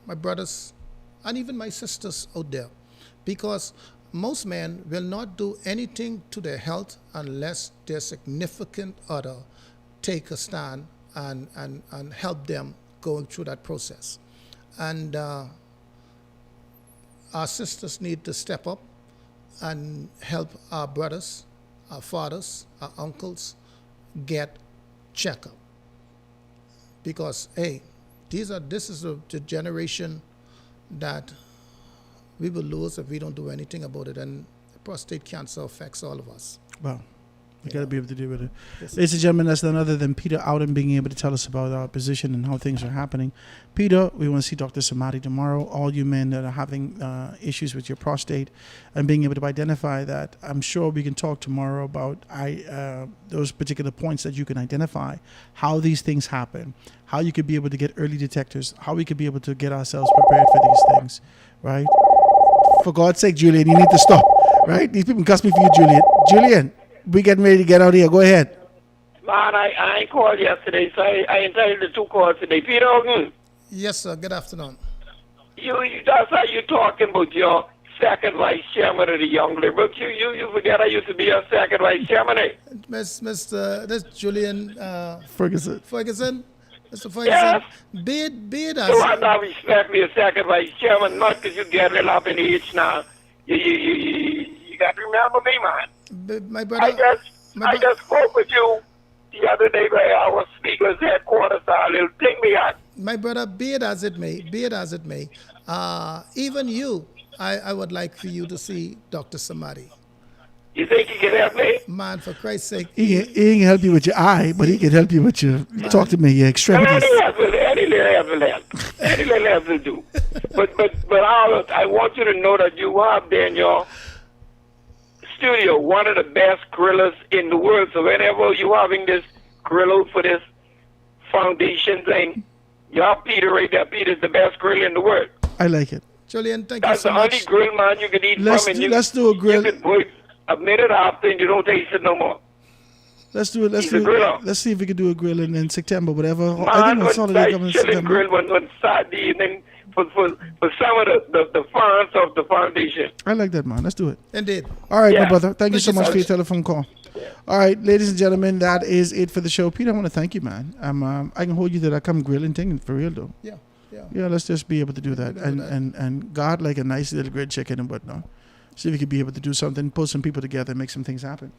S20: my brothers and even my sisters out there, because most men will not do anything to their health unless their significant other take a stand and help them going through that process. And our sisters need to step up and help our brothers, our fathers, our uncles get checkup. Because, hey, this is the generation that we will lose if we don't do anything about it. And prostate cancer affects all of us.
S6: Wow. We got to be able to deal with it. Yes. Ladies and gentlemen, that's none other than Peter Ouden being able to tell us about our position and how things are happening. Peter, we want to see Dr. Samadi tomorrow. All you men that are having issues with your prostate and being able to identify that, I'm sure we can talk tomorrow about those particular points that you can identify, how these things happen, how you could be able to get early detectors, how we could be able to get ourselves prepared for these things, right? For God's sake, Julian, you need to stop, right? These people cuss me for you, Julian. Julian, we getting ready to get out of here. Go ahead.
S19: Man, I called yesterday, so I entitled the 2 calls today. Peter Ogun.
S20: Yes, sir. Good afternoon.
S19: That's how you talking about your second vice chairman of the Young Liberals. You forget I used to be your second vice chairman, eh?
S20: This Julian
S6: Ferguson.
S20: Mr. Ferguson,
S19: yes.
S20: Be it as...
S19: So I now respect me as second vice chairman, not because you get a little up in age now. You got to remember me, man.
S20: My brother,
S19: I just spoke with you the other day by our speaker's headquarters, a little thing we had.
S20: My brother, be it as it may, even you, I would like for you to see Dr. Samadi.
S19: You think he can help me?
S20: Man, for Christ's sake.
S6: He ain't help you with your eye, but he can help you with your, talk to me, your extremities.
S19: Any little help will do. But I want you to know that you have there in your studio one of the best grillers in the world. So whenever you having this grill for this foundation thing, you have Peter right there. Peter's the best grill in the world.
S6: I like it.
S20: Julian, thank you so
S19: much. That's the only grill, man, you can eat from.
S6: Let's do a grill.
S19: You can put a minute after and you don't taste it no more.
S6: Let's do it. Let's see if we can do a grill in September, whatever.
S19: Man,
S6: I think it's holiday coming in September.
S19: Grill one Saturday evening for some of the fans of the foundation.
S6: I like that, man. Let's do it.
S20: Indeed.
S6: All right, my brother. Thank you so much for your telephone call. Yeah. All right, ladies and gentlemen, that is it for the show. Peter, I want to thank you, man. I can hold you that I come grilling thing for real, though.
S20: Yeah.
S6: Yeah, let's just be able to do that. And God, like a nice little grilled chicken and whatnot. See if we could be able to do something, pull some people together, and make some things happen.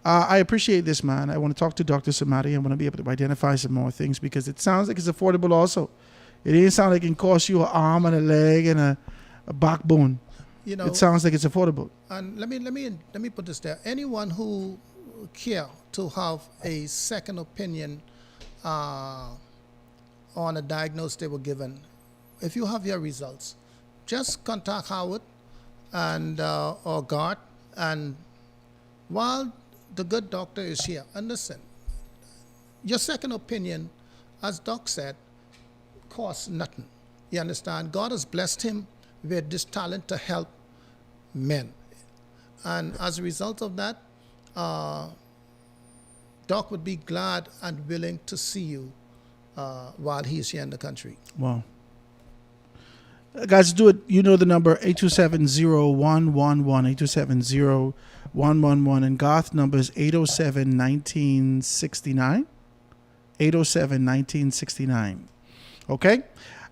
S6: I appreciate this, man. I want to talk to Dr. Samadi. I want to be able to identify some more things because it sounds like it's affordable also. It didn't sound like it can cost you an arm and a leg and a backbone.
S20: You know,
S6: it sounds like it's affordable.
S20: And let me put this there. Anyone who care to have a second opinion on a diagnosis they were given, if you have your results, just contact Howard and or God, and while the good doctor is here, and listen, your second opinion, as Doc said, costs nothing. You understand? God has blessed him with this talent to help men, and as a result of that, Doc would be glad and willing to see you while he's here in the country.
S6: Wow. Guys, do it. You know the number, 827-0111, 827-0111. And Garth number is 807-1969. 807-1969. Okay?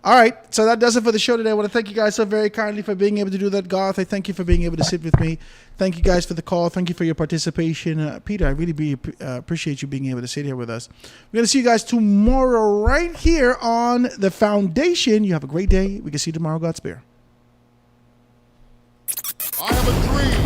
S6: All right, so that does it for the show today. I want to thank you guys so very kindly for being able to do that. Garth, I thank you for being able to sit with me. Thank you guys for the call. Thank you for your participation. Peter, I really appreciate you being able to sit here with us. We're going to see you guys tomorrow right here on The Foundation. You have a great day. We can see you tomorrow. Godspeed.
S21: I have a dream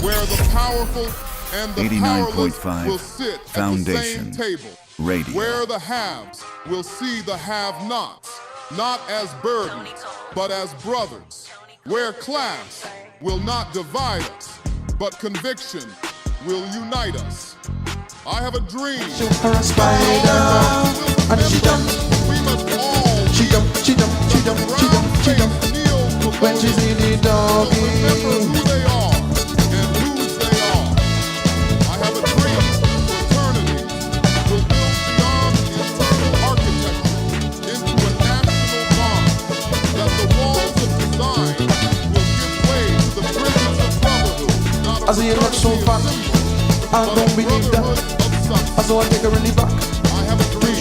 S21: where the powerful and the powerless will sit
S18: Foundation
S21: at the same table.
S18: Radio.
S21: Where the haves will see the have-nots, not as burdens, but as brothers. Where class will not divide us, but conviction will unite us. I have a dream.
S1: For a spider, and she jumped.
S21: We must all
S1: She jumped. When she see the doggy.
S21: remember who they are and whose they are. I have a dream. Fraternity will build beyond the eternal architecture into a national bond. That the walls of design will give way to the bridges of brotherhood. Not
S1: I see you look so fat. I don't believe that. I saw I take her in the back.
S21: I have a dream.